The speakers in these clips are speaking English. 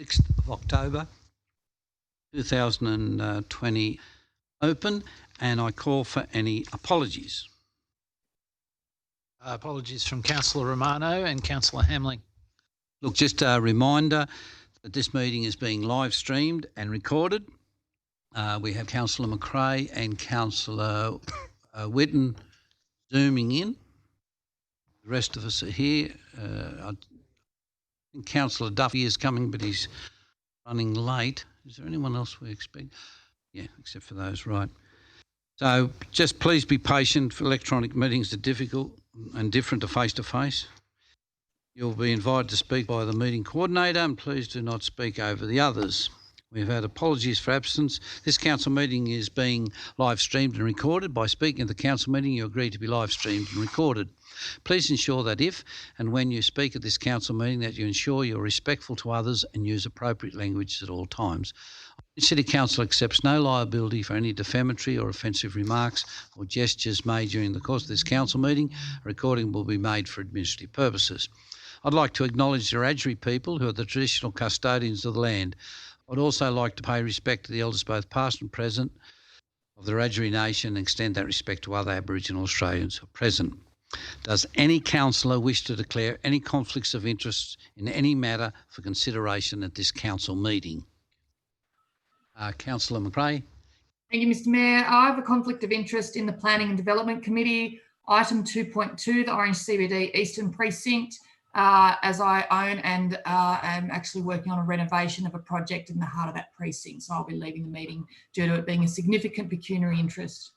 6th of October 2020 open, and I call for any apologies. Apologies from Councillor Romano and Councillor Hamling. Look, just a reminder that this meeting is being live streamed and recorded. We have Councillor McRae and Councillor Whitten zooming in. The rest of us are here. I think Councillor Duffy is coming, but he's running late. Is there anyone else we expect? Yeah, except for those, right. So just please be patient. Electronic meetings are difficult and different to face-to-face. You'll be invited to speak by the meeting coordinator, and please do not speak over the others. We've had apologies for absence. This council meeting is being live streamed and recorded. By speaking at the council meeting, you agree to be live streamed and recorded. Please ensure that if and when you speak at this council meeting that you ensure you're respectful to others and use appropriate language at all times. The City Council accepts no liability for any defamatory or offensive remarks or gestures made during the course of this council meeting. A recording will be made for administrative purposes. I'd like to acknowledge the Wiradjuri people who are the traditional custodians of the land. I'd also like to pay respect to the elders both past and present of the Wiradjuri Nation and extend that respect to other Aboriginal Australians who are present. Does any councillor wish to declare any conflicts of interest in any matter for consideration at this council meeting? Councillor McRae. Thank you, Mr Mayor. I have a conflict of interest in the Planning and Development Committee, item 2.2, the Orange CBD Eastern Precinct, as I own and am actually working on a renovation of a project in the heart of that precinct. So I'll be leaving the meeting due to it being a significant pecuniary interest.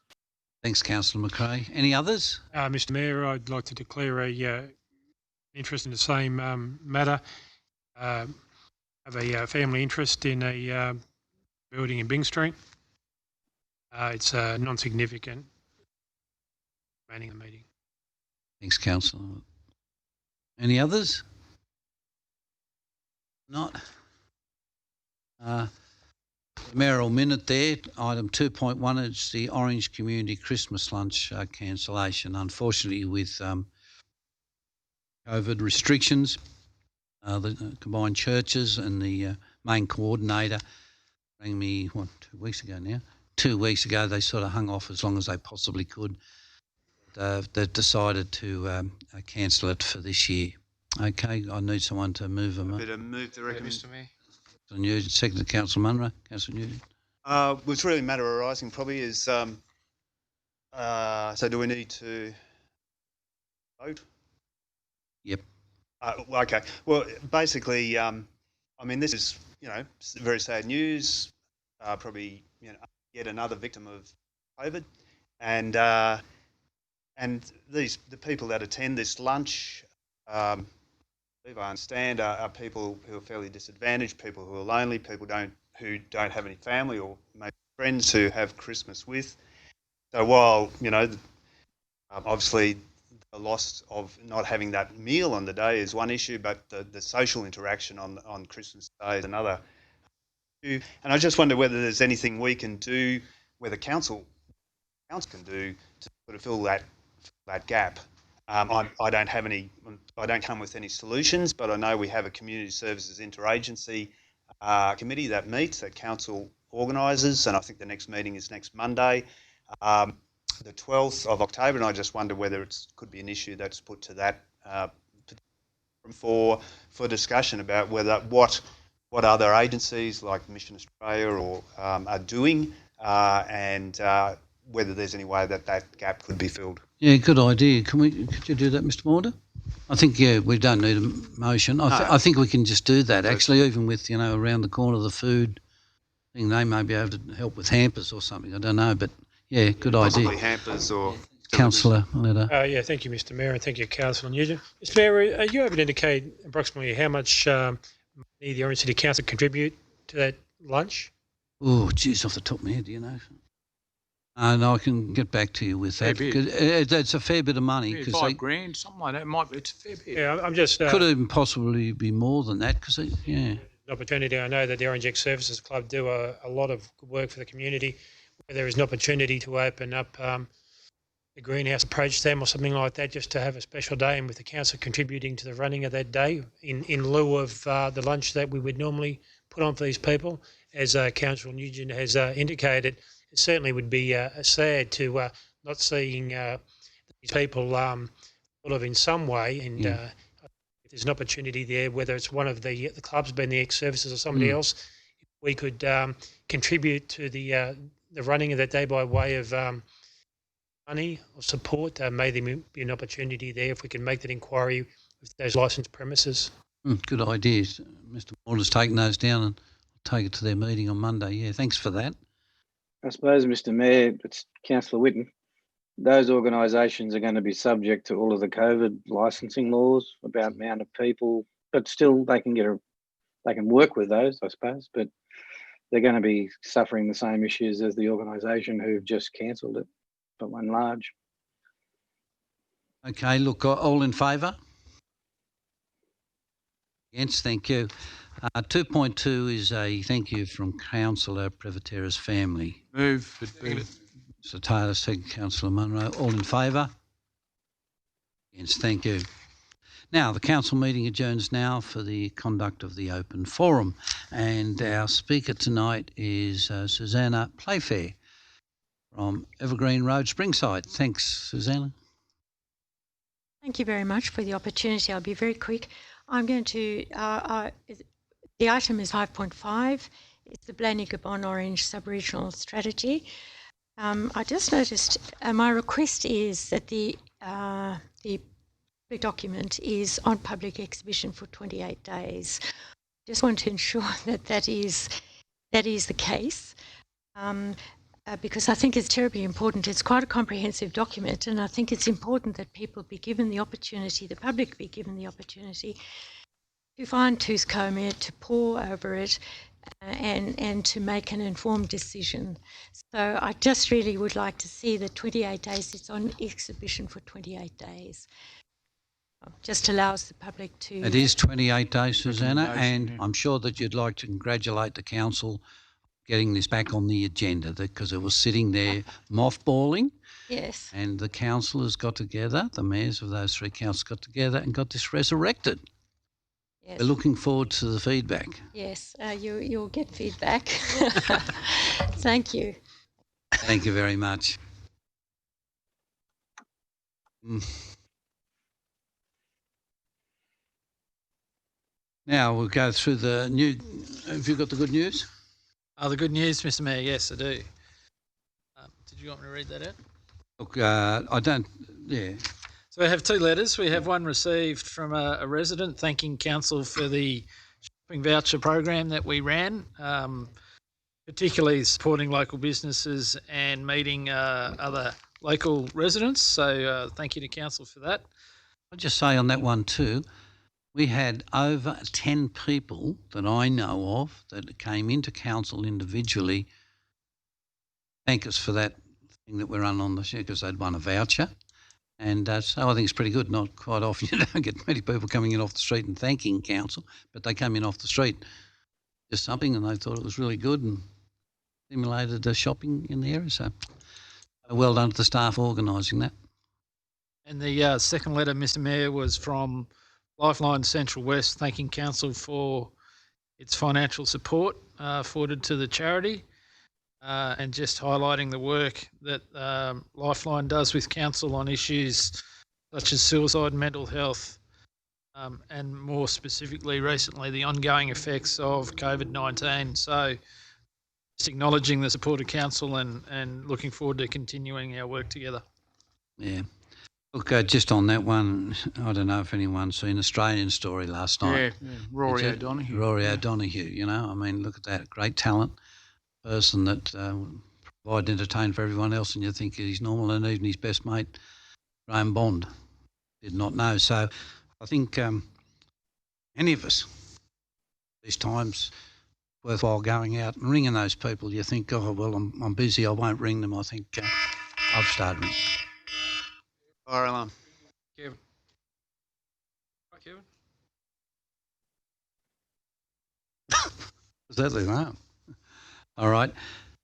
Thanks, Councillor McRae. Any others? Mr Mayor, I'd like to declare a interest in the same matter. Have a family interest in a building in Byng Street. It's non-significant. Manning the meeting. Thanks, Councillor. Any others? Not. Mayoral minute there, item 2.1, it's the Orange Community Christmas lunch cancellation. Unfortunately, with COVID restrictions, the combined churches and the main coordinator rang me, 2 weeks ago now? 2 weeks ago, they sort of hung off as long as they possibly could. They've decided to cancel it for this year. Okay, I need someone to move them. Better move the recommendation. Mr Mayor. Second to Councillor Munro. Councillor Newton. What's really matter arising probably is, so do we need to vote? Yep. Okay. Well, basically, I mean, this is, very sad news. Probably, yet another victim of COVID, and the people that attend this lunch, I understand, are people who are fairly disadvantaged, people who are lonely, people who don't have any family or maybe friends who have Christmas with. So while, obviously the loss of not having that meal on the day is one issue, but the social interaction on Christmas Day is another issue. And I just wonder whether there's anything we can do, whether council can do to sort of fill that gap. I don't come with any solutions, but I know we have a community services interagency committee that meets, that council organises, and I think the next meeting is next Monday, the 12th of October, and I just wonder whether it could be an issue that's put to that for discussion about what other agencies like Mission Australia or are doing, and whether there's any way that gap could be filled. Yeah, good idea. Could you do that, Mr Morder? I think, we don't need a motion. I think we can just do that, actually, even with, around the corner of the food thing, they may be able to help with hampers or something. I don't know, but, yeah, good idea. Possibly hampers or... Councillor Leder. Yeah, thank you, Mr Mayor, and thank you, Councillor Nugent. Mr Mayor, are you able to indicate approximately how much money the Orange City Council contribute to that lunch? Oh, geez, off the top of my head, No, I can get back to you with that. It's a fair bit of money. Yeah, $5,000, something like that. It's a fair bit. Yeah, I'm just... could even possibly be more than that, because, opportunity. I know that the Orange X Services Club do a lot of good work for the community. Where there is an opportunity to open up the greenhouse, approach them or something like that, just to have a special day, and with the council contributing to the running of that day in lieu of the lunch that we would normally put on for these people. As Councillor Nugent has indicated, it certainly would be sad to not seeing these people sort of in some way, and if there's an opportunity there, whether it's one of the clubs, being the ex-services or somebody else, if we could contribute to the running of that day by way of money or support, may there be an opportunity there if we can make that inquiry with those licensed premises. Good ideas. Mr. Morder's taken those down and take it to their meeting on Monday. Yeah, thanks for that. I suppose, Mr. Mayor, it's Councillor Whitten. Those organisations are going to be subject to all of the COVID licensing laws about amount of people, but still they can work with those, I suppose. But they're going to be suffering the same issues as the organisation who've just cancelled it, by and large. Okay, look, all in favour? Against, thank you. 2.2 is a thank you from Councillor Privatera's family. Move. So Taylor, second, Councillor Munro. All in favour? Against, thank you. Now, the council meeting adjourns now for the conduct of the open forum. And our speaker tonight is Susanna Playfair from Evergreen Road, Springside. Thanks, Susanna. Thank you very much for the opportunity. I'll be very quick. I'm going to, the item is 5.5. It's the Blaney-Gabon Orange Sub-Regional Strategy. I just noticed my request is that the document is on public exhibition for 28 days. Just want to ensure that that is the case. Because I think it's terribly important. It's quite a comprehensive document, and I think it's important that people be given the opportunity, the public be given the opportunity to fine-tooth comb it, to pore over it, and to make an informed decision. So I just really would like to see that 28 days, it's on exhibition for 28 days. Just allows the public to... It is 28 days, Susanna, and I'm sure that you'd like to congratulate the council getting this back on the agenda because it was sitting there mothballing. Yes. And the councillors got together, the mayors of those three councils got together and got this resurrected. Yes. We're looking forward to the feedback. Yes, you'll get feedback. Thank you. Thank you very much. Now we'll go through the new... Have you got the good news? The good news, Mr. Mayor, yes, I do. Did you want me to read that out? Look, I don't... Yeah. So we have two letters. We have one received from a resident thanking council for the shopping voucher program that we ran, particularly supporting local businesses and meeting other local residents. So thank you to council for that. I'll just say on that one too, we had over 10 people that I know of that came into council individually thank us for that thing that we run on the show because they'd won a voucher. And so I think it's pretty good. Not quite often you don't get many people coming in off the street and thanking council, but they came in off the street just something and they thought it was really good and stimulated the shopping in the area. So well done to the staff organising that. And the second letter, Mr. Mayor, was from Lifeline Central West thanking council for its financial support afforded to the charity and just highlighting the work that Lifeline does with council on issues such as suicide and mental health and more specifically recently the ongoing effects of COVID-19. So just acknowledging the support of council and looking forward to continuing our work together. Yeah. Look, just on that one, I don't know if anyone's seen Australian Story last night. Yeah. Rory O'Donoghue. Rory O'Donoghue, you know, I mean, look at that, great talent, person that provided entertainment for everyone else and you think he's normal and even his best mate, Graham Bond, did not know. So I think any of us, these times, worthwhile going out and ringing those people. You think, oh, well, I'm busy, I won't ring them. I think I've started ringing. Fire alarm. Kevin. Hi, Kevin. Is that the alarm? All right.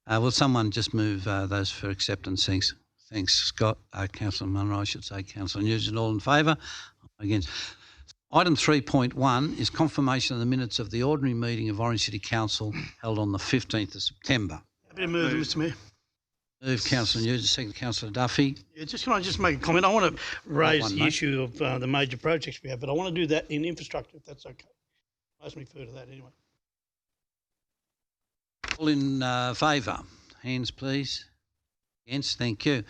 Will someone just move those for acceptance? Thanks, Scott. Councillor Munro, I should say. Councillor Nugent, all in favour? Against? Item 3.1 is confirmation of the minutes of the ordinary meeting of Orange City Council held on the 15th of September. Happy to move, Mr Mayor. Move Councillor Nugent, second Councillor Duffy. Yeah, can I just make a comment? I want to raise one, the mate. issue of the major projects we have, but I want to do that in infrastructure, if that's okay. I just refer to that anyway. All in favour? Hands, please. Against? Thank you.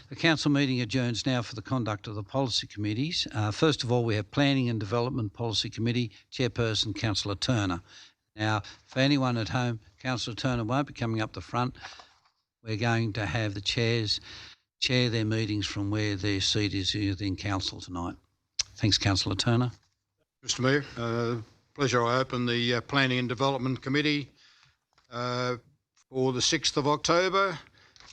The council meeting adjourns now for the conduct of the policy committees. First of all, we have Planning and Development Policy Committee, Chairperson Councillor Turner. Now, for anyone at home, Councillor Turner won't be coming up the front. We're going to have the chairs chair their meetings from where their seat is within council tonight. Thanks, Councillor Turner. Mr Mayor, pleasure I open the Planning and Development Committee for the 6th of October,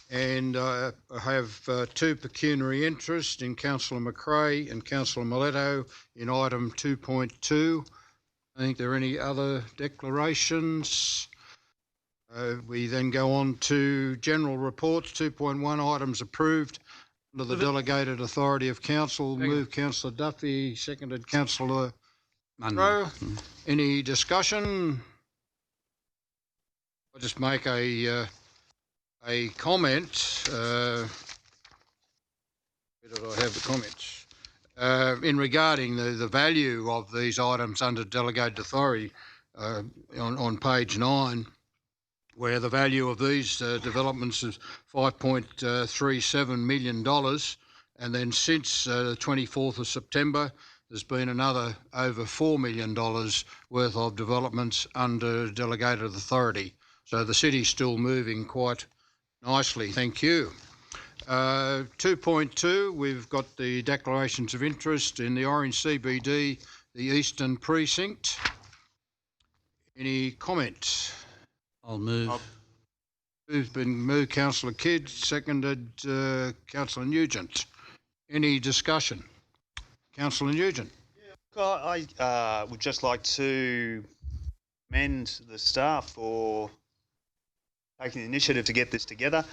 and I have two pecuniary interests in Councillor McRae and Councillor Miletto in item 2.2. I think there are any other declarations. We then go on to general reports. 2.1 items approved under the delegated authority of council. Move Councillor Duffy, seconded Councillor Munro. Any discussion? I'll just make a comment. Where did I have the comments? In regarding the value of these items under delegated authority on page 9, where the value of these developments is $5.37 million. And then since the 24th of September, there's been another over $4 million worth of developments under delegated authority. So the city's still moving quite nicely. Thank you. 2.2, we've got the declarations of interest in the Orange CBD, the Eastern Precinct. Any comments? I'll move. Who's been moved? Councillor Kidd, seconded Councillor Nugent. Any discussion? Councillor Nugent. I would just like to commend the staff for taking the initiative to get this together.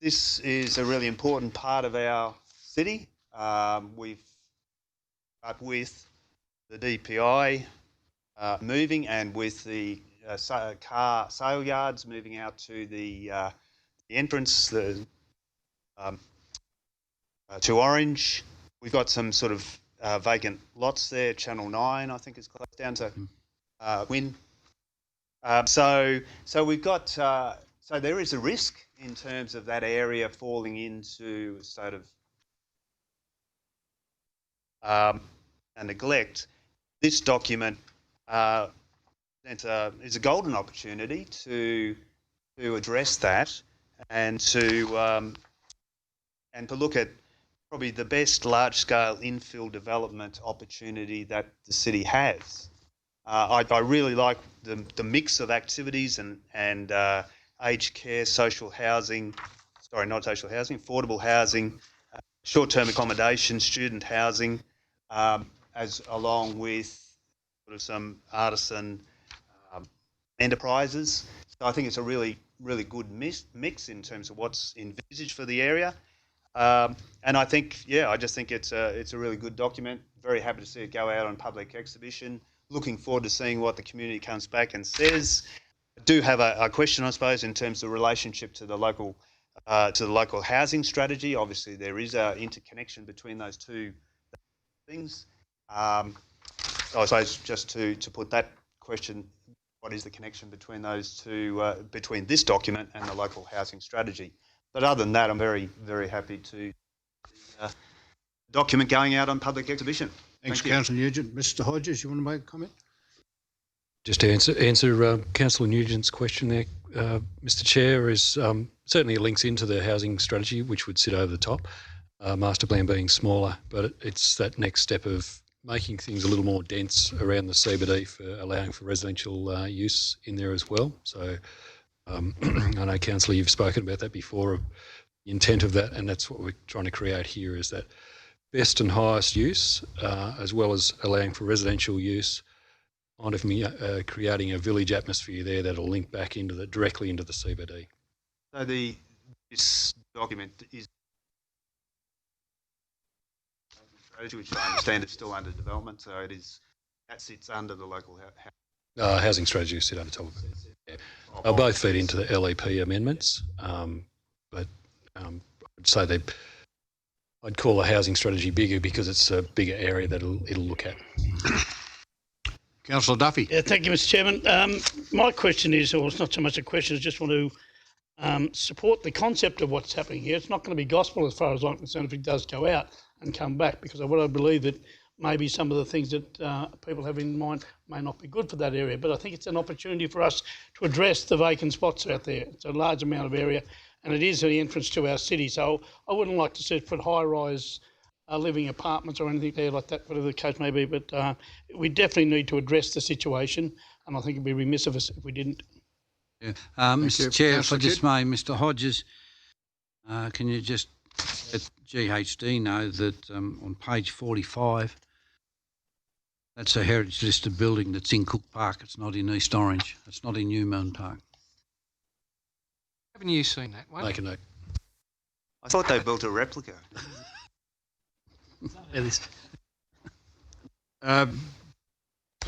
This is a really important part of our city. We've got with the DPI moving and with the car sale yards moving out to the entrance to Orange. We've got some sort of vacant lots there. Channel 9, I think, is closed down to Wynn. So we've got so there is a risk in terms of that area falling into a state of a neglect. This document is a golden opportunity to address that and to look at probably the best large-scale infill development opportunity that the city has. I really like the mix of activities and aged care, social housing, affordable housing, short-term accommodation, student housing, as along with sort of some artisan enterprises. So I think it's a really good mix in terms of what's envisaged for the area. And I think, I just think it's a really good document. Very happy to see it go out on public exhibition. Looking forward to seeing what the community comes back and says. I do have a question, I suppose, in terms of relationship to the local housing strategy. Obviously, there is an interconnection between those two things. So I suppose just to put that question, what is the connection between those two, between this document and the local housing strategy? But other than that, I'm very, very happy to the document going out on public exhibition. Thanks, Councillor Nugent. Mr Hodges, you want to make a comment? Just to answer Councillor Nugent's question there, Mr Chair, is certainly it links into the housing strategy, which would sit over the top, master plan being smaller, but it's that next step of making things a little more dense around the CBD for allowing for residential use in there as well. So I know, Councillor, you've spoken about that before, of the intent of that, and that's what we're trying to create here, is that best and highest use, as well as allowing for residential use, kind of creating a village atmosphere there that'll link back into directly into the CBD. So this document is strategy, which I understand is still under development. So that sits under the local Housing strategy will sit over top of it. Yeah. They'll both feed into the LEP amendments, but I'd say I'd call the housing strategy bigger because it's a bigger area that it'll look at. Councillor Duffy. Yeah, thank you, Mr. Chairman. My question is, or it's not so much a question, I just want to support the concept of what's happening here. It's not going to be gospel as far as I'm concerned if it does go out and come back, because I believe that maybe some of the things that people have in mind may not be good for that area. But I think it's an opportunity for us to address the vacant spots out there. It's a large amount of area, and it is the entrance to our city. So I wouldn't like to see it put high-rise living apartments or anything there like that, whatever the case may be. But we definitely need to address the situation, and I think it'd be remiss of us if we didn't. Yeah. Mr. Chair, if I just may, Mr. Hodges, can you just let GHD know that on page 45, that's a heritage listed building that's in Cook Park. It's not in East Orange. It's not in Newman Park. Haven't you seen that one? Make a note. I thought they built a replica.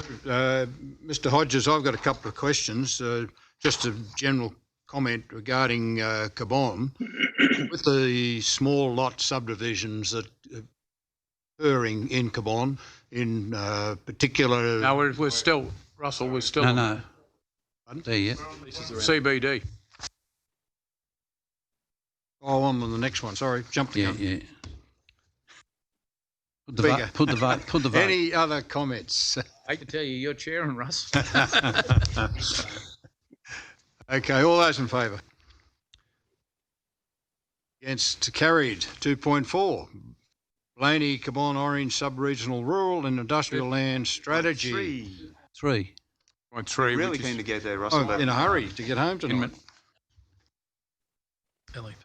Mr. Hodges, I've got a couple of questions. Just a general comment regarding Cabon. With the small lot subdivisions that are occurring in Cabon, in particular... No, we're still, Russell, we're still... No. There yet. CBD. Oh, I'm on the next one. Sorry, jumped the gun. Yeah. Put the vote. Any other comments? I can tell you, you're chairing, Russ. Okay, all those in favour? Against? Carried. 2.4. Blaney, Cabon, Orange, Sub-Regional Rural and Industrial Land Strategy. 3. Point 3. Really keen to get there, Russell. Oh, in a hurry to get home tonight. LEP.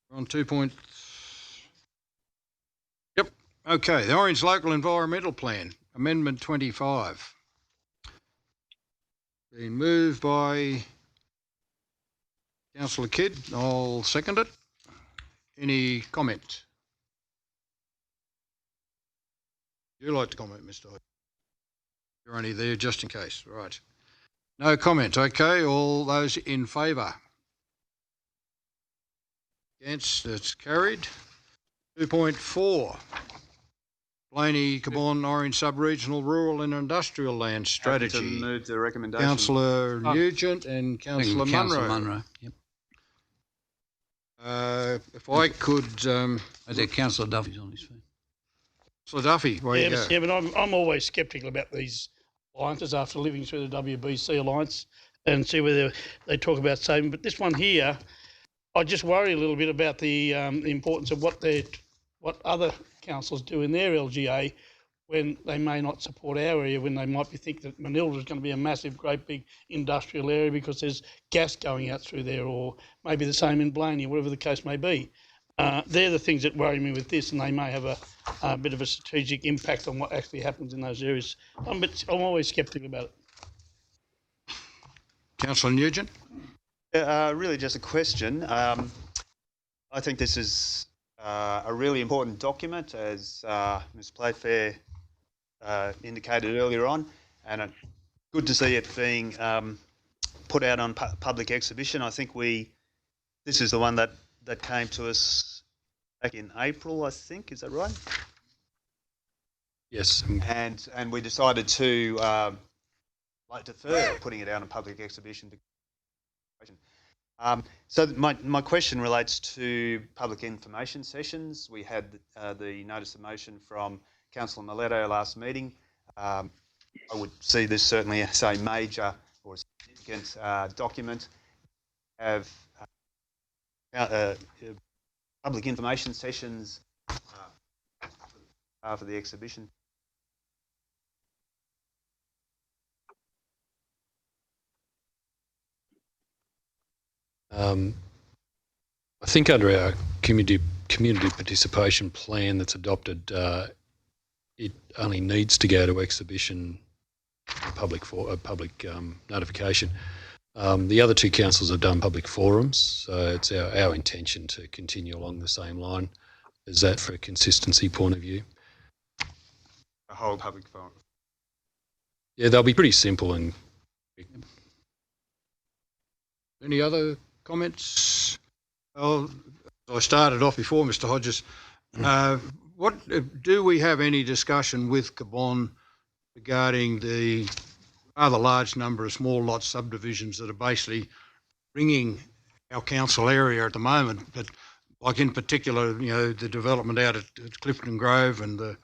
We're on 2 point... Yep. Okay, the Orange Local Environmental Plan, Amendment 25. Been moved by Councillor Kidd. I'll second it. Any comment? You like to comment, Mr. Hodge? You're only there just in case. Right. No comment. Okay, all those in favour? Against? It's carried. 2.4. Blaney, Cabon, Orange Sub-Regional Rural and Industrial Land Strategy. To move the recommendation. Councillor Nugent and Councillor Munro. Yep. If I could... Councillor Duffy's on his feet. Councillor Duffy, where you go? Yeah, but I'm always sceptical about these alliances after living through the WBC alliance and see whether they talk about saving. But this one here, I just worry a little bit about the importance of what other councils do in their LGA when they may not support our area, when they might be thinking that Manilda is going to be a massive, great big industrial area because there's gas going out through there, or maybe the same in Blaney, whatever the case may be. They're the things that worry me with this, and they may have a bit of a strategic impact on what actually happens in those areas. I'm always sceptical about it. Councillor Nugent? Really just a question. I think this is a really important document, as Ms Playfair indicated earlier on, and good to see it being put out on public exhibition. I think this is the one that came to us back in April, I think. Is that right? Yes. And we decided to defer putting it out on public exhibition. So my question relates to public information sessions. We had the notice of motion from Councillor Miletto last meeting. I would see this certainly as a major or significant document. Have public information sessions for the exhibition. I think under our community participation plan that's adopted, it only needs to go to exhibition, public notification. The other two councils have done public forums, so it's our intention to continue along the same line as that for a consistency point of view. A whole public forum. Yeah, they'll be pretty simple and Any other comments? Well, I started off before, Mr. Hodges. What do we have any discussion with Cabon regarding the rather large number of small lot subdivisions that are basically ringing our council area at the moment? But like in particular, the development out at Clifton Grove and the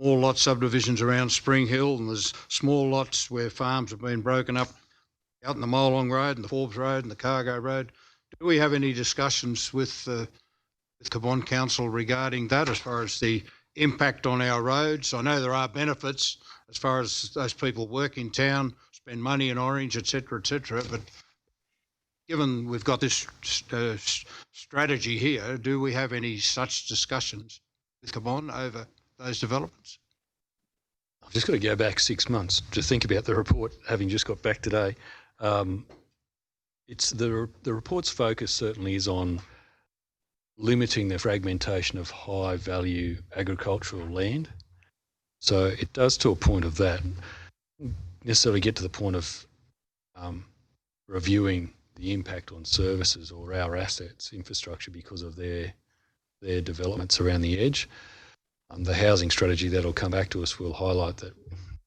small lot subdivisions around Spring Hill, and there's small lots where farms have been broken up out in the Molong Road and the Forbes Road and the Cargo Road. Do we have any discussions with Cabon Council regarding that as far as the impact on our roads? I know there are benefits as far as those people work in town, spend money in Orange, et cetera, but given we've got this strategy here, do we have any such discussions with Cabon over those developments? I've just got to go back 6 months to think about the report, having just got back today. It's the report's focus certainly is on limiting the fragmentation of high value agricultural land. So it does to a point of that. Necessarily get to the point of reviewing the impact on services or our assets, infrastructure, because of their developments around the edge. The housing strategy that'll come back to us will highlight that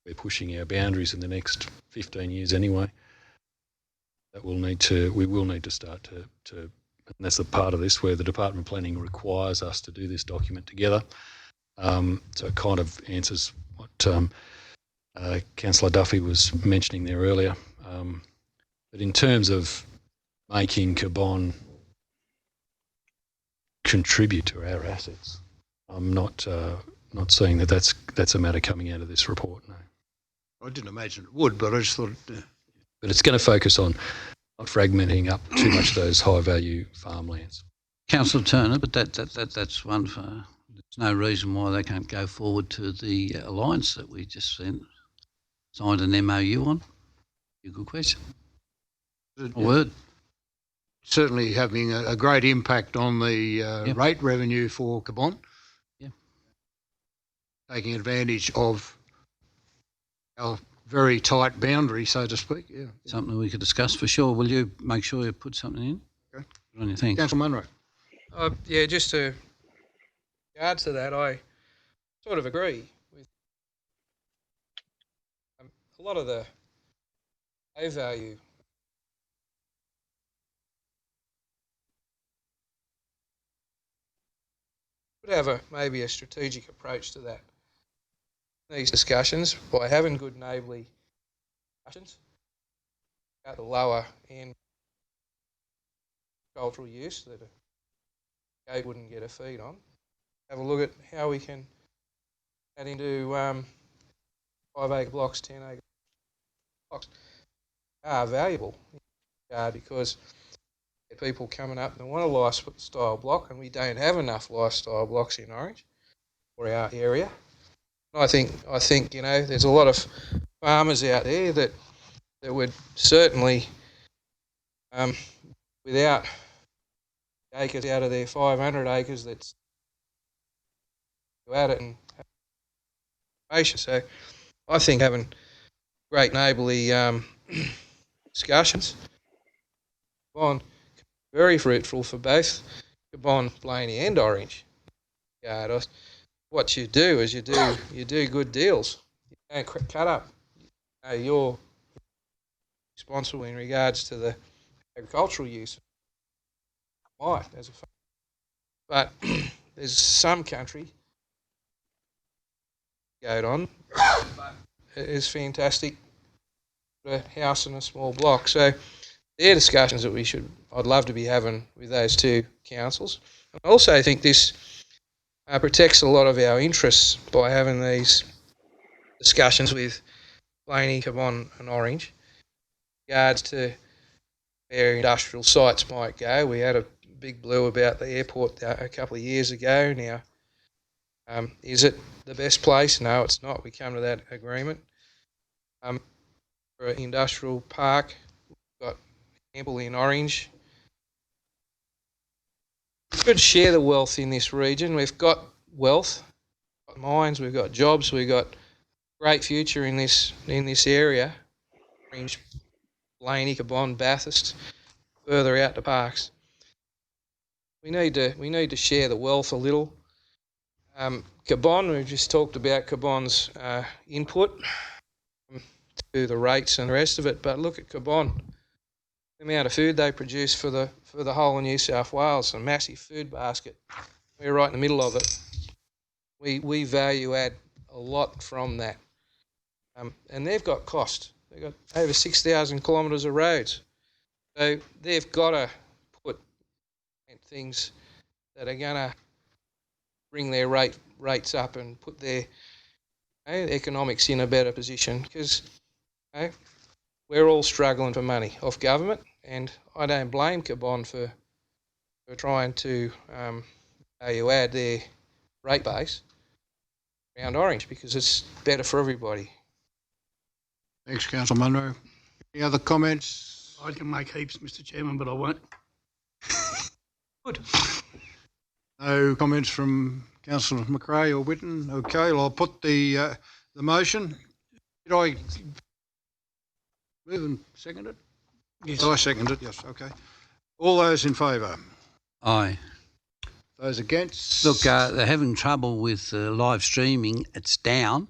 we're pushing our boundaries in the next 15 years anyway. That we will need to start to, and that's the part of this where the Department of Planning requires us to do this document together. So it kind of answers what Councillor Duffy was mentioning there earlier. But in terms of making Cabon contribute to our assets, I'm not seeing that's a matter coming out of this report. No. I didn't imagine it would, but I just thought. But it's going to focus on not fragmenting up too much those high value farmlands. Councillor Turner, but that's one for. There's no reason why they can't go forward to the alliance that we just signed an MOU on. A good question. A word. Certainly having a great impact on the rate revenue for Cabon. Yeah. Taking advantage of our very tight boundary, so to speak. Yeah. Something we could discuss for sure. Will you make sure you put something in? Okay. Good on you, thanks. Councillor Munro. Yeah, just to regards to that, I sort of agree with a lot of the low value would have maybe a strategic approach to that. These discussions by having good neighbourly discussions about the lower end cultural use that a goat wouldn't get a feed on. Have a look at how we can add into 5 acre blocks, 10 acre blocks are valuable because people coming up and want a lifestyle block, and we don't have enough lifestyle blocks in Orange or our area. I think there's a lot of farmers out there that would certainly, without acres out of their 500 acres, that's go at it and have patience. So I think having great neighbourly discussions on very fruitful for both Cabon, Blaney and Orange. What you do is you do good deals. You don't cut up. You're responsible in regards to the agricultural use. But there's some country goat on. It is fantastic. A house and a small block. So they're discussions that I'd love to be having with those two councils. And I also think this protects a lot of our interests by having these discussions with Blaney, Cabon and Orange in regards to where industrial sites might go. We had a big blue about the airport a couple of years ago. Now, is it the best place? No, it's not. We come to that agreement. For an industrial park, we've got example in Orange. We should share the wealth in this region. We've got wealth, we've got mines, we've got jobs, we've got great future in this area. Orange, Blaney, Cabon, Bathurst, further out to Parks. We need to share the wealth a little. Cabon, we've just talked about Cabon's input to the rates and the rest of it, but look at Cabon. The amount of food they produce for the whole of New South Wales, a massive food basket. We're right in the middle of it. We value add a lot from that. And they've got cost. They've got over 6,000 kilometres of roads. So they've got to put things that are going to bring their rates up and put their economics in a better position, because we're all struggling for money off government, and I don't blame Cabon for trying to value add their rate base around Orange, because it's better for everybody. Thanks, Councillor Munro. Any other comments? I can make heaps, Mr. Chairman, but I won't. Good. No comments from Councillor McRae or Whitten? Okay, well, I'll put the motion. Did I move and second it? Yes. I second it, yes, okay. All those in favour? Aye. Those against? Look, they're having trouble with live streaming. It's down,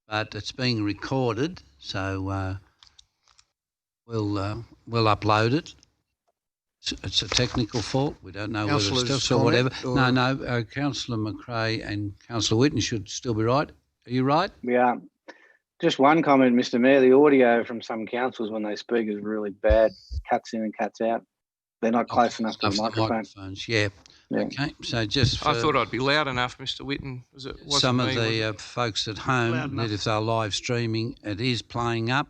but it's being recorded, so we'll upload it. It's a technical fault. We don't know whether it's still or whatever. No, Councillor McRae and Councillor Whitten should still be right. Are you right? Yeah. Just one comment, Mr. Mayor. The audio from some councils when they speak is really bad. It cuts in and cuts out. They're not close enough to the microphone. Microphones, yeah. Okay, so just for I thought I'd be loud enough, Mr. Whitten. some of the folks at home, that if they're live streaming, it is playing up.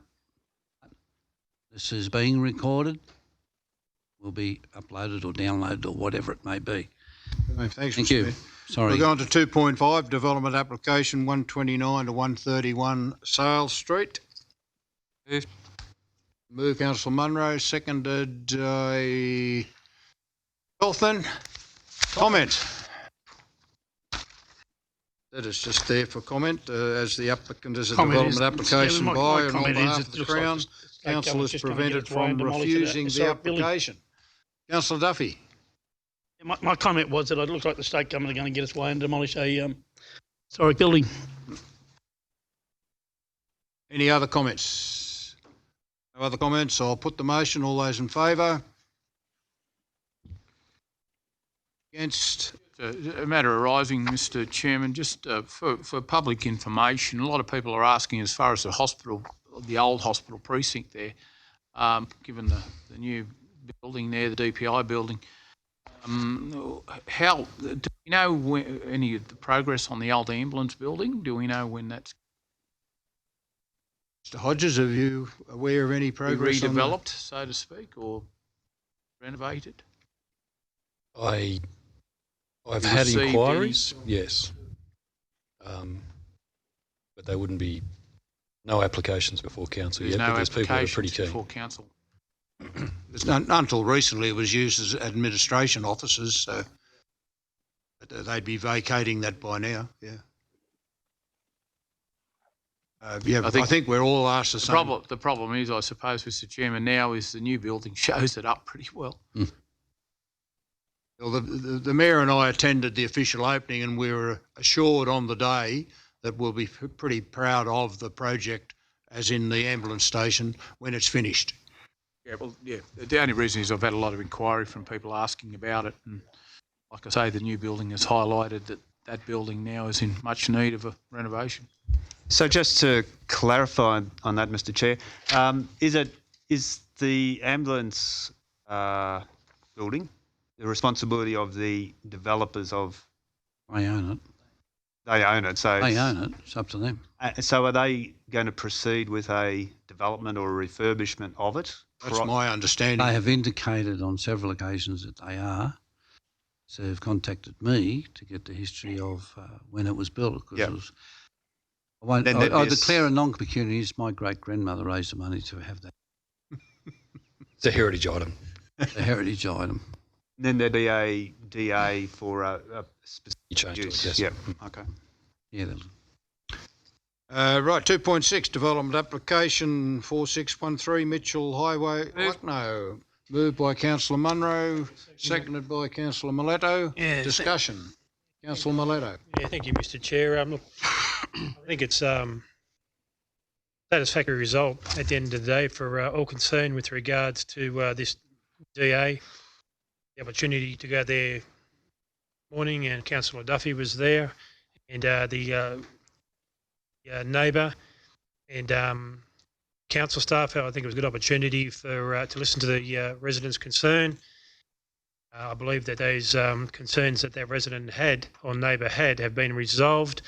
This is being recorded. Will be uploaded or downloaded or whatever it may be. Thanks, Thank Mr. you. Mayor. Sorry. We'll go on to 2.5, development application 129 to 131 Sales Street. Moved. Move Councillor Munro, seconded Elthan. Comment? That is just there for comment, as the applicant is a development application by and on behalf of the Crown. Council is prevented from refusing the application. Councillor Duffy. My comment was that it looks like the state government are going to get its way and demolish a historic building. Any other comments? No other comments? I'll put the motion. All those in favour? Against? A matter arising, Mr. Chairman, just for public information, a lot of people are asking as far as the hospital, the old hospital precinct there, given the new building there, the DPI building. How do we know any of the progress on the old ambulance building? Do we know when that's Mr. Hodges, are you aware of any progress on redeveloped, so to speak, or renovated? I've With had the inquiries, yes, but they wouldn't be no applications before council yet. But there's people that are pretty keen. Before council. Until recently, it was used as administration offices, so they'd be vacating that by now. Yeah. I think we're all asked the same. The problem is, I suppose, Mr. Chairman, now is the new building shows it up pretty well. Well, the Mayor and I attended the official opening, and we were assured on the day that we'll be pretty proud of the project, as in the ambulance station, when it's finished. Yeah, well, yeah. The only reason is I've had a lot of inquiry from people asking about it, and like I say, the new building has highlighted that building now is in much need of a renovation. So just to clarify on that, Mr. Chair, is the ambulance building the responsibility of the developers of? They own it. They own it, so They own it. It's up to them. So are they going to proceed with a development or a refurbishment of it? That's my understanding. They have indicated on several occasions that they are. So they've contacted me to get the history of when it was built. Because it was, I declare a non-pecuniary. My great-grandmother raised the money to have that. It's a heritage item. a heritage item. Then there'd be a DA for a specific You changed to use. it, yes. Yep. Okay. Yeah, Right, 2.6, development application 4613 Mitchell Highway, Lucknow. Moved by councillor Munro, seconded by councillor Miletto. Yeah, Discussion. Councillor Miletto. Yeah, thank you, Mr. Chair. Look, I think it's satisfactory result at the end of the day for all concerned with regards to this DA. The opportunity to go there morning, and Councillor Duffy was there, and the neighbour and council staff. I think it was a good opportunity for to listen to the residents' concern. I believe that those concerns that resident had or neighbour had have been resolved.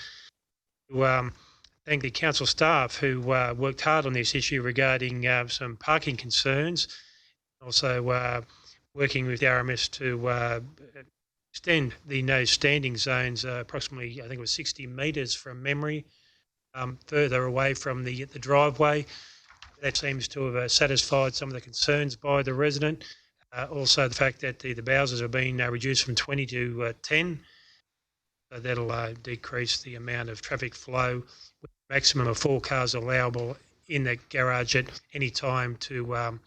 Thank the council staff who worked hard on this issue regarding some parking concerns. Also working with the RMS to extend the no standing zones approximately, I think it was 60 metres from memory, further away from the driveway. That seems to have satisfied some of the concerns by the resident. Also the fact that the Bowsers have been reduced from 20 to 10. So that'll decrease the amount of traffic flow, with a maximum of 4 cars allowable in the garage at any time to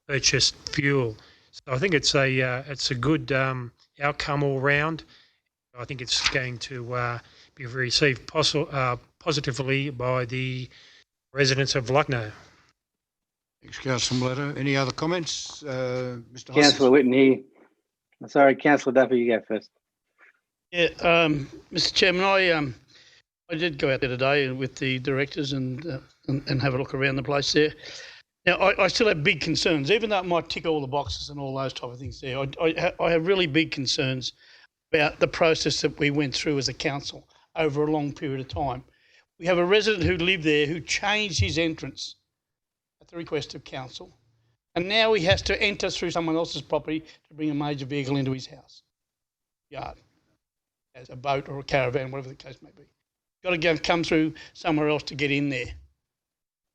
purchase fuel. So I think it's a good outcome all round. I think it's going to be received positively by the residents of Lucknow. Thanks, councillor Miletto. Any other comments? Mr. Councillor Whitten here. Sorry, Councillor Duffy, you go first. Yeah, Mr. Chairman, I did go out there today with the directors and have a look around the place there. Now, I still have big concerns, even though it might tick all the boxes and all those type of things there. I have really big concerns about the process that we went through as a council over a long period of time. We have a resident who lived there who changed his entrance at the request of council, and now he has to enter through someone else's property to bring a major vehicle into his house, yard, as a boat or a caravan, whatever the case may be. Got to come through somewhere else to get in there.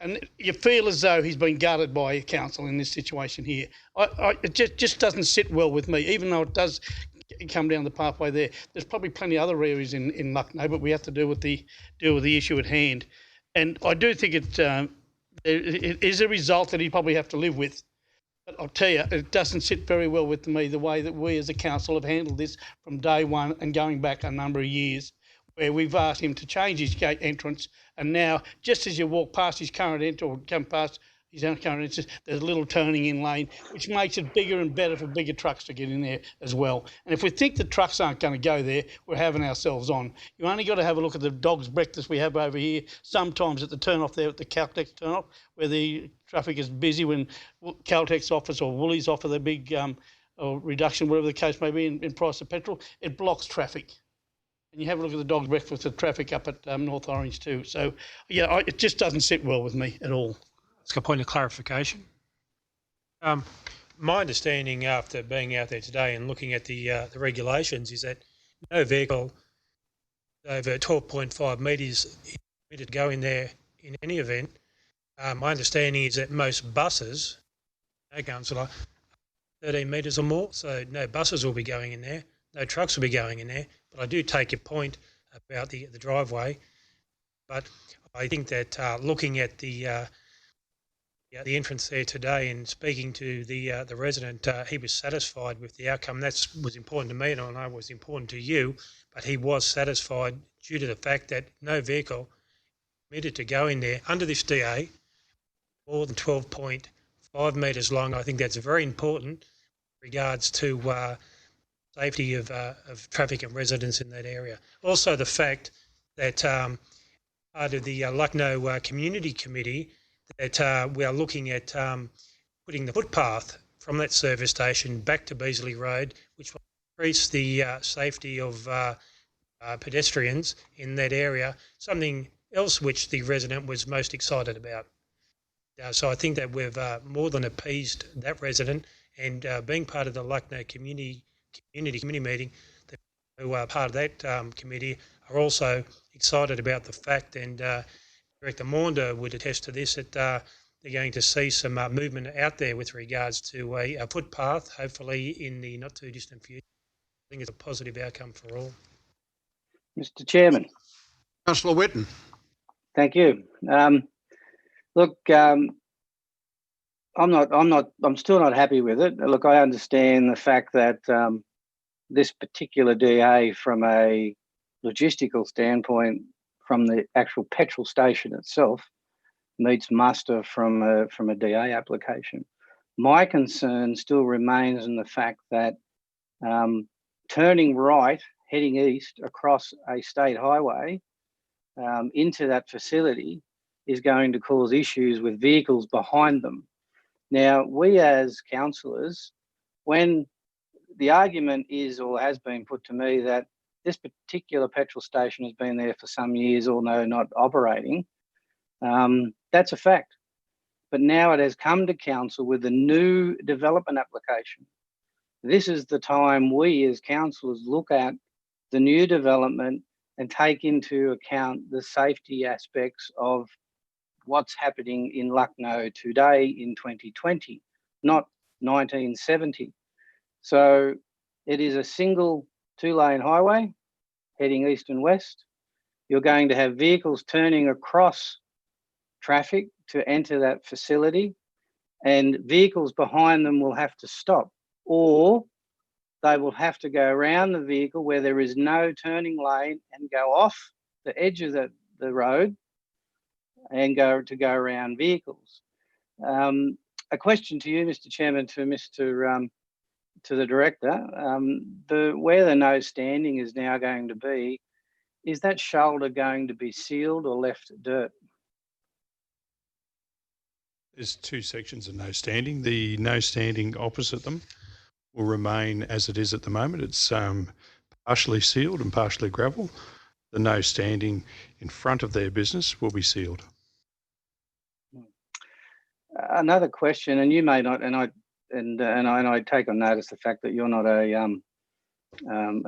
And you feel as though he's been guarded by council in this situation here. It just doesn't sit well with me, even though it does come down the pathway there. There's probably plenty of other areas in Lucknow, but we have to deal with the issue at hand. And I do think it is a result that he probably have to live with. But I'll tell you, it doesn't sit very well with me the way that we as a council have handled this from day one and going back a number of years, where we've asked him to change his gate entrance, and now just as you walk past his current entrance or come past his current entrance, there's a little turning in lane, which makes it bigger and better for bigger trucks to get in there as well. And if we think the trucks aren't going to go there, we're having ourselves on. You only got to have a look at the dog's breakfast we have over here, sometimes at the turn-off there at the Caltex turn-off, where the traffic is busy when Caltex offers or Woolies offer the big or reduction, whatever the case may be, in price of petrol, it blocks traffic. And you have a look at the dog's breakfast of traffic up at North Orange too. So, yeah, it just doesn't sit well with me at all. It's a point of clarification. My understanding after being out there today and looking at the regulations is that no vehicle over 12.5 metres is permitted to go in there in any event. My understanding is that most buses, no councillor, 13 metres or more, so no buses will be going in there, no trucks will be going in there. But I do take your point about the driveway. But I think that looking at the entrance there today and speaking to the resident, he was satisfied with the outcome. That was important to me, and I know it was important to you. But he was satisfied due to the fact that no vehicle permitted to go in there under this DA more than 12.5 metres long. I think that's very important in regards to safety of traffic and residents in that area. Also the fact that part of the Lucknow Community Committee that we are looking at putting the footpath from that service station back to Beasley Road, which will increase the safety of pedestrians in that area, something else which the resident was most excited about. So I think that we've more than appeased that resident, and being part of the Lucknow Community meeting, who are part of that committee are also excited about the fact, and Director Maunder would attest to this, that they're going to see some movement out there with regards to a footpath, hopefully in the not too distant future. I think it's a positive outcome for all. Mr. Chairman. Councillor Whitten. Thank you. Look, I'm still not happy with it. Look, I understand the fact that this particular DA, from a logistical standpoint, from the actual petrol station itself, meets muster from a DA application. My concern still remains in the fact that turning right, heading east across a state highway into that facility is going to cause issues with vehicles behind them. Now, we as councillors, when the argument is or has been put to me that this particular petrol station has been there for some years, although not operating, that's a fact. But now it has come to council with a new development application. This is the time we as councillors look at the new development and take into account the safety aspects of what's happening in Lucknow today in 2020, not 1970. So it is a single 2-lane highway heading east and west. You're going to have vehicles turning across traffic to enter that facility, and vehicles behind them will have to stop, or they will have to go around the vehicle where there is no turning lane and go off the edge of the road and go around vehicles. A question to you, Mr. Chairman, to the director. Where the no standing is now going to be, is that shoulder going to be sealed or left dirt? There's two sections of no standing. The no standing opposite them will remain as it is at the moment. It's partially sealed and partially gravel. The no standing in front of their business will be sealed. Another question, and you may not, and I take on notice the fact that you're not a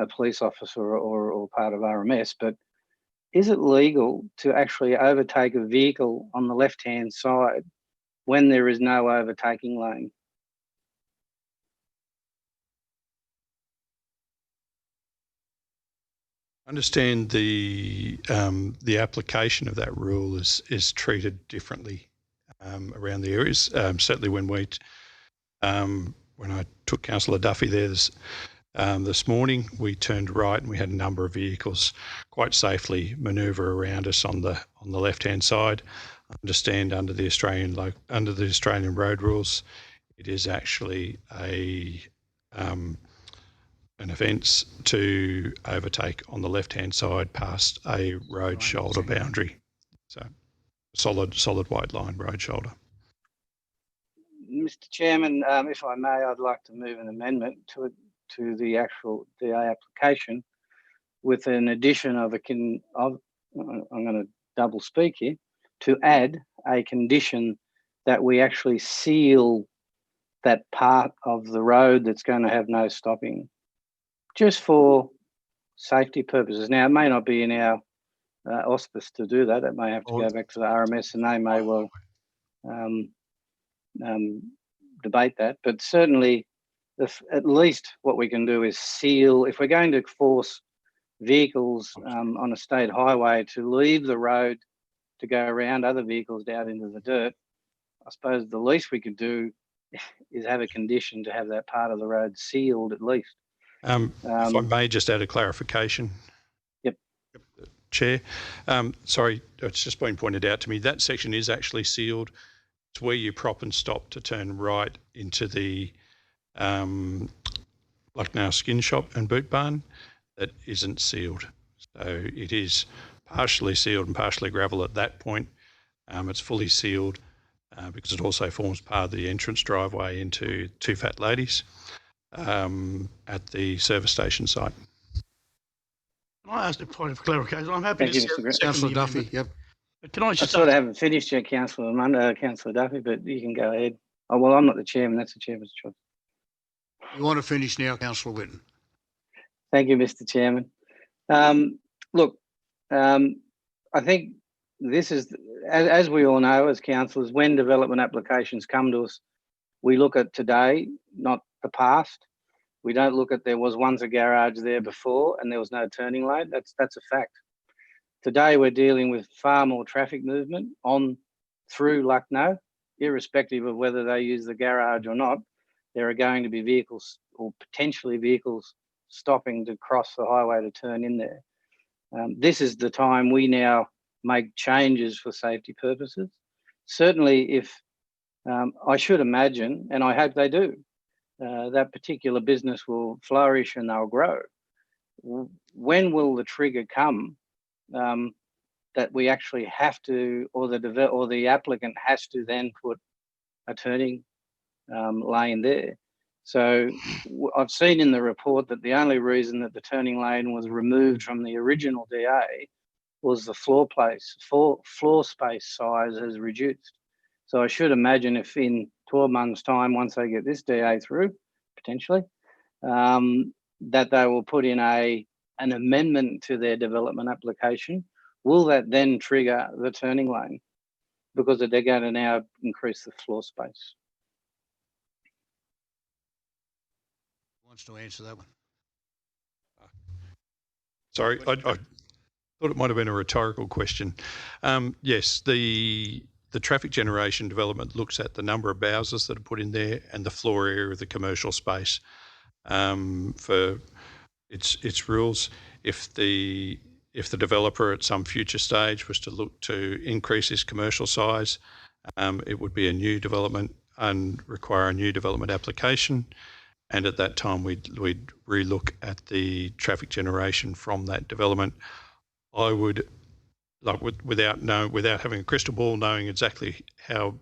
police officer or part of RMS, but is it legal to actually overtake a vehicle on the left-hand side when there is no overtaking lane? Understand the application of that rule is treated differently around the areas. Certainly when I took Councillor Duffy there this morning, we turned right and we had a number of vehicles quite safely manoeuvre around us on the left-hand side. I understand under the Australian road rules, it is actually an offence to overtake on the left-hand side past a road shoulder boundary. So solid white line road shoulder. Mr. Chairman, if I may, I'd like to move an amendment to the actual DA application with an addition of I'm going to double speak here, to add a condition that we actually seal that part of the road that's going to have no stopping, just for safety purposes. Now, it may not be in our auspice to do that. It may have to go back to the RMS and they may well debate that. But certainly, at least what we can do is seal. If we're going to force vehicles on a state highway to leave the road to go around other vehicles down into the dirt, I suppose the least we could do is have a condition to have that part of the road sealed at least. If I may just add a clarification. Yep. Chair, sorry, it's just been pointed out to me, that section is actually sealed. It's where you prop and stop to turn right into the Lucknow Skin Shop and Boot Barn that isn't sealed. So it is partially sealed and partially gravel at that point. It's fully sealed because it also forms part of the entrance driveway into Two Fat Ladies at the service station site. Can I ask a point of clarification? I'm happy Thank you, to Mr. Grant. Councillor Duffy, yep. Can I I just sort of haven't finished yet, Councillor Duffy, but you can go ahead. Oh, well, I'm not the chairman. That's the chairman's choice. You want to finish now, Councillor Whitten? Thank you, Mr. Chairman. Look, I think this is, as we all know as councillors, when development applications come to us, we look at today, not the past. We don't look at there was once a garage there before and there was no turning lane. That's a fact. Today we're dealing with far more traffic movement on through Lucknow, irrespective of whether they use the garage or not. There are going to be vehicles or potentially vehicles stopping to cross the highway to turn in there. This is the time we now make changes for safety purposes. Certainly if, I should imagine, and I hope they do, that particular business will flourish and they'll grow. When will the trigger come that we actually have to, or the applicant has to then put a turning lane there? So I've seen in the report that the only reason that the turning lane was removed from the original DA was the floor space size has reduced. So I should imagine if in 12 months' time, once they get this DA through, potentially, that they will put in an amendment to their development application. Will that then trigger the turning lane? Because they're going to now increase the floor space. Who wants to answer that one? Sorry, I thought it might have been a rhetorical question. Yes, the traffic generation development looks at the number of houses that are put in there and the floor area of the commercial space for its rules. If the developer at some future stage was to look to increase his commercial size, it would be a new development and require a new development application. And at that time, we'd relook at the traffic generation from that development. I would, without having a crystal ball, knowing exactly how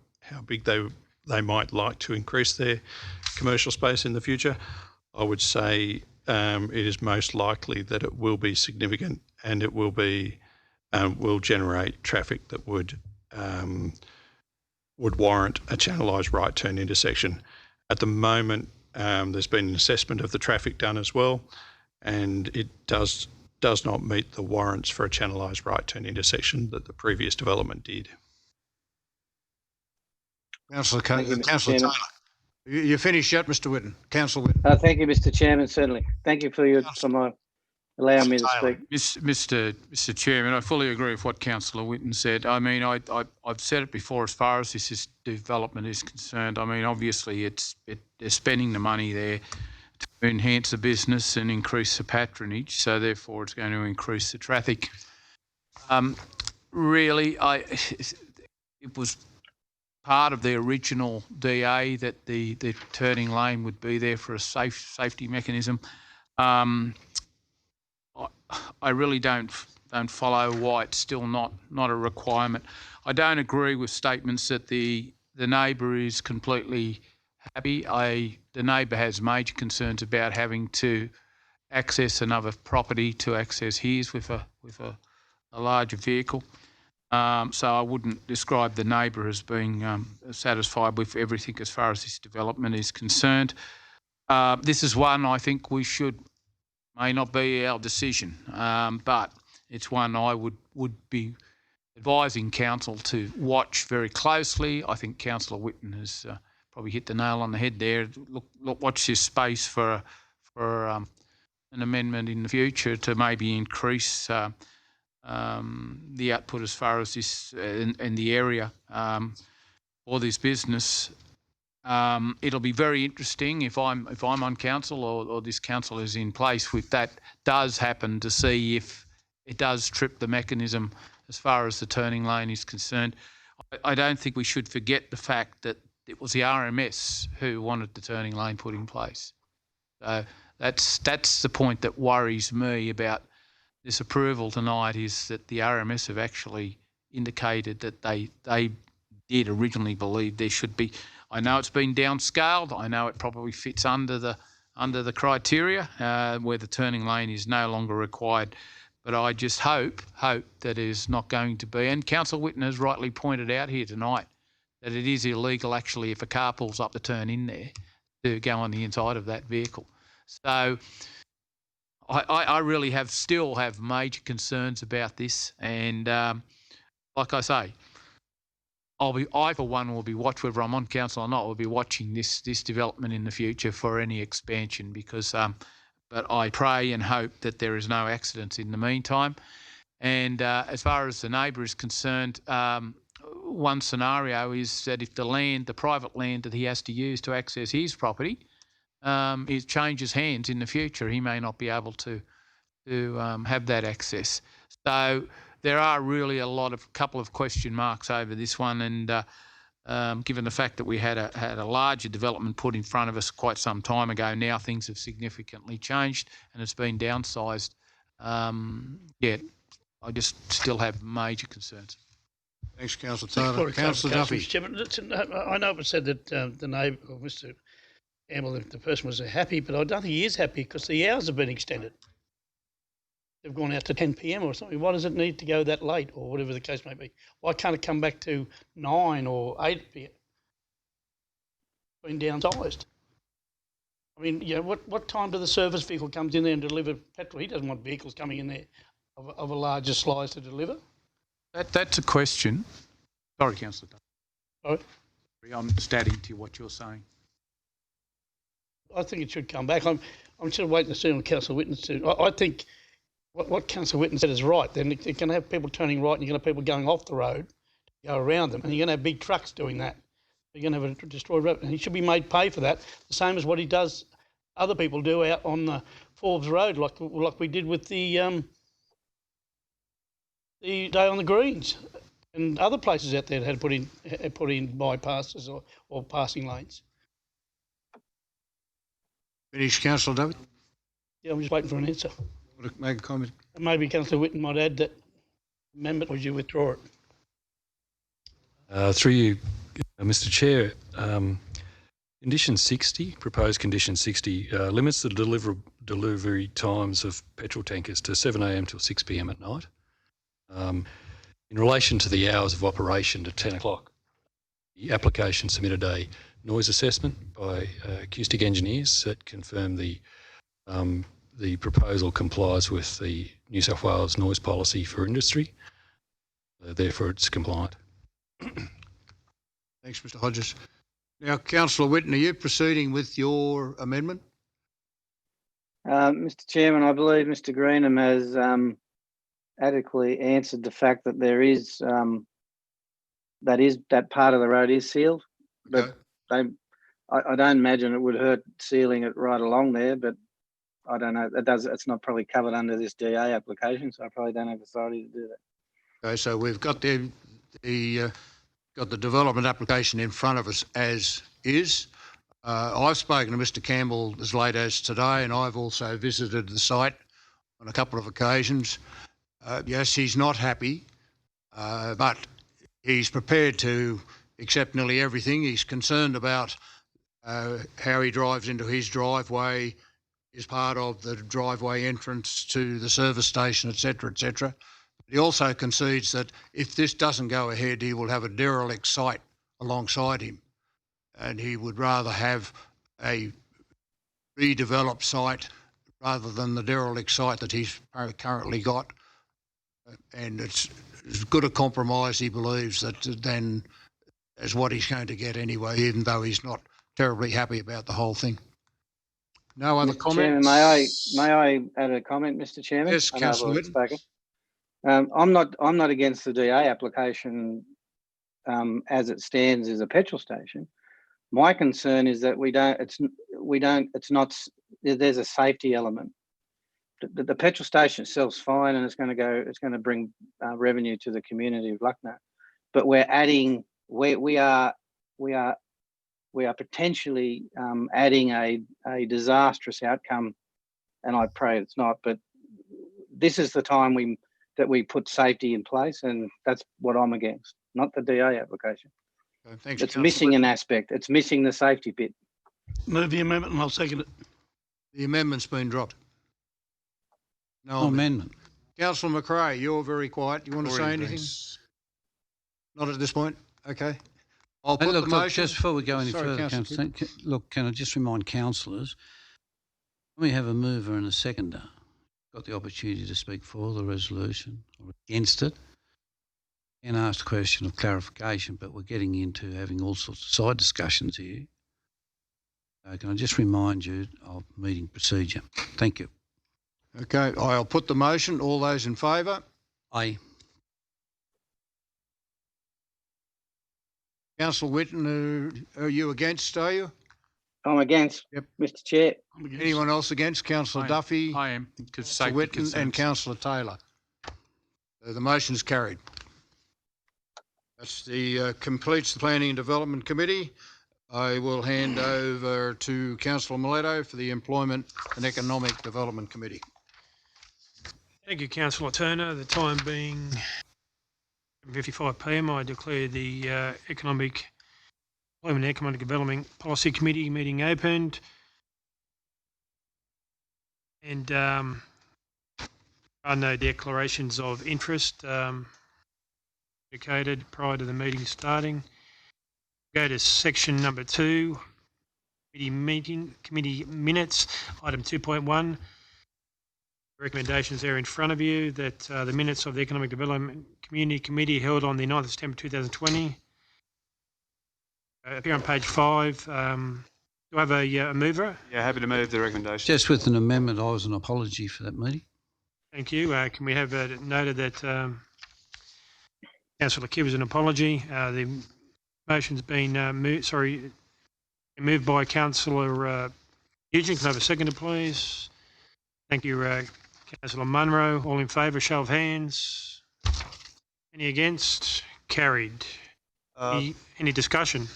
big they might like to increase their commercial space in the future, I would say it is most likely that it will be significant and it will generate traffic that would warrant a channelized right turn intersection. At the moment, there's been an assessment of the traffic done as well, and it does not meet the warrants for a channelized right turn intersection that the previous development did. Councillor Taylor. You finished yet, Mr. Whitten? Councillor Whitten. Thank you, Mr. Chairman, certainly. Thank you for allowing me to speak. Mr. Chairman, I fully agree with what Councillor Whitten said. I mean, I've said it before as far as this development is concerned. I mean, obviously they're spending the money there to enhance the business and increase the patronage, so therefore it's going to increase the traffic. Really, it was part of the original DA that the turning lane would be there for a safety mechanism. I really don't follow why it's still not a requirement. I don't agree with statements that the neighbour is completely happy. The neighbour has major concerns about having to access another property to access his with a larger vehicle. So I wouldn't describe the neighbour as being satisfied with everything as far as this development is concerned. This is one I think may not be our decision, but it's one I would be advising council to watch very closely. I think Councillor Whitten has probably hit the nail on the head there. Watch this space for an amendment in the future to maybe increase the output as far as this in the area for this business. It'll be very interesting if I'm on council or this council is in place with that does happen to see if it does trip the mechanism as far as the turning lane is concerned. I don't think we should forget the fact that it was the RMS who wanted the turning lane put in place. So that's the point that worries me about this approval tonight, is that the RMS have actually indicated that they did originally believe there should be. I know it's been downscaled. I know it probably fits under the criteria where the turning lane is no longer required. But I just hope that it is not going to be. And Councillor Whitten has rightly pointed out here tonight that it is illegal actually if a car pulls up to turn in there to go on the inside of that vehicle. So I really still have major concerns about this, and like I say, I for one will be whether I'm on council or not, will be watching this development in the future for any expansion because, but I pray and hope that there is no accidents in the meantime. And as far as the neighbour is concerned, one scenario is that if the private land that he has to use to access his property, it changes hands in the future, he may not be able to have that access. So there are really couple of question marks over this one, and given the fact that we had a larger development put in front of us quite some time ago, now things have significantly changed and it's been downsized. I just still have major concerns. Thanks, Councillor Taylor. Councillor Duffy. Mr. Chairman, I know it was said that the neighbour, or Mr. Campbell, the person was happy, but I don't think he is happy because the hours have been extended. They've gone out to 10 p.m. or something. Why does it need to go that late, or whatever the case may be? Why can't it come back to 9 or 8 p.m.? Been downsized. I mean, what time do the service vehicle comes in there and deliver petrol? He doesn't want vehicles coming in there of a larger size to deliver. That's a question. Sorry, Councillor. Sorry? I'm just adding to what you're saying. I think it should come back. I'm still waiting to see on Councillor Whitten. I think what Councillor Whitten said is right. Then you're going to have people turning right and you're going to have people going off the road to go around them, and you're going to have big trucks doing that. You're going to have a destroyed road, and he should be made pay for that, the same as what he does, other people do out on the Forbes Road, like we did with the Day on the Greens and other places out there that had put in bypasses or passing lanes. Finish, Councillor David. Yeah, I'm just waiting for an answer. Want to make a comment? And maybe Councillor Whitten might add that amendment, or would you withdraw it? Through you, Mr. Chair, Condition 60, proposed Condition 60, limits the delivery times of petrol tankers to 7 a.m. till 6 p.m. at night. In relation to the hours of operation to 10 o'clock, the application submitted a noise assessment by acoustic engineers that confirmed the proposal complies with the New South Wales noise policy for industry. Therefore, it's compliant. Thanks, Mr. Hodges. Now, Councillor Whitten, are you proceeding with your amendment? Mr. Chairman, I believe Mr. Greenham has adequately answered the fact that there is that part of the road is sealed, but I don't imagine it would hurt sealing it right along there. But I don't know. It's not probably covered under this DA application, so I probably don't have authority to do that. Okay, so we've got the development application in front of us as is. I've spoken to Mr. Campbell as late as today, and I've also visited the site on a couple of occasions. Yes, he's not happy, but he's prepared to accept nearly everything. He's concerned about how he drives into his driveway, is part of the driveway entrance to the service station, etc., etc. He also concedes that if this doesn't go ahead, he will have a derelict site alongside him, and he would rather have a redeveloped site rather than the derelict site that he's currently got. And it's as good a compromise, he believes, than as what he's going to get anyway, even though he's not terribly happy about the whole thing. No other comments? Chairman, may I add a comment, Mr. Chairman? Yes, Councillor Whitten. I'm not against the DA application as it stands as a petrol station. My concern is that there's a safety element. The petrol station itself is fine, and it's going to bring revenue to the community of Lucknow. But we're adding, we are potentially adding a disastrous outcome, and I pray it's not. But this is the time that we put safety in place, and that's what I'm against, not the DA application. Thanks, it's missing an aspect. It's missing the safety bit. Move the amendment, and I'll second it. The amendment's been dropped. No amendment. Councillor McRae, you're very quiet. You want to say anything? Not at this point? Okay. I'll put the motion. Just before we go any further, Councillor, look, can I just remind councillors, when we have a mover and a seconder, got the opportunity to speak for the resolution or against it. And asked a question of clarification, but we're getting into having all sorts of side discussions here. Can I just remind you of meeting procedure? Thank you. Okay, I'll put the motion. All those in favour? Aye. Councillor Whitten, are you against, are you? I'm against, Yep. Mr Chair. Anyone else against? Councillor Duffy, I am, because Councillor safety Whitten and concerns. Councillor Taylor. The motion's carried. That's completes the Planning and Development Committee. I will hand over to Councillor Miletto for the Employment and Economic Development Committee. Thank you, Councillor Turner. The time being 7:55 p.m, I declare the Employment and Economic Development Policy Committee meeting opened. And there are no declarations of interest indicated prior to the meeting starting. Go to section number 2, committee minutes, item 2.1. Recommendations there in front of you that the minutes of the Economic Development Community Committee held on the 9th of September 2020 appear on page 5. Do I have a mover? Yeah, happy to move the recommendation. Just with an amendment, I was an apology for that meeting. Thank you. Can we have noted that Councillor Kidd was an apology? The motion's been moved by Councillor Nugent. Can I have a seconder, please? Thank you, Councillor Munro. All in favour, show of hands. Any against? Carried. Any discussion?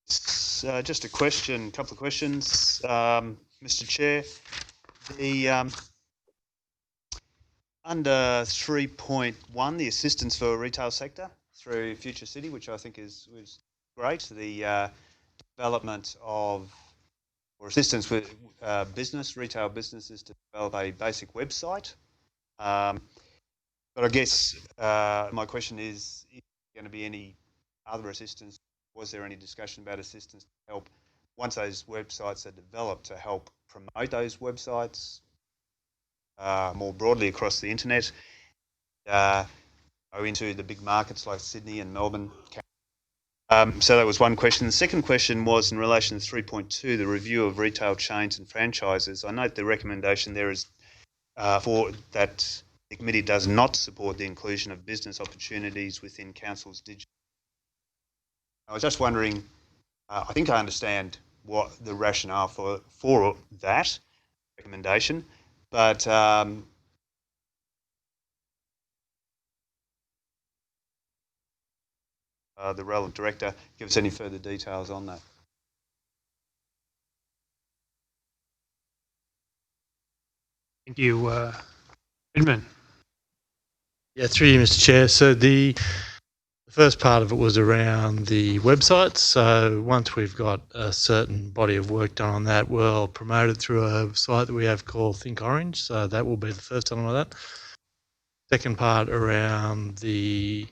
Just a question, couple of questions, Mr. Chair. The under 3.1, the assistance for retail sector through Future City, which I think was great. The development of or assistance with retail businesses to develop a basic website. But I guess my question is there going to be any other assistance? Was there any discussion about assistance to help, once those websites are developed, to help promote those websites more broadly across the internet, go into the big markets like Sydney and Melbourne? So that was one question. The second question was in relation to 3.2, the review of retail chains and franchises. I note the recommendation there is for that the committee does not support the inclusion of business opportunities within council's digital. I was just wondering, I think I understand what the rationale for that recommendation, but the relevant director give us any further details on that. Thank you, Edmund. Yeah, through you, Mr. Chair. So the first part of it was around the website. So once we've got a certain body of work done on that, we'll promote it through a site that we have called Think Orange. So that will be the first element of that. Second part around the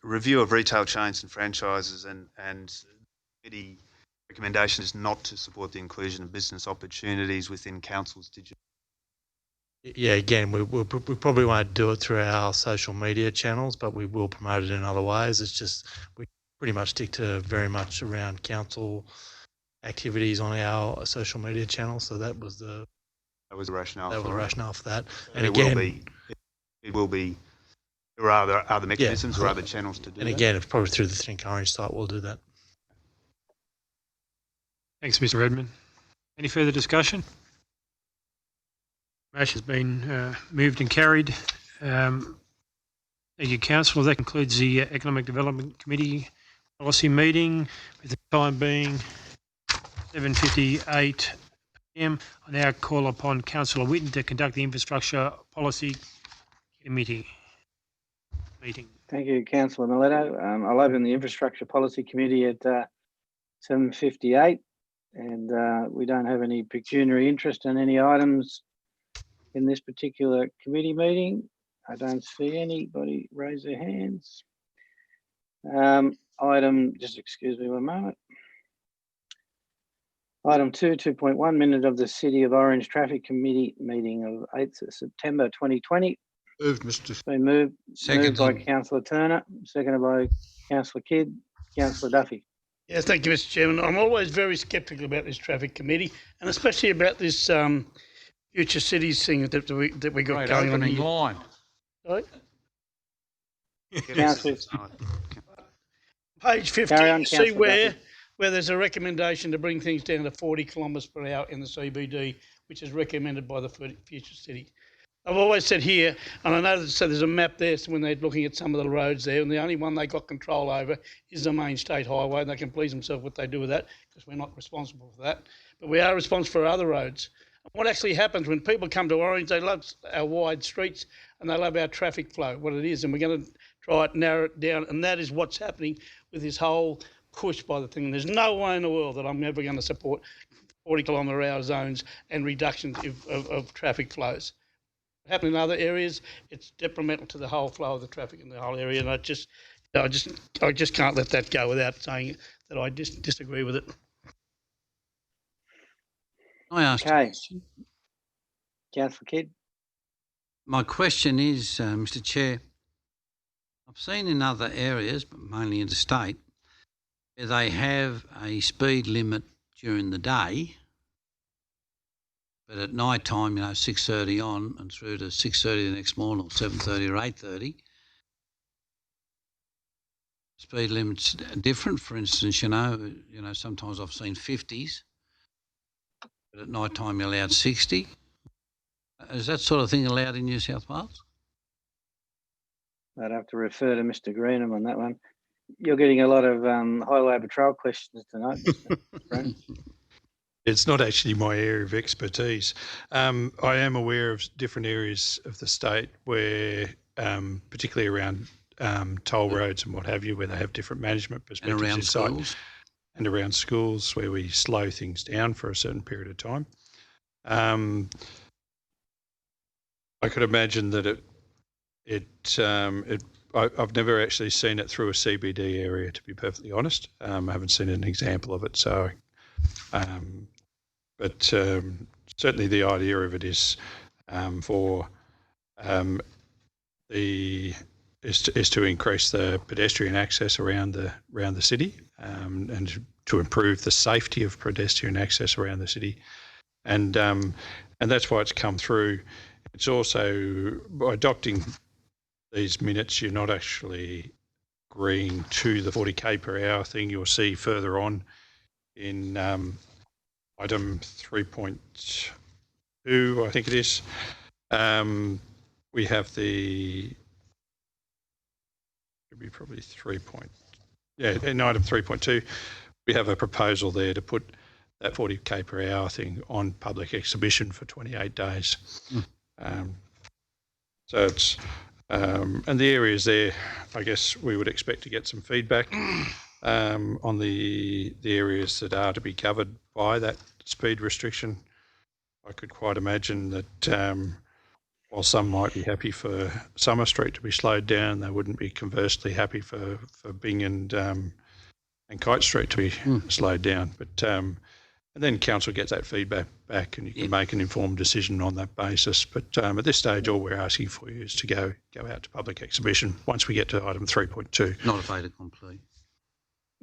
review of retail chains and franchises, and committee recommendation is not to support the inclusion of business opportunities within council's digital. Yeah, again, we probably won't do it through our social media channels, but we will promote it in other ways. It's just we pretty much stick to very much around council activities on our social media channels. So that was the rationale. That was the rationale for that. And again, it will be. There are other mechanisms or other channels to do that. And again, it's probably through the Think Orange site we'll do that. Thanks, Mr. Redmond. Any further discussion? Motion's been moved and carried. Thank you, Councillor. That concludes the Economic Development Committee policy meeting, with the time being 7:58 p.m. I now call upon Councillor Whitten to conduct the Infrastructure Policy Committee meeting. Thank you, Councillor Miletto. I'll open the Infrastructure Policy Committee at 7:58, and we don't have any pecuniary interest in any items in this particular committee meeting. I don't see anybody raise their hands. Just excuse me one moment. Item 2.1, minute of the City of Orange Traffic Committee meeting of 8th of September 2020. Moved, Mr. Been moved Seconded. by Councillor Turner, seconded by Councillor Kidd. Councillor Duffy. Yeah, thank you, Mr. Chairman. I'm always very sceptical about this traffic committee, and especially about this future cities thing that we got Great going on opening here. line. Right? Councillor, Page 50, Carry on, you see Councillor where Duffy. there's a recommendation to bring things down to 40 kilometres per hour in the CBD, which is recommended by the future city. I've always said here, and I know so there's a map there when they're looking at some of the roads there, and the only one they got control over is the main state highway, and they can please themselves what they do with that, because we're not responsible for that. But we are responsible for other roads. And what actually happens when people come to Orange, they love our wide streets and they love our traffic flow, what it is, and we're going to try to narrow it down, and that is what's happening with this whole push by the thing. There's no way in the world that I'm ever going to support 40 kilometre per hour zones and reductions of traffic flows. Happening in other areas, it's detrimental to the whole flow of the traffic in the whole area, and I just can't let that go without saying that I disagree with it. I asked a Okay. question. Councillor Kidd. My question is, Mr. Chair, I've seen in other areas, but mainly interstate, where they have a speed limit during the day, but at night time, 6:30 on and through to 6:30 the next morning, or 7:30 or 8:30. Speed limits are different. For instance, sometimes I've seen 50s, but at night time you're allowed 60. Is that sort of thing allowed in New South Wales? I'd have to refer to Mr. Greenham on that one. You're getting a lot of highway patrol questions tonight, Mr. Greenham. It's not actually my area of expertise. I am aware of different areas of the state where, particularly around toll roads and what have you, where they have different management And perspectives around inside, schools? and around schools where we slow things down for a certain period of time. I could imagine that I've never actually seen it through a CBD area, to be perfectly honest. I haven't seen an example of it, so. But certainly the idea of it is is to increase the pedestrian access around the city, and to improve the safety of pedestrian access around the city, and that's why it's come through. It's also, by adopting these minutes, you're not actually agreeing to the 40k per hour thing. You'll see further on in item 3.2, I think it is. We have should be probably 3. In item 3.2, we have a proposal there to put that 40k per hour thing on public exhibition for 28 days. So it's, and the areas there, I guess we would expect to get some feedback on the areas that are to be covered by that speed restriction. I could quite imagine that while some might be happy for Summer Street to be slowed down, they wouldn't be conversely happy for Byng and Kite Street to be slowed down. But and then council gets that feedback back, and you can make an informed decision on that basis. But at this stage, all we're asking for you is to go out to public exhibition once we get to item 3.2. Not a fait accompli.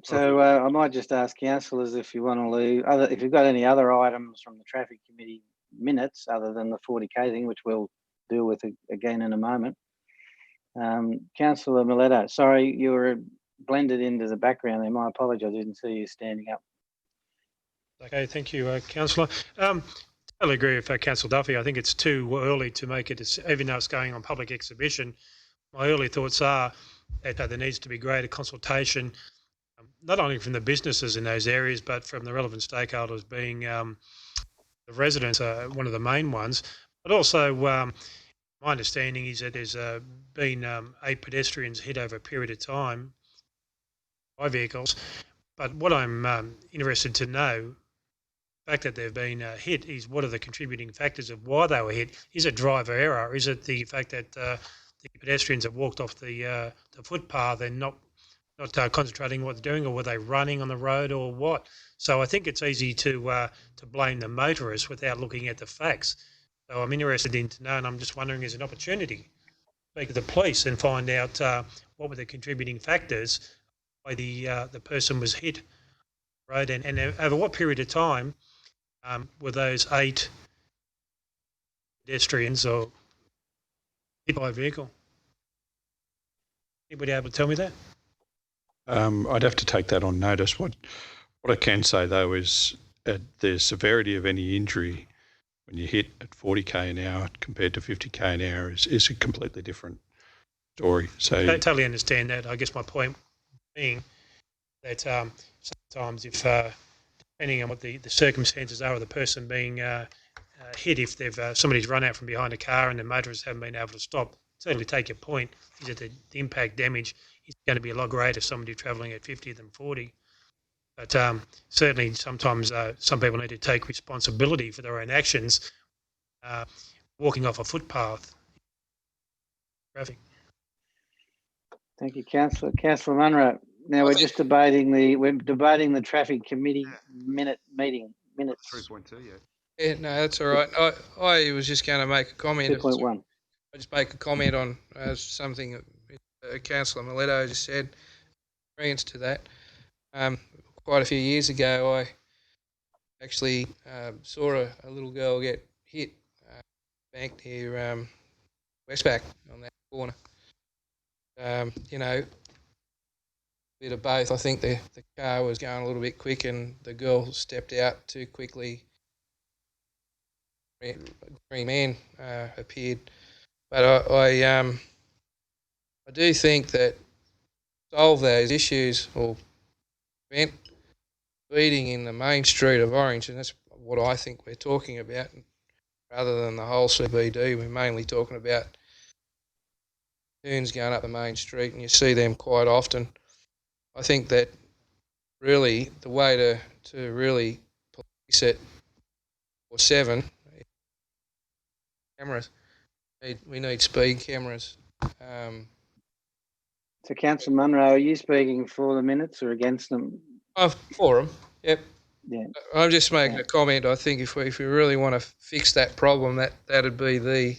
So I might just ask councillors if you want to leave, if you've got any other items from the traffic committee minutes other than the 40k thing, which we'll deal with again in a moment. Councillor Miletto, sorry, you were blended into the background there. My apologies, I didn't see you standing up. Okay, thank you, Councillor. Totally agree with Councillor Duffy. I think it's too early to make it, even though it's going on public exhibition. My early thoughts are that there needs to be greater consultation, not only from the businesses in those areas, but from the relevant stakeholders, being the residents are one of the main ones. But also, my understanding is that there's been 8 pedestrians hit over a period of time by vehicles. But what I'm interested to know, the fact that they've been hit, is what are the contributing factors of why they were hit? Is it driver error? Is it the fact that the pedestrians have walked off the footpath and not concentrating on what they're doing, or were they running on the road, or what? So I think it's easy to blame the motorists without looking at the facts. So I'm interested in to know, and I'm just wondering, is an opportunity speak to the police and find out what were the contributing factors why the person was hit, right? And over what period of time were those 8 pedestrians or hit by a vehicle? Anybody able to tell me that? I'd have to take that on notice. What I can say though is the severity of any injury when you hit at 40k an hour compared to 50k an hour is a completely different story. So I totally understand that. I guess my point being that sometimes if depending on what the circumstances are of the person being hit, if they've somebody's run out from behind a car and the motorists haven't been able to stop, certainly take your point is that the impact damage is going to be a lot greater if somebody travelling at 50 than 40. But certainly sometimes some people need to take responsibility for their own actions, walking off a footpath. Traffic. Thank you, Councillor. Councillor Munro. Now we're debating the traffic committee minutes. 3.2, yeah. Yeah, no, that's all right. I was just going to make a comment. 2.1. I just make a comment on something that Councillor Miletto just said. Agreements to that. Quite a few years ago, I actually saw a little girl get hit bank near Westpac on that corner. You know, a bit of both. I think the car was going a little bit quick and the girl stepped out too quickly. A green man appeared. But I do think that solve those issues or prevent speeding in the main street of Orange, and that's what I think we're talking about, rather than the whole CBD. We're mainly talking about tunes going up the main street, and you see them quite often. I think that really the way to really police it, or 7, cameras. We need speed cameras. So, Councillor Munro, are you speaking for the minutes or against them? For them, yep. Yeah. I'm just making a comment. I think if we really want to fix that problem, that'd be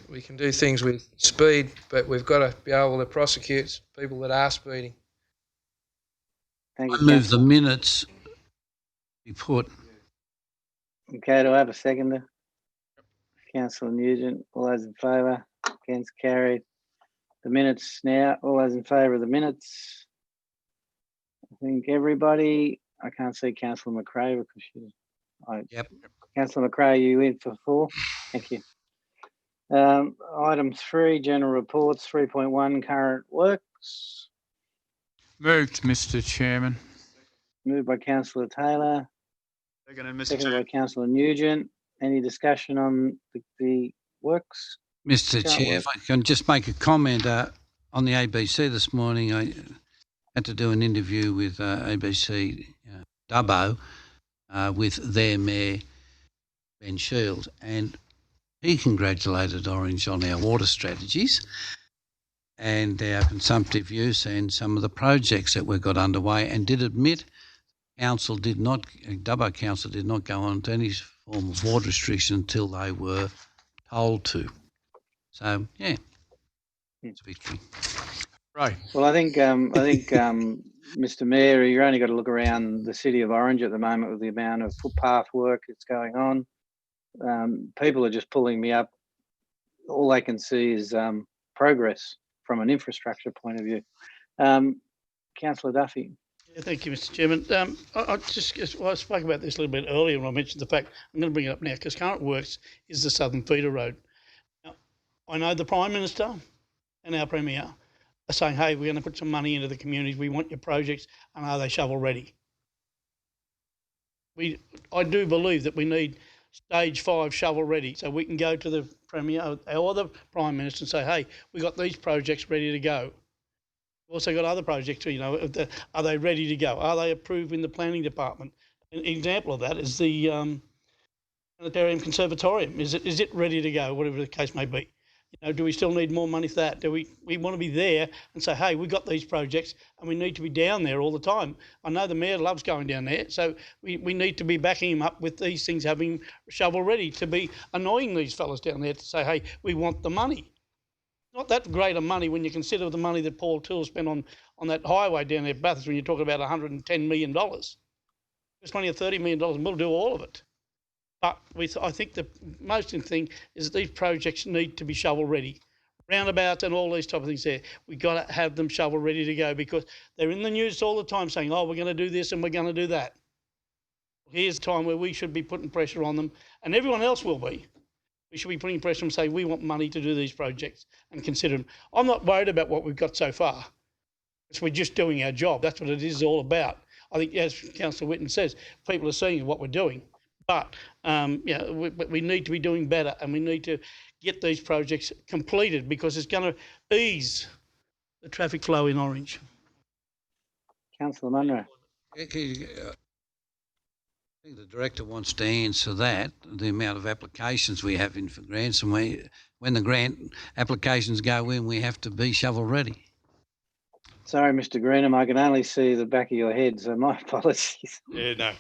we can do things with speed, but we've got to be able to prosecute people that are speeding. Thank you, I move the minutes be put. Okay, do I have a seconder? Councillor Nugent. All those in favour? Against? Carried. The minutes now. All those in favour of the minutes? I think everybody. I can't see Councillor McRae because she's. Yep. Councillor McRae, you in for 4? Thank you. Item 3, general reports. 3.1, current works. Moved, Mr. Chairman. Moved by Councillor Taylor. Seconded, Mr. Seconded Chair. by Councillor Nugent. Any discussion on the works? Mr. Chair, if I can just make a comment on the ABC this morning. I had to do an interview with ABC Dubbo with their mayor, Ben Shield, and he congratulated Orange on our water strategies and our consumptive use and some of the projects that we've got underway, and did admit Dubbo Council did not go on to any form of water restriction until they were told to. So, yeah, it's a victory. Right. Well, I think Mr. Mayor, you've only got to look around the city of Orange at the moment with the amount of footpath work that's going on. People are just pulling me up. All they can see is progress from an infrastructure point of view. Councillor Duffy. Yeah, thank you, Mr. Chairman. I spoke about this a little bit earlier when I mentioned the fact, I'm going to bring it up now, because Current Works is the Southern Feeder Road. Now, I know the Prime Minister and our Premier are saying, hey, we're going to put some money into the communities, we want your projects, and are they shovel ready? I do believe that we need stage 5 shovel ready, so we can go to the Premier or the Prime Minister and say, hey, we got these projects ready to go. We've also got other projects, are they ready to go? Are they approved in the planning department? An example of that is the Planetarium Conservatorium. Is it ready to go, whatever the case may be? Do we still need more money for that? Do we want to be there and say, hey, we got these projects and we need to be down there all the time? I know the Mayor loves going down there, so we need to be backing him up with these things having shovel ready, to be annoying these fellas down there to say, hey, we want the money. not that great of money when you consider the money that Paul Toole spent on that highway down there at Bathurst, when you're talking about $110 million. It's $20 or $30 million, and we'll do all of it. But I think the most important thing is that these projects need to be shovel ready. Roundabouts and all these type of things there, we've got to have them shovel ready to go, because they're in the news all the time saying, oh, we're going to do this and we're going to do that. Here's a time where we should be putting pressure on them, and everyone else will be. We should be putting pressure on them, say we want money to do these projects and consider them. I'm not worried about what we've got so far. We're just doing our job. That's what it is all about. I think, as Councillor Whitten says, people are seeing what we're doing. But we need to be doing better, and we need to get these projects completed, because it's going to ease the traffic flow in Orange. Councillor Munro. I think the director wants to answer that, the amount of applications we have in for grants, and when the grant applications go in, we have to be shovel ready. Sorry, Mr. Greenham, I can only see the back of your head, so my apologies. Yeah, no.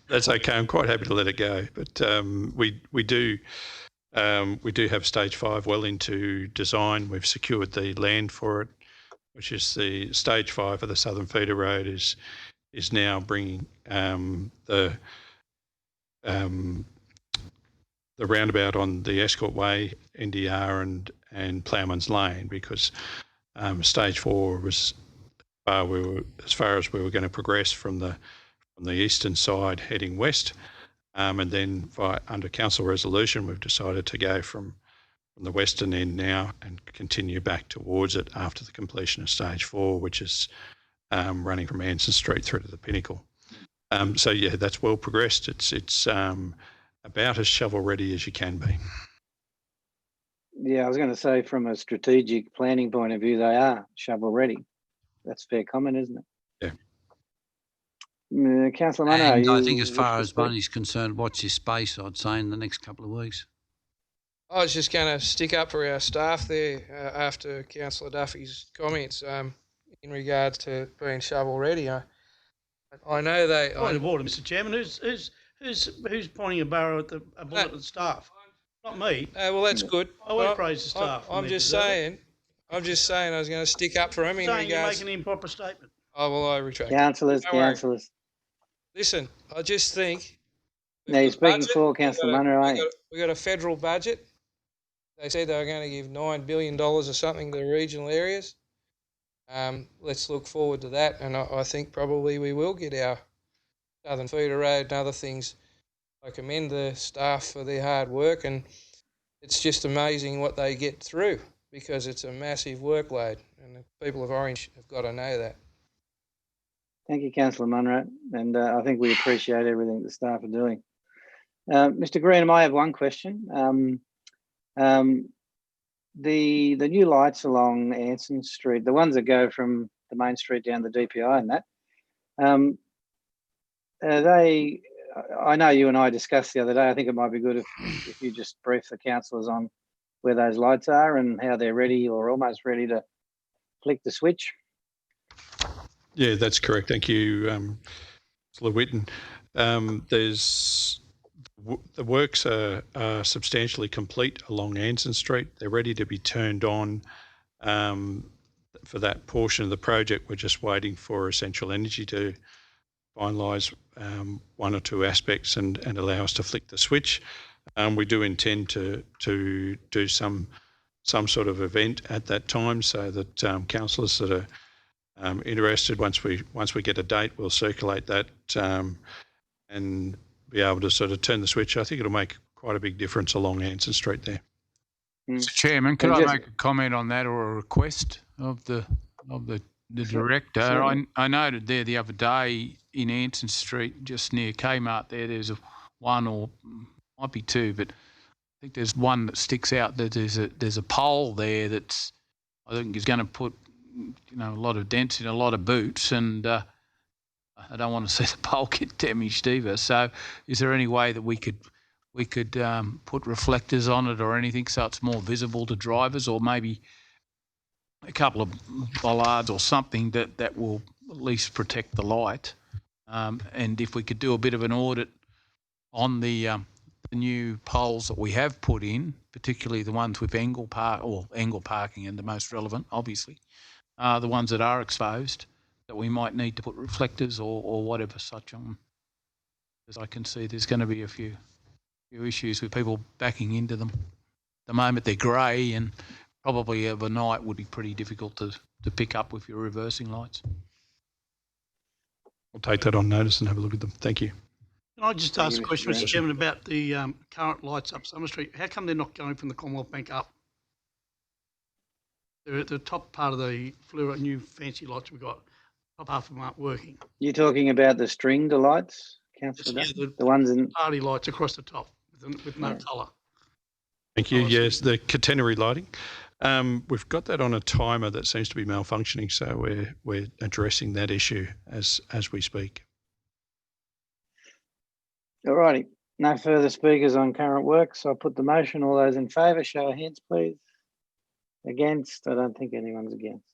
That's okay. I'm quite happy to let it go. But we do have stage 5 well into design. We've secured the land for it, which is the stage 5 of the Southern Feeder Road is now bringing the roundabout on the Escort Way, NDR and Ploughman's Lane, because stage 4 was as far as we were going to progress from the eastern side heading west, and then under council resolution we've decided to go from the western end now and continue back towards it after the completion of stage 4, which is running from Anson Street through to the Pinnacle. So yeah, that's well progressed. It's about as shovel ready as you can be. Yeah, I was going to say, from a strategic planning point of view, they are shovel ready. That's fair comment, isn't it? Yeah. Councillor Munro, and I think as far as money's concerned, watch this space, I'd say, in the next couple of weeks. I was just going to stick up for our staff there after Councillor Duffy's comments in regards to being shovel ready. I know they. Point of order, Mr. Chairman. Who's pointing a bullet at the staff? Not me. Well, that's good. I won't praise the staff. I'm just saying I was going to stick up for him in regards. You're making an improper statement. Oh, well, I retract. Councillors. Listen, I just think. Now you're speaking for Councillor Munro. We got a federal budget. They said they were going to give $9 billion or something to the regional areas. Let's look forward to that, and I think probably we will get our Southern Feeder Road and other things. I commend the staff for their hard work, and it's just amazing what they get through, because it's a massive workload, and the people of Orange have got to know that. Thank you, Councillor Munro, and I think we appreciate everything the staff are doing. Mr. Greenham, I have one question. The new lights along Anson Street, the ones that go from the main street down the DPI and that, I know you and I discussed the other day, I think it might be good if you just brief the councillors on where those lights are and how they're ready or almost ready to flick the switch. Yeah, that's correct. Thank you, Councillor Whitten. The works are substantially complete along Anson Street. They're ready to be turned on for that portion of the project. We're just waiting for Essential Energy to finalise one or two aspects and allow us to flick the switch. We do intend to do some sort of event at that time, so that councillors that are interested, once we get a date, we'll circulate that and be able to sort of turn the switch. I think it'll make quite a big difference along Anson Street there. Mr. Chairman, could I make a comment on that, or a request of the director? I noted there the other day in Anson Street, just near Kmart there's one, or might be two, but I think there's one that sticks out. That there's a pole there that's, I think, is going to put a lot of dents in a lot of boots, and I don't want to see the pole get damaged either. So is there any way that we could put reflectors on it or anything so it's more visible to drivers, or maybe a couple of bollards or something that will at least protect the light? And if we could do a bit of an audit on the the new poles that we have put in, particularly the ones with angle parking and the most relevant, obviously, the ones that are exposed, that we might need to put reflectors or whatever such on. As I can see, there's going to be a few issues with people backing into them. The moment they're grey, and probably overnight would be pretty difficult to pick up with your reversing lights. I'll take that on notice and have a look at them. Thank you. Can I just ask a question, Mr. Chairman, about the current lights up Summer Street? How come they're not going from the Commonwealth Bank up? They're at the top part of the fluoro new fancy lights we've got. Top half of them aren't working. You're talking about the stringed lights, Councillor? Yeah, The ones in... party lights across the top with no colour. Thank you. Yes, the catenary lighting. We've got that on a timer that seems to be malfunctioning, so we're addressing that issue as we speak. All righty. No further speakers on current works. I'll put the motion. All those in favour, show of hands, please. Against? I don't think anyone's against.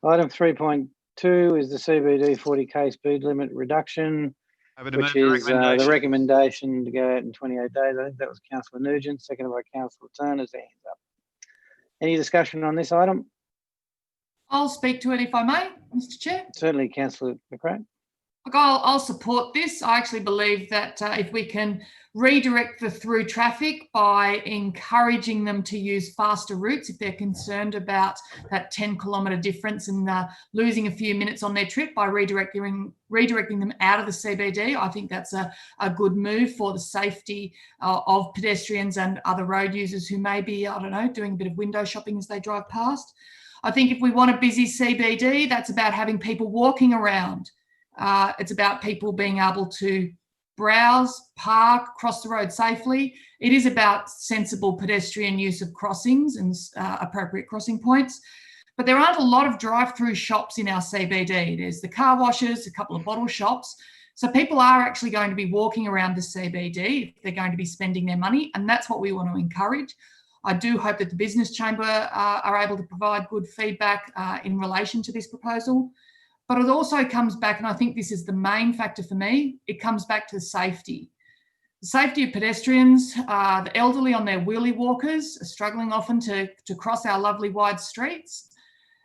Item 3.2 is the CBD 40k speed limit reduction, which is the recommendation to go out in 28 days. I think that was Councillor Nugent, seconded by Councillor Turner's hands up. Any discussion on this item? I'll speak to it if I may, Mr. Chair. Certainly, Councillor McRae. Look, I'll support this. I actually believe that if we can redirect the through traffic by encouraging them to use faster routes if they're concerned about that 10-kilometre difference and losing a few minutes on their trip by redirecting them out of the CBD, I think that's a good move for the safety of pedestrians and other road users who may be, I don't know, doing a bit of window shopping as they drive past. I think if we want a busy CBD, that's about having people walking around. It's about people being able to browse, park, cross the road safely. It is about sensible pedestrian use of crossings and appropriate crossing points. But there aren't a lot of drive-through shops in our CBD. There's the car washes, a couple of bottle shops. So people are actually going to be walking around the CBD if they're going to be spending their money, and that's what we want to encourage. I do hope that the Business Chamber are able to provide good feedback in relation to this proposal. But it also comes back, and I think this is the main factor for me, it comes back to safety. The safety of pedestrians, the elderly on their wheelie walkers are struggling often to cross our lovely wide streets.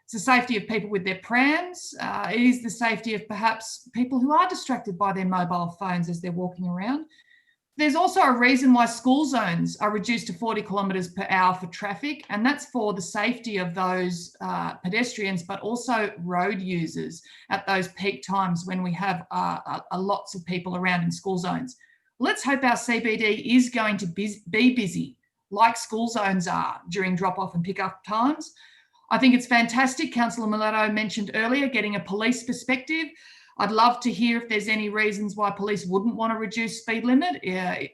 It's the safety of people with their prams. It is the safety of perhaps people who are distracted by their mobile phones as they're walking around. There's also a reason why school zones are reduced to 40 kilometres per hour for traffic, and that's for the safety of those pedestrians, but also road users at those peak times when we have lots of people around in school zones. Let's hope our CBD is going to be busy, like school zones are during drop-off and pick-up times. I think it's fantastic. Councillor Miletto mentioned earlier getting a police perspective. I'd love to hear if there's any reasons why police wouldn't want to reduce speed limit.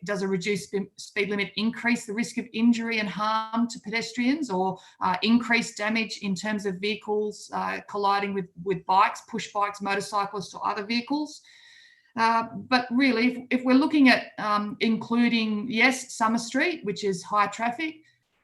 Does a reduced speed limit increase the risk of injury and harm to pedestrians, or increase damage in terms of vehicles colliding with bikes, push bikes, motorcyclists or other vehicles? But really, if we're looking at including, yes, Summer Street, which is high traffic,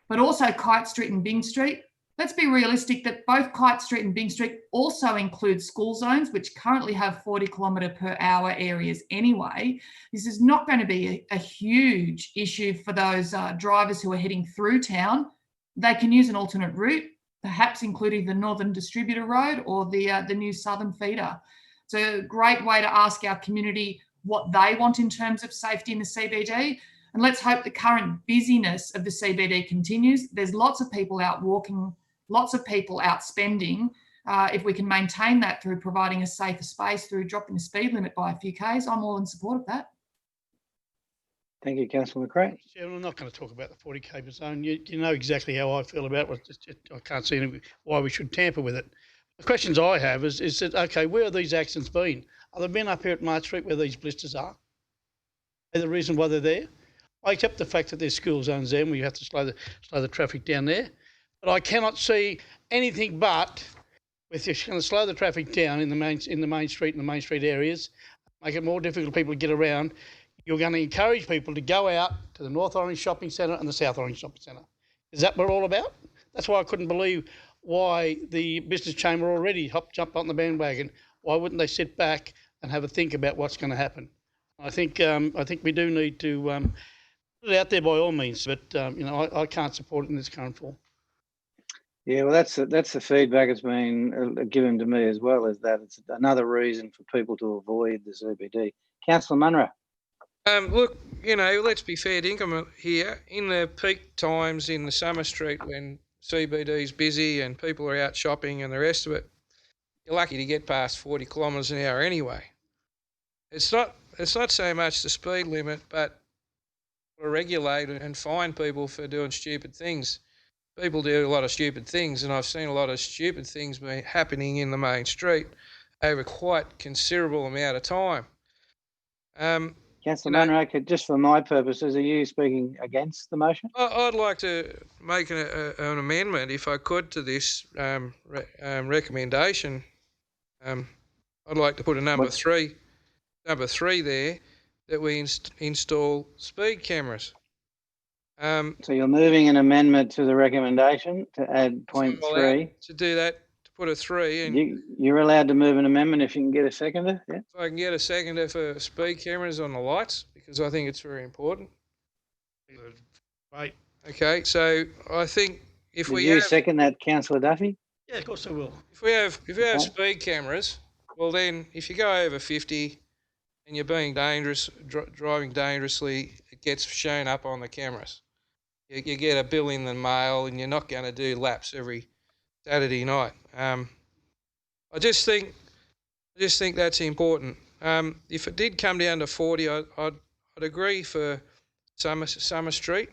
but also Kite Street and Byng Street, let's be realistic that both Kite Street and Byng Street also include school zones, which currently have 40 kilometre per hour areas anyway. This is not going to be a huge issue for those drivers who are heading through town. They can use an alternate route, perhaps including the Northern Distributor Road or the new Southern Feeder. It's a great way to ask our community what they want in terms of safety in the CBD. And let's hope the current busyness of the CBD continues. There's lots of people out walking, lots of people out spending. If we can maintain that through providing a safer space, through dropping the speed limit by a few Ks, I'm all in support of that. Thank you, Councillor McRae. Chairman, I'm not going to talk about the 40k zone. You know exactly how I feel about it. I can't see why we should tamper with it. The questions I have is that, okay, where have these accidents been? Are they been up here at March Street where these blisters are? Are the reason why they're there? I accept the fact that there's school zones there and we have to slow the traffic down there. But I cannot see anything but, if you're going to slow the traffic down in the main street and the main street areas, make it more difficult for people to get around, you're going to encourage people to go out to the North Orange Shopping Centre and the South Orange Shopping Centre. Is that what we're all about? That's why I couldn't believe why the Business Chamber already jumped on the bandwagon. Why wouldn't they sit back and have a think about what's going to happen? I think we do need to Put it out there by all means, but I can't support it in this current form. Yeah, well, that's the feedback that's been given to me as well, is that it's another reason for people to avoid the CBD. Councillor Munro. Look, let's be fair dinkum here. In the peak times in the Summer Street when CBD's busy and people are out shopping and the rest of it, you're lucky to get past 40 kilometres an hour anyway. It's not so much the speed limit, but to regulate and fine people for doing stupid things. People do a lot of stupid things, and I've seen a lot of stupid things happening in the main street over quite considerable amount of time. Councillor Munro, just for my purposes, are you speaking against the motion? I'd like to make an amendment, if I could, to this recommendation. I'd like to put a number three there, that we install speed cameras. So you're moving an amendment to the recommendation to add point So I'm 3. allowed to do that, to put a 3 in. You're allowed to move an amendment if you can get a seconder, yeah? If I can get a seconder for speed cameras on the lights, because I think it's very important. Right. Okay, so I think if Did we you have, second that, Councillor Duffy? Yeah, of course I will. if we have speed cameras, well then, if you go over 50 and you're being dangerous, driving dangerously, it gets shown up on the cameras. You get a bill in the mail, and you're not going to do laps every Saturday night. I just think that's important. If it did come down to 40, I'd agree for Summer Street.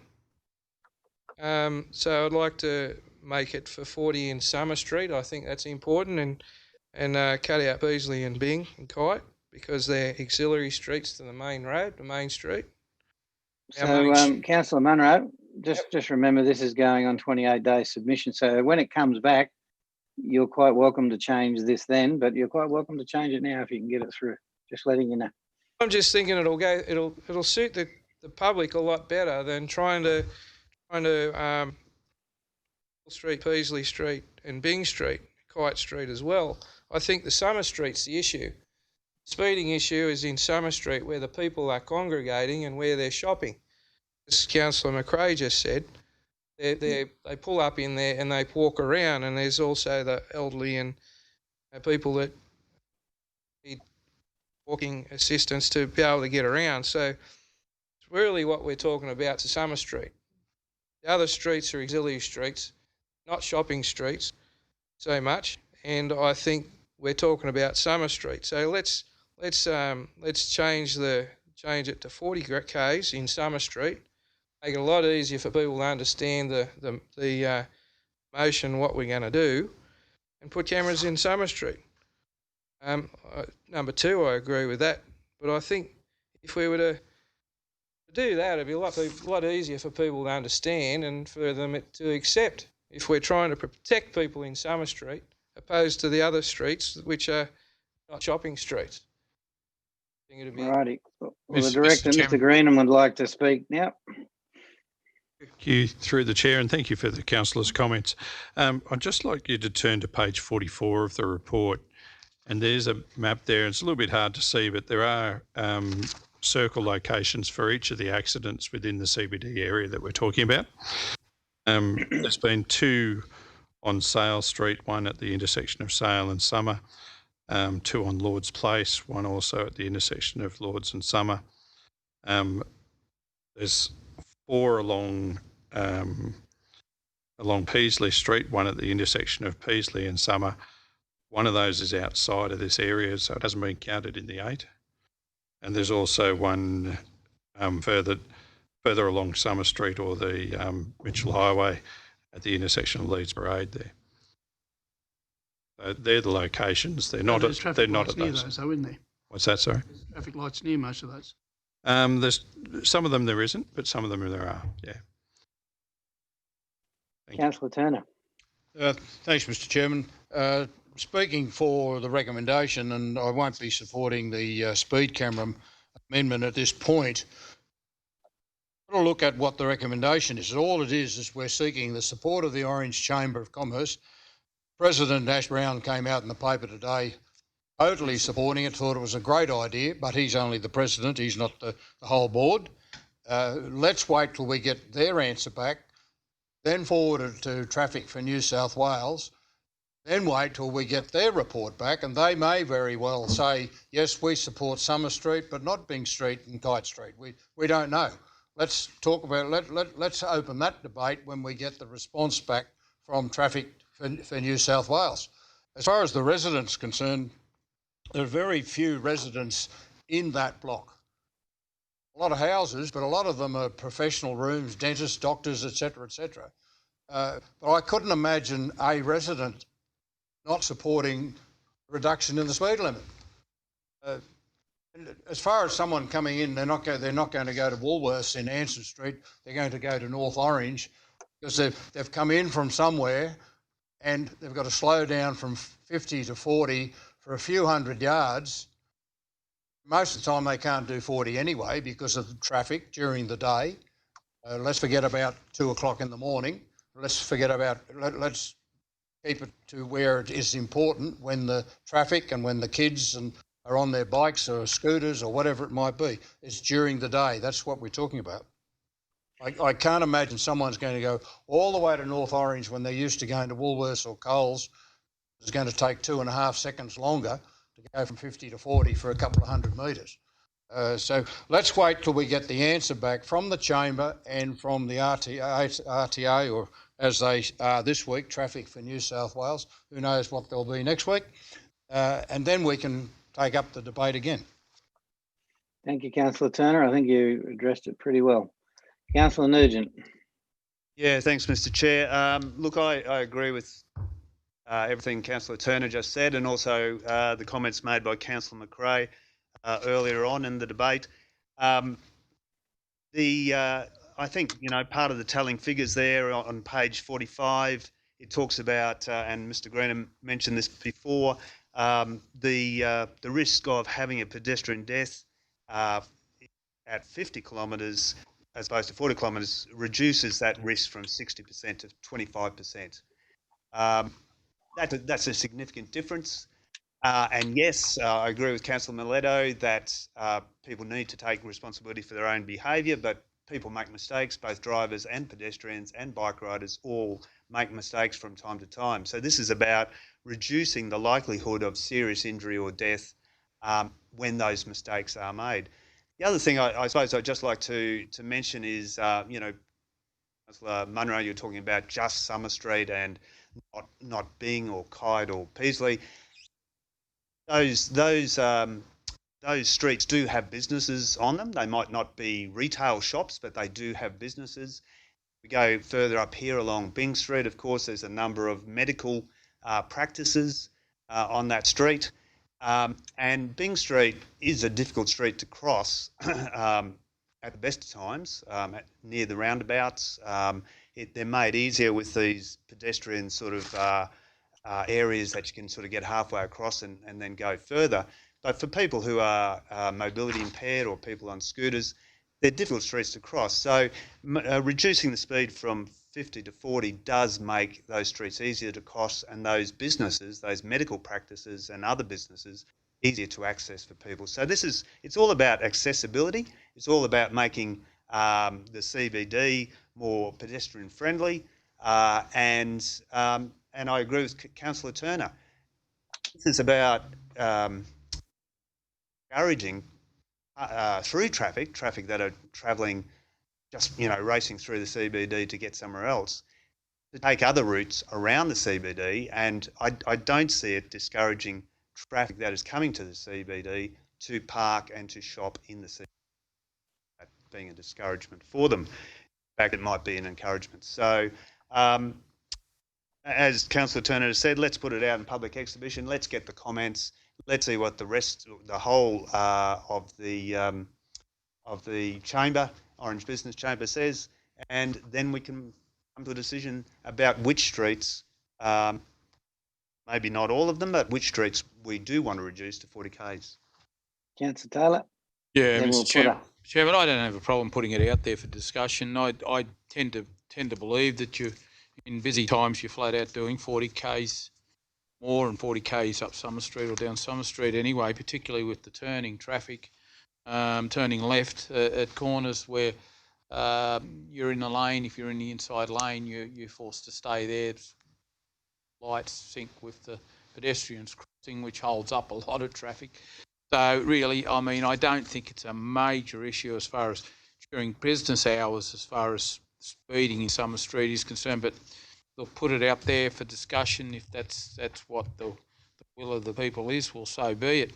So I'd like to make it for 40 in Summer Street. I think that's important, and cut out Beasley and Bing and Kite, because they're auxiliary streets to the main road, the main street. So, Councillor Munro, just remember this is going on 28-day submission. So when it comes back, you're quite welcome to change this then, but you're quite welcome to change it now if you can get it through. Just letting you know. I'm just thinking it'll suit the public a lot better than trying to Street, Peasley Street and Bing Street, Kite Street as well. I think the Summer Street's the issue. The speeding issue is in Summer Street, where the people are congregating and where they're shopping. As Councillor McRae just said, they pull up in there and they walk around, and there's also the elderly and people that need walking assistance to be able to get around. So it's really what we're talking about to Summer Street. The other streets are auxiliary streets, not shopping streets so much, and I think we're talking about Summer Street. So let's change it to 40 k's in Summer Street. Make it a lot easier for people to understand the motion, what we're going to do, and put cameras in Summer Street. Number 2, I agree with that, but I think if we were to do that, it'd be a lot easier for people to understand and for them to accept, if we're trying to protect people in Summer Street opposed to the other streets which are not shopping streets. I think it'd be... Alrighty. Well, the Director, Mr. Greenham, would like to speak now. Thank you through the chair, and thank you for the councillor's comments. I'd just like you to turn to page 44 of the report, and there's a map there. It's a little bit hard to see, but there are circle locations for each of the accidents within the CBD area that we're talking about. There's been 2 on Sale Street, one at the intersection of Sale and Summer, 2 on Lords Place, one also at the intersection of Lords and Summer. There's 4 along Peasley Street, one at the intersection of Peasley and Summer. One of those is outside of this area, so it hasn't been counted in the 8. And there's also one further along Summer Street, or the Mitchell Highway, at the intersection of Leeds Parade there. So they're the locations. They're not at those. Though, isn't there? What's that, sorry? Traffic lights near most of those. There's some of them there isn't, but some of them there are, yeah. Councillor Turner. Thanks, Mr. Chairman. Speaking for the recommendation, and I won't be supporting the speed camera amendment at this point. Got to look at what the recommendation is. All it is we're seeking the support of the Orange Chamber of Commerce. President Ash Brown came out in the paper today totally supporting it, thought it was a great idea, but he's only the president, he's not the whole board. let's wait till we get their answer back, then forward it to Traffic for New South Wales, then wait till we get their report back, and they may very well say, yes, we support Summer Street, but not Byng Street and Kite Street. We don't know. Let's talk about let's open that debate when we get the response back from Traffic for New South Wales. As far as the residents concerned, there are very few residents in that block. A lot of houses, but a lot of them are professional rooms, dentists, doctors, etc., etc. But I couldn't imagine a resident not supporting reduction in the speed limit. As far as someone coming in, they're not going to go to Woolworths in Anson Street. They're going to go to North Orange because they've come in from somewhere and they've got to slow down from 50 to 40 for a few hundred yards. Most of the time they can't do 40 anyway because of the traffic during the day. Let's forget about 2 o'clock in the morning. Let's keep it to where it is important when the traffic and when the kids are on their bikes or scooters or whatever it might be. It's during the day. That's what we're talking about. I can't imagine someone's going to go all the way to North Orange when they're used to going to Woolworths or Coles. It's going to take 2.5 seconds longer to go from 50 to 40 for a couple of hundred metres. So let's wait till we get the answer back from the Chamber and from the RTA, or as they are this week, Traffic for New South Wales. Who knows what they'll be next week. And then we can take up the debate again. Thank you, Councillor Turner. I think you addressed it pretty well. Councillor Nugent. Yeah, thanks, Mr. Chair. Look, I agree with everything Councillor Turner just said, and also the comments made by Councillor McRae earlier on in the debate. I think, part of the telling figures there on page 45, it talks about, and Mr. Greenham mentioned this before, the risk of having a pedestrian death at 50 kilometres as opposed to 40 kilometres reduces that risk from 60% to 25%. That's a significant difference. And yes, I agree with Councillor Miletto that people need to take responsibility for their own behaviour, but people make mistakes, both drivers and pedestrians and bike riders all make mistakes from time to time. So this is about reducing the likelihood of serious injury or death when those mistakes are made. The other thing I suppose I'd just like to mention is, Councillor Munro, you're talking about just Summer Street and not Byng or Kite or Peasley. Those streets do have businesses on them. They might not be retail shops, but they do have businesses. We go further up here along Byng Street, of course, there's a number of medical practices on that street. And Byng Street is a difficult street to cross at the best of times, near the roundabouts. They're made easier with these pedestrian sort of areas that you can sort of get halfway across and then go further. But for people who are mobility impaired or people on scooters, they're difficult streets to cross. So reducing the speed from 50 to 40 does make those streets easier to cross, and those businesses, those medical practices and other businesses, easier to access for people. So it's all about accessibility. It's all about making the CBD more pedestrian friendly. And I agree with Councillor Turner. This is about encouraging through traffic that are travelling just, racing through the CBD to get somewhere else, to take other routes around the CBD. And I don't see it discouraging traffic that is coming to the CBD to park and to shop in the CBD, that being a discouragement for them. In fact, it might be an encouragement. So, as Councillor Turner has said, let's put it out in public exhibition. Let's get the comments. Let's see what the whole of the chamber, Orange Business Chamber, says, and then we can come to a decision about which streets, maybe not all of them, but which streets we do want to reduce to 40 k's. Councillor Taylor. Yeah, Mr. Chairman, I don't have a problem putting it out there for discussion. I tend to believe that in busy times you're flat out doing 40 k's more and 40 k's up Summer Street or down Summer Street anyway, particularly with the turning traffic, turning left at corners where you're in the lane. If you're in the inside lane, you're forced to stay there. Lights sync with the pedestrians crossing, which holds up a lot of traffic. So really, I mean, I don't think it's a major issue as far as during business hours, as far as speeding in Summer Street is concerned, but they'll put it out there for discussion. If that's what the will of the people is, well, so be it.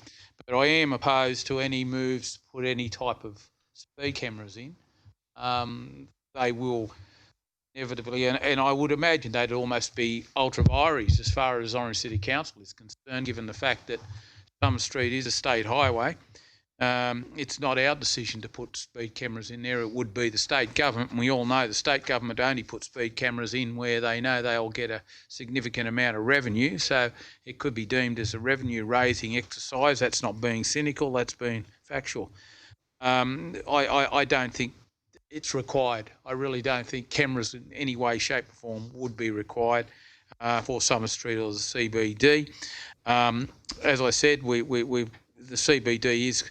But I am opposed to any moves to put any type of speed cameras in. They will inevitably, and I would imagine they'd almost be ultra vires as far as Orange City Council is concerned, given the fact that Summer Street is a state highway. It's not our decision to put speed cameras in there. It would be the state government, and we all know the state government only put speed cameras in where they know they'll get a significant amount of revenue. So it could be deemed as a revenue-raising exercise. That's not being cynical. That's being factual. I don't think it's required. I really don't think cameras in any way, shape, or form would be required for Summer Street or the CBD. As I said, the CBD is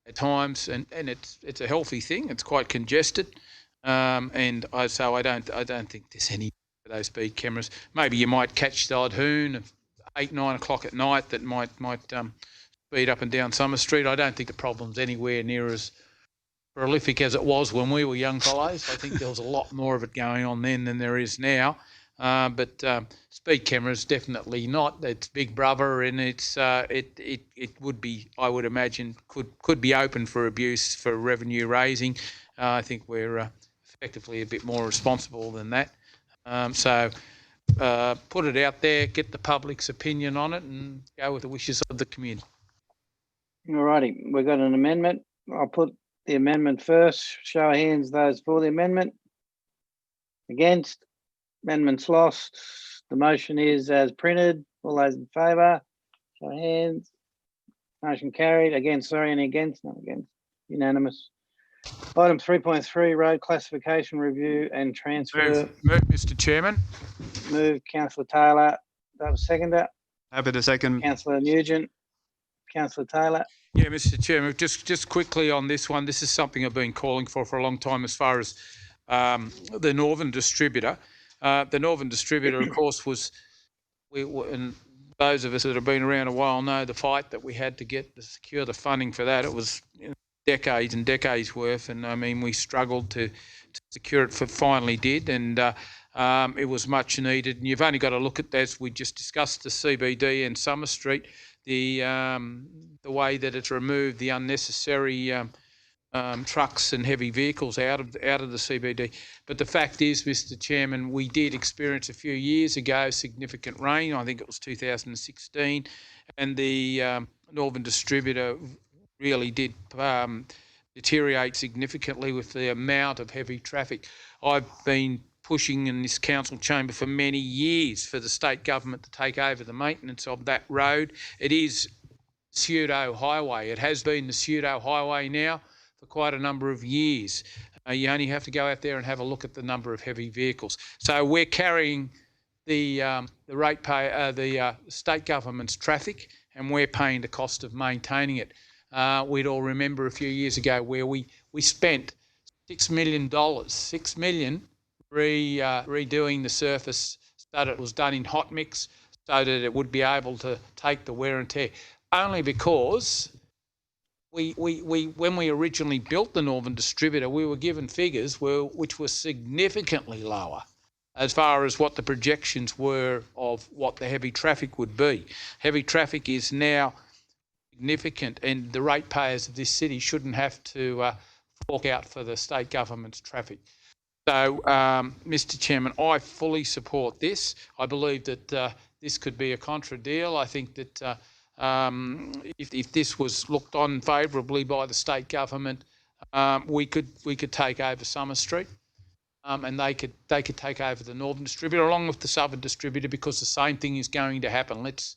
at times, and it's a healthy thing. It's quite congested, so I don't think there's any of those speed cameras. Maybe you might catch the odd hoon at 8, 9 o'clock at night that might speed up and down Summer Street. I don't think the problem's anywhere near as prolific as it was when we were young fellows. I think there was a lot more of it going on then than there is now. But speed cameras definitely not. It's Big Brother, and it would be, I would imagine, could be open for abuse for revenue raising. I think we're effectively a bit more responsible than that. So put it out there, get the public's opinion on it, and go with the wishes of the community. All righty, we've got an amendment. I'll put the amendment first. Show of hands, those for the amendment. Against? Amendment's lost. The motion is as printed. All those in favour? Show of hands. Motion carried. Against, sorry, any against? No against. Unanimous. Item 3.3, road classification review and transfer. Move, Mr. Chairman. Move, Councillor Taylor. That was seconder. Happy to second. Councillor Nugent. Councillor Taylor. Yeah, Mr. Chairman, just quickly on this one, this is something I've been calling for a long time as far as the Northern Distributor. The Northern Distributor, of course, and those of us that have been around a while know the fight that we had to secure the funding for that. It was decades and decades worth, and I mean, we struggled to secure it, finally did, and it was much needed. And you've only got to look at, as we just discussed, the CBD and Summer Street, the way that it's removed the unnecessary trucks and heavy vehicles out of the CBD. But the fact is, Mr. Chairman, we did experience a few years ago significant rain. I think it was 2016, and the Northern Distributor really did deteriorate significantly with the amount of heavy traffic. I've been pushing in this council chamber for many years for the state government to take over the maintenance of that road. It is pseudo highway. It has been the pseudo highway now for quite a number of years. You only have to go out there and have a look at the number of heavy vehicles. So we're carrying the state government's traffic, and we're paying the cost of maintaining it. We'd all remember a few years ago where we spent $6 million, $6 million redoing the surface so that it was done in hot mix so that it would be able to take the wear and tear. Only because when we originally built the Northern Distributor, we were given figures which were significantly lower as far as what the projections were of what the heavy traffic would be. Heavy traffic is now significant, and the ratepayers of this city shouldn't have to fork out for the state government's traffic. So, Mr. Chairman, I fully support this. I believe that this could be a contra deal. I think that if this was looked on favourably by the state government, we could take over Summer Street, and they could take over the Northern Distributor along with the Southern Distributor, because the same thing is going to happen. Let's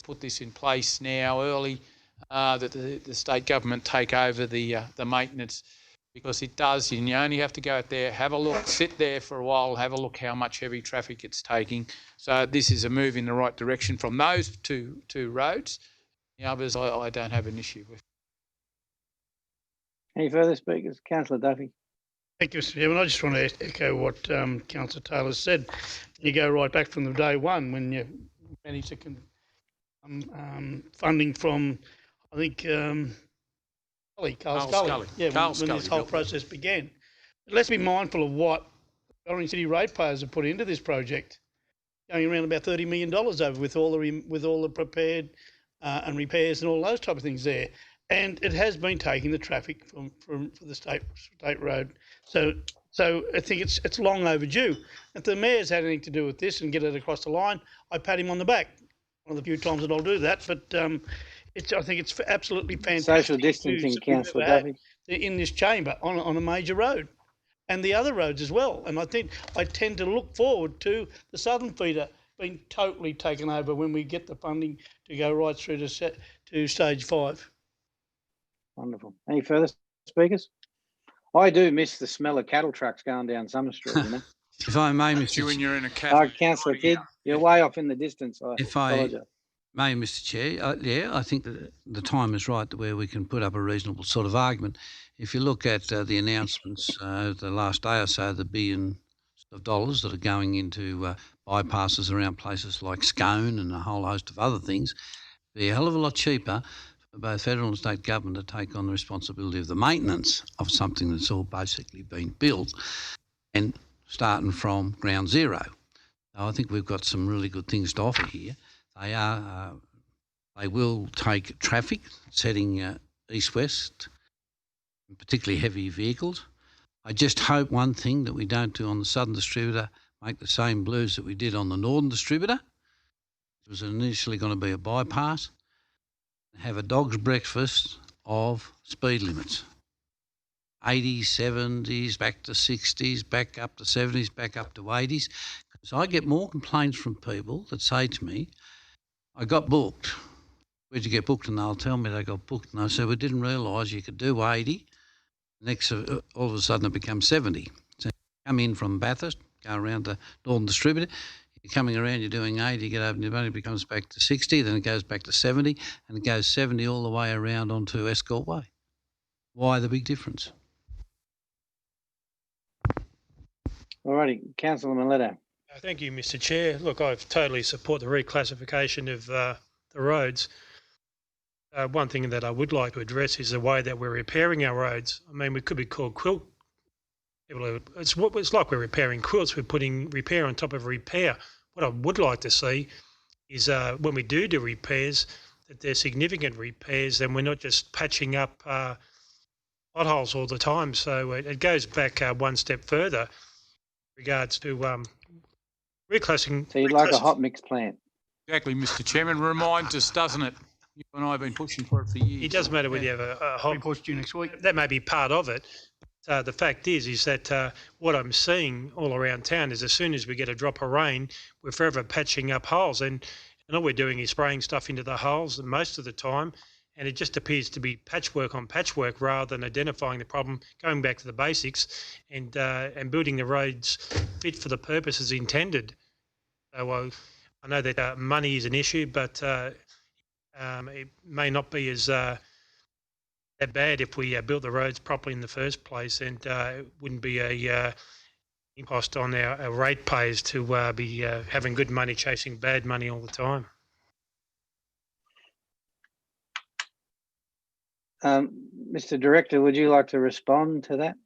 put this in place now early, that the state government take over the maintenance, because it does. And you only have to go out there, have a look, sit there for a while, have a look how much heavy traffic it's taking. So this is a move in the right direction from those two roads. The others I don't have an issue with. Any further speakers? Councillor Duffy. Thank you, Mr. Chairman. I just want to echo what Councillor Taylor said. You go right back from the day one when you managed to funding from, I think, Carl Scully. Yeah, when this whole process began. But let's be mindful of what Orange City ratepayers have put into this project, going around about $30 million over with all the prepared and repairs and all those type of things there. And it has been taking the traffic from the state road. So I think it's long overdue. If the mayor's had anything to do with this and get it across the line, I pat him on the back. One of the few times that I'll do that, but I think it's absolutely fantastic. Social distancing, Councillor Duffy. In this chamber on a major road, and the other roads as well. And I think I tend to look forward to the southern feeder being totally taken over when we get the funding to go right through to stage 5. Wonderful. Any further speakers? I do miss the smell of cattle trucks going down Summer Street, you know. If I may, Mr. When you're in a cafe. Councillor Kidd, you're way off in the distance. I apologise. May, Mr. Chair, I think that the time is right where we can put up a reasonable sort of argument. If you look at the announcements the last day or so, the billions of dollars that are going into bypasses around places like Scone and a whole host of other things, it'd be a hell of a lot cheaper for both federal and state government to take on the responsibility of the maintenance of something that's all basically been built and starting from ground zero. So I think we've got some really good things to offer here. They will take traffic setting east-west, particularly heavy vehicles. I just hope one thing that we don't do on the southern distributor, make the same blues that we did on the northern distributor. It was initially going to be a bypass, have a dog's breakfast of speed limits. 80s, 70s, back to 60s, back up to 70s, back up to 80s. So I get more complaints from people that say to me, I got booked. Where'd you get booked? And they'll tell me they got booked. And I say, we didn't realise you could do 80. Next, all of a sudden it becomes 70. So you come in from Bathurst, go around the northern distributor, you're coming around, you're doing 80, you get over, and it becomes back to 60, then it goes back to 70, and it goes 70 all the way around onto Escort Way. Why the big difference? All righty, Councillor Miletto. Thank you, Mr. Chair. Look, I totally support the reclassification of the roads. One thing that I would like to address is the way that we're repairing our roads. I mean, we could be called quilt. It's like we're repairing quilts. We're putting repair on top of repair. What I would like to see is when we do repairs, that they're significant repairs, and we're not just patching up potholes all the time. So it goes back one step further in regards to reclassing. So you'd like a hot mix plant? Exactly, Mr. Chairman. Reminds us, doesn't it? You and I have been pushing for it for years. It doesn't matter whether you have a hot. We pushed you next week. That may be part of it. The fact is that what I'm seeing all around town is as soon as we get a drop of rain, we're forever patching up holes, and all we're doing is spraying stuff into the holes most of the time, and it just appears to be patchwork on patchwork rather than identifying the problem, going back to the basics, and building the roads fit for the purposes intended. So I know that money is an issue, but it may not be as that bad if we built the roads properly in the first place, and it wouldn't be a impost on our ratepayers to be having good money chasing bad money all the time. Mr. Director, would you like to respond to that?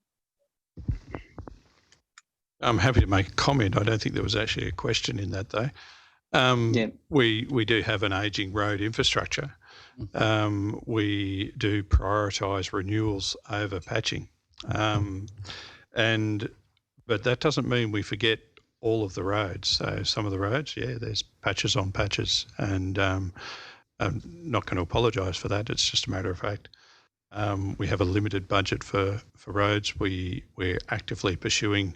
I'm happy to make a comment. I don't think there was actually a question in that, though. We do have an ageing road infrastructure. We do prioritise renewals over patching, but that doesn't mean we forget all of the roads. So some of the roads, there's patches on patches, and I'm not going to apologise for that. It's just a matter of fact. We have a limited budget for roads. We're actively pursuing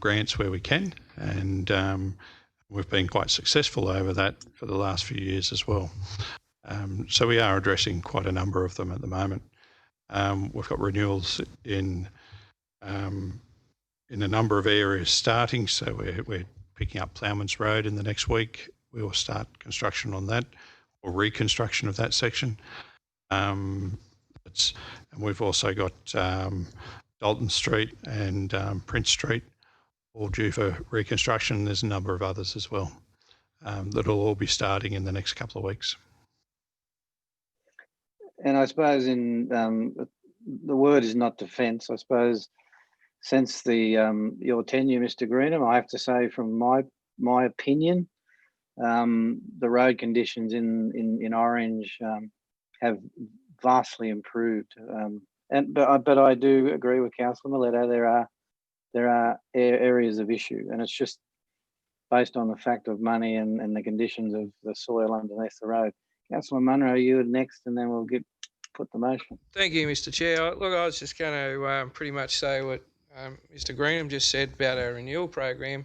grants where we can, and we've been quite successful over that for the last few years as well. So we are addressing quite a number of them at the moment. We've got renewals in a number of areas starting. So we're picking up Ploughman's Road in the next week. We will start construction on that, or reconstruction of that section. And we've also got Dalton Street and Prince Street, all due for reconstruction. There's a number of others as well that'll all be starting in the next couple of weeks. And I suppose in the word is not defence. I suppose since the your tenure, Mr. Greenham, I have to say from my opinion, the road conditions in Orange have vastly improved. But I do agree with Councillor Miletto. There are areas of issue, and it's just based on the fact of money and the conditions of the soil underneath the road. Councillor Munro, you're next, and then we'll put the motion. Thank you, Mr. Chair. Look, I was just going to pretty much say what Mr. Greenham just said about our renewal program.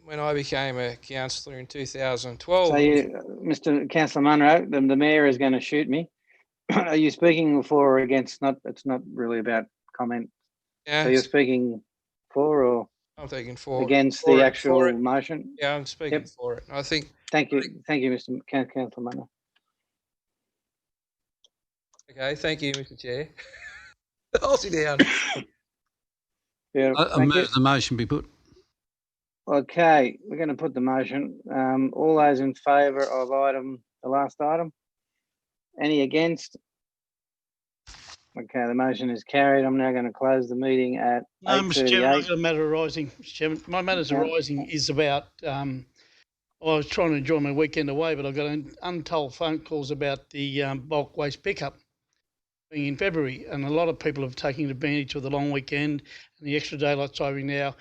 When I became a councillor in 2012... So Mr. Councillor Munro, the mayor is going to shoot me. Are you speaking for or against? It's not really about comment. Yeah, so you're speaking for or I'm speaking for against the actual motion? Yeah, I'm speaking for it. I think. Thank you, Mr. Councillor Munro. Okay, thank you, Mr. Chair. I'll sit down. Yeah, I move the motion be put. Okay, we're going to put the motion. All those in favour of the last item? Any against? Okay, the motion is carried. I'm now going to close the meeting at 8:38. No, Mr. Chairman, I've got a matter arising. Mr. Chairman, my matters arising is about, I was trying to enjoy my weekend away, but I got untold phone calls about the bulk waste pickup being in February, and a lot of people have taken advantage of the long weekend and the extra daylight saving now,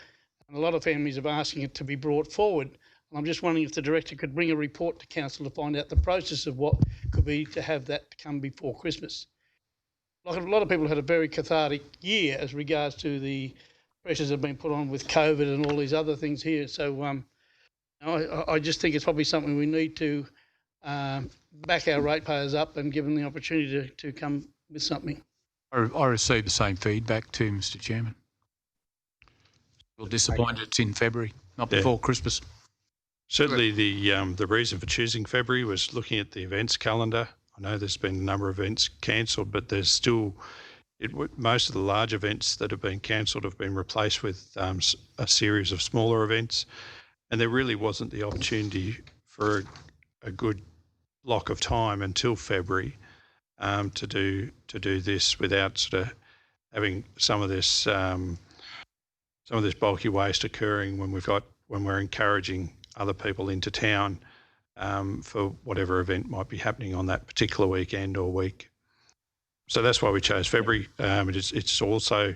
and a lot of families are asking it to be brought forward. And I'm just wondering if the director could bring a report to council to find out the process of what could be to have that come before Christmas. Like a lot of people had a very cathartic year as regards to the pressures that have been put on with COVID and all these other things here. So I just think it's probably something we need to back our ratepayers up and give them the opportunity to come with something. I received the same feedback too, Mr. Chairman. Well, disappointed it's in February, not before Christmas. Certainly the reason for choosing February was looking at the events calendar. I know there's been a number of events cancelled, but there's still most of the large events that have been cancelled have been replaced with a series of smaller events, and there really wasn't the opportunity for a good block of time until February to do this without sort of having some of this bulky waste occurring when we're encouraging other people into town for whatever event might be happening on that particular weekend or week. So that's why we chose February. It's also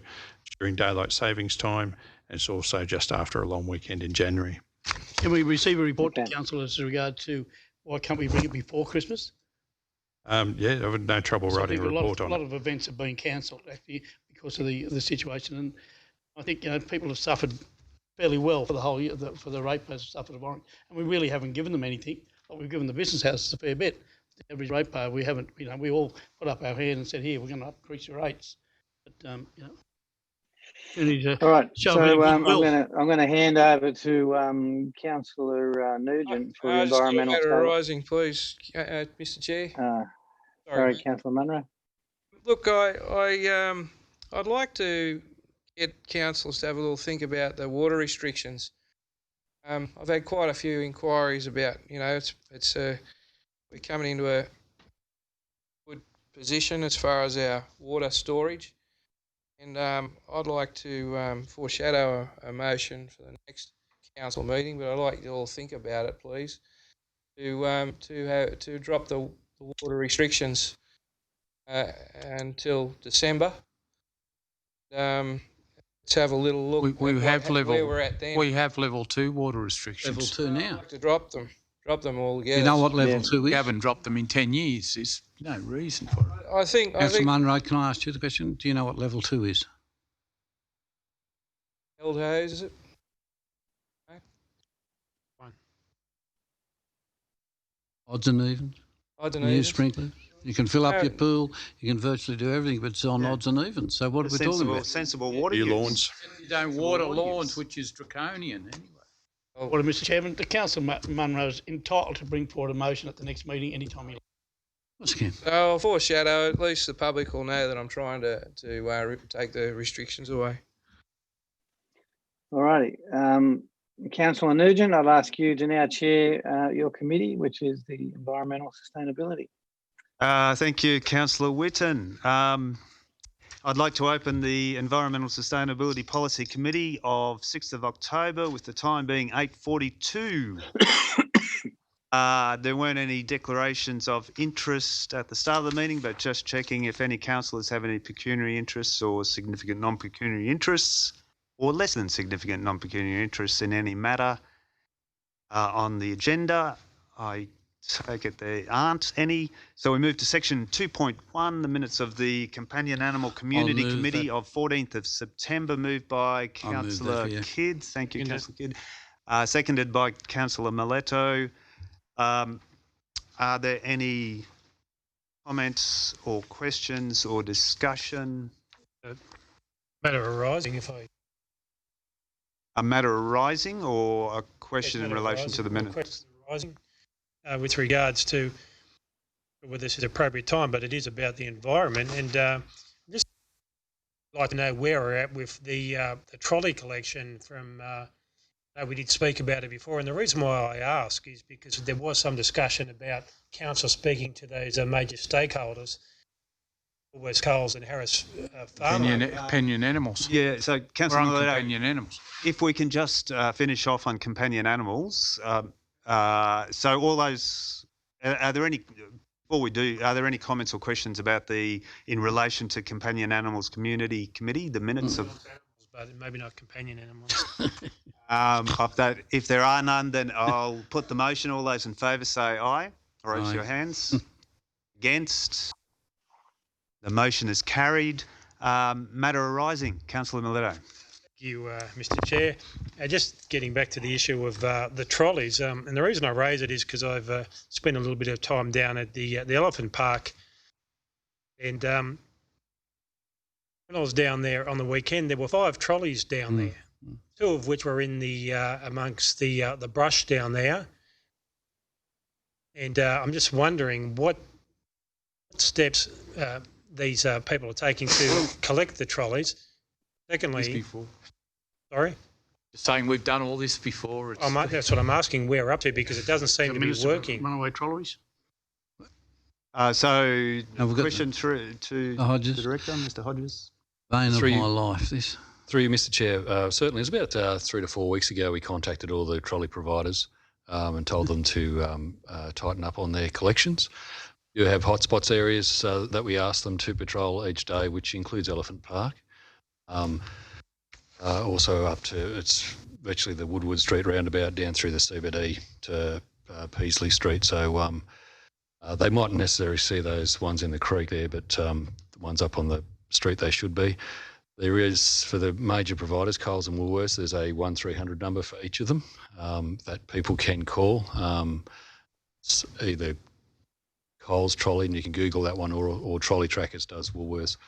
during daylight savings time, and it's also just after a long weekend in January. Can we receive a report to council as regard to why can't we bring it before Christmas? Yeah, I've had no trouble writing a report on it. A lot of events have been cancelled actually because of the situation, and I think people have suffered fairly well for the whole year. For the ratepayers have suffered a lot, and we really haven't given them anything. But we've given the business houses a fair bit. The average ratepayer, we haven't. We all put up our hand and said, "Here, we're going to increase your rates." But all right. So I'm going to hand over to Councillor Nugent for the environmental. Matter arising, please, Mr. Chair. Sorry, Councillor Munro. Look, I'd like to get councillors to have a little think about the water restrictions. I've had quite a few inquiries about, we're coming into a good position as far as our water storage, and I'd like to foreshadow a motion for the next council meeting, but I'd like you all to think about it, please, to drop the water restrictions until December. Let's have a little look. We have where we're at then. We have level 2 water restrictions. Level 2 now. I'd like to drop them all together. You know what level 2 is? We haven't dropped them in 10 years. There's no reason for it. I think. Councillor Munro, can I ask you the question? Do you know what level 2 is? Held hose, is it? Fine. Odds and evens? New sprinklers? You can fill up your pool, you can virtually do everything, but it's on odds and evens. So what are we talking about? Sensible water Your use. lawns. You don't water lawns, which is draconian anyway. Well, Mr. Chairman, the Councillor Munro is entitled to bring forward a motion at the next meeting anytime he likes. What's Kim? So I'll foreshadow, at least the public will know that I'm trying to take the restrictions away. All righty. Councillor Nugent, I'll ask you to now chair your committee, which is the Environmental Sustainability. Thank you, Councillor Whitten. I'd like to open the Environmental Sustainability Policy Committee of 6th of October with the time being 8:42. There weren't any declarations of interest at the start of the meeting, but just checking if any councillors have any pecuniary interests or significant non-pecuniary interests or less than significant non-pecuniary interests in any matter on the agenda. I take it there aren't any. So we move to section 2.1, the minutes of the Companion Animal Community Committee of 14th of September, moved by Councillor Kidd. Thank you, Councillor Kidd. Seconded by Councillor Miletto. Are there any comments or questions or discussion? Matter arising, A matter arising or a question in relation to the minutes? Arising, with regards to whether this is appropriate time, but it is about the environment, and just like to know where we're at with the trolley collection from. We did speak about it before, and the reason why I ask is because there was some discussion about council speaking to those major stakeholders, West Coles and Harris Farm. Companion animals. Yeah, so Councillor Miletto, companion animals. if we can just finish off on companion animals. So all those, are there any, before we do, are there any comments or questions about in relation to Companion Animals Community Committee, the minutes of... But maybe not companion animals. Of that, if there are none, then I'll put the motion. All those in favour say aye. Raise your hands. Against? The motion is carried. Matter arising. Councillor Miletto. Thank you, Mr. Chair. Just getting back to the issue of the trolleys, and the reason I raise it is because I've spent a little bit of time down at the Elephant Park, and when I was down there on the weekend, there were 5 trolleys down there, 2 of which were in the amongst the brush down there, and I'm just wondering what steps these people are taking to collect the trolleys. Secondly, sorry? Just saying we've done all this before. That's what I'm asking, where we're up to, because it doesn't seem to be working. Runaway trolleys? So, question to the Director, Mr. Hodges. Bane of my life, this. Through you, Mr. Chair. Certainly, it was about 3 to 4 weeks ago we contacted all the trolley providers and told them to tighten up on their collections. You have hotspots areas that we ask them to patrol each day, which includes Elephant Park. Also up to, it's virtually the Woodward Street roundabout down through the CBD to Peasley Street. So they mightn't necessarily see those ones in the creek there, but the ones up on the street they should be. There is, for the major providers, Coles and Woolworths, there's a 1300 number for each of them that people can call. It's either Coles Trolley, and you can Google that one, or Trolley Trackers does Woolworths,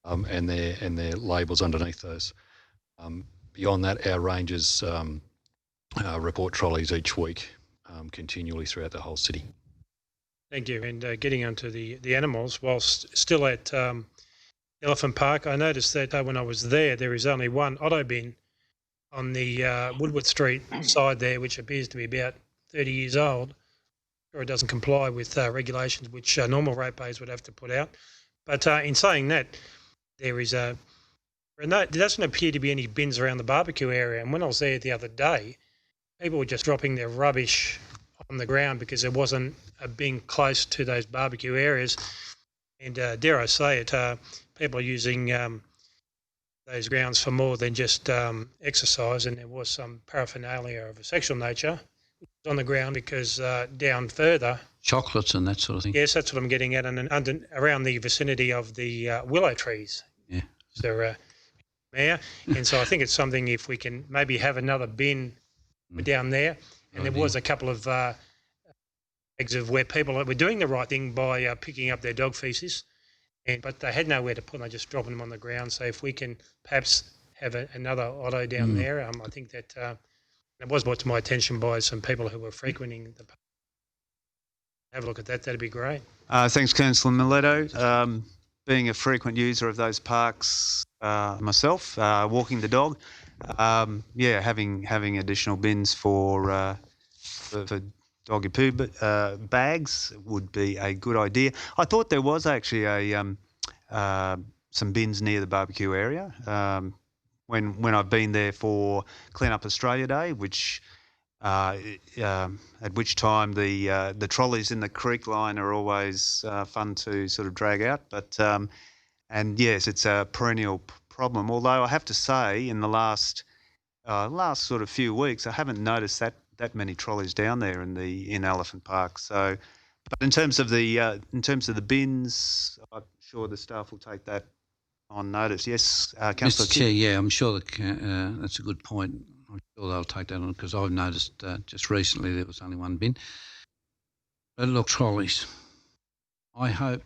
and their labels underneath those. Beyond that, our rangers report trolleys each week continually throughout the whole city. Thank you. And getting onto the animals, whilst still at Elephant Park, I noticed that when I was there is only one auto bin on the Woodward Street side there, which appears to be about 30 years old, or it doesn't comply with regulations which normal ratepayers would have to put out. But in saying that, there doesn't appear to be any bins around the barbecue area. And when I was there the other day, people were just dropping their rubbish on the ground because there wasn't a bin close to those barbecue areas. And dare I say it, people are using those grounds for more than just exercise, and there was some paraphernalia of a sexual nature on the ground because down further... Chocolates and that sort of thing. Yes, that's what I'm getting at, and around the vicinity of the willow trees. Yeah. So, Mayor, and so I think it's something if we can maybe have another bin down there, and there was a couple of eggs of where people were doing the right thing by picking up their dog feces, but they had nowhere to put them, they just dropping them on the ground. So if we can perhaps have another auto down there, I think that it was brought to my attention by some people who were frequenting the park. have a look at that. That'd be great. Thanks, Councillor Miletto. Being a frequent user of those parks myself, walking the dog, having additional bins for doggy poo bags would be a good idea. I thought there was actually some bins near the barbecue area when I've been there for Clean Up Australia Day, which at which time the trolleys in the creek line are always fun to sort of drag out. But and yes, it's a perennial problem. Although I have to say, in the last sort of few weeks, I haven't noticed that many trolleys down there in Elephant Park. So, but in terms of the bins, I'm sure the staff will take that on notice. Yes, Councillor Mr. Chair, yeah, I'm sure that's a good point. I'm sure they'll take that on because I've noticed just recently there was only one bin. But look, trolleys. I hope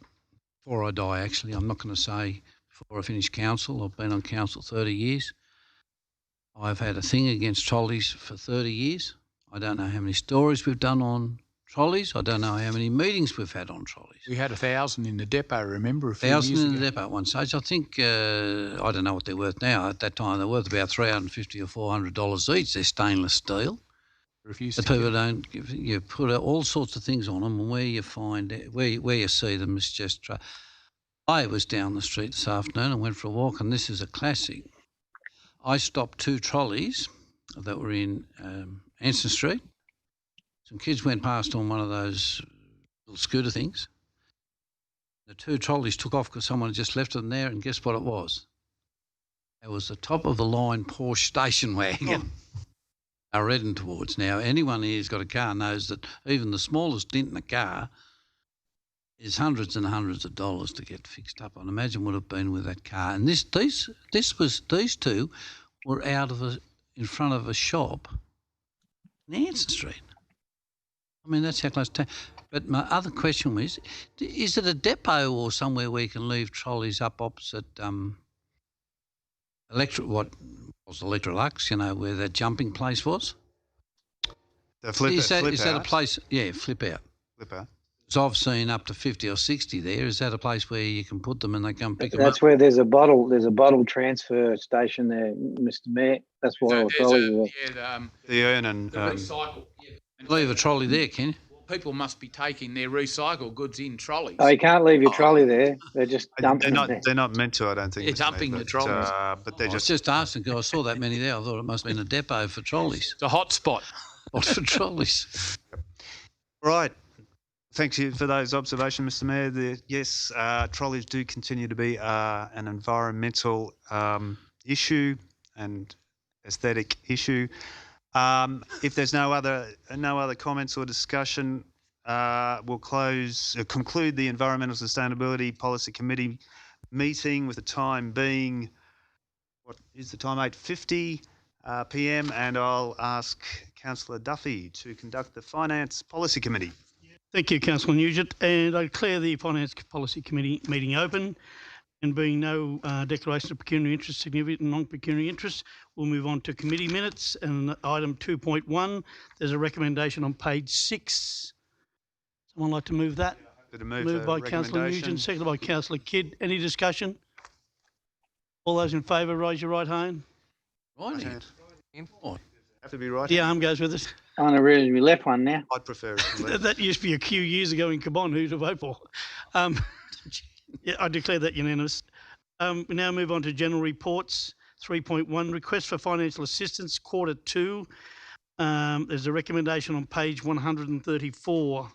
before I die, actually, I'm not going to say before I finish council. I've been on council 30 years. I've had a thing against trolleys for 30 years. I don't know how many stories we've done on trolleys. I don't know how many meetings we've had on trolleys. We had 1,000 in the depot, remember, a few 1,000 years in ago. the depot at one stage. I think, I don't know what they're worth now. At that time, they're worth about $350 or $400 each. They're stainless steel. Refuse But to people don't give, you put all sorts of things on them, and where you find where you see them is just. I was down the street this afternoon and went for a walk, and this is a classic. I stopped 2 trolleys that were in Anson Street. Some kids went past on one of those little scooter things. The 2 trolleys took off because someone had just left them there, and guess what it was? It was the top of the line Porsche station wagon. Are heading towards. Now, anyone who's got a car knows that even the smallest dent in a car is hundreds and hundreds of dollars to get fixed up. I'd imagine would have been with that car. And these 2 were in front of a shop in Anson Street. I mean, that's how close to. But my other question was, is it a depot or somewhere where you can leave trolleys up opposite Electrolux, you know, where that jumping place was? The flip Is that a out. place? Yeah, flip out. Flip out. So I've seen up to 50 or 60 there. Is that a place where you can put them and they come pick them That's up? where there's a bottle transfer station there, Mr. Mayor. That's why I was telling you. The urn and the recycle. And Leave a trolley there, can you? people must be taking their recycled goods in trolleys. Oh, you can't leave your trolley there. They're just dumping it there. They're not meant to, I don't think. They're Mr. dumping Mayor, the trolleys. But they're I was just just asking because I saw that many there. I thought it must have been a depot for trolleys. It's a hot spot. Not for trolleys. right. Thank you for those observations, Mr. Mayor. Yes, trolleys do continue to be an environmental issue and aesthetic issue. If there's no other comments or discussion, we'll conclude the Environmental Sustainability Policy Committee meeting with the time being, what is the time, 8:50 p.m. and I'll ask Councillor Duffy to conduct the Finance Policy Committee. Thank you, Councillor Nugent. And I declare the Finance Policy Committee meeting open. And being no declaration of pecuniary interest, significant and non-pecuniary interest, we'll move on to committee minutes. And item 2.1, there's a recommendation on page 6. Someone like to move that? Moved by Councillor Nugent, seconded by Councillor Kidd. Any discussion? All those in favour, raise your right hand. Right. Have to be right. Yeah, arm goes with it. On a really, we left one now. I'd prefer it. That used to be a queue years ago in Cabon, who to vote for. Yeah, I declare that unanimous. We now move on to general reports. 3.1, request for financial assistance, quarter 2. There's a recommendation on page 134.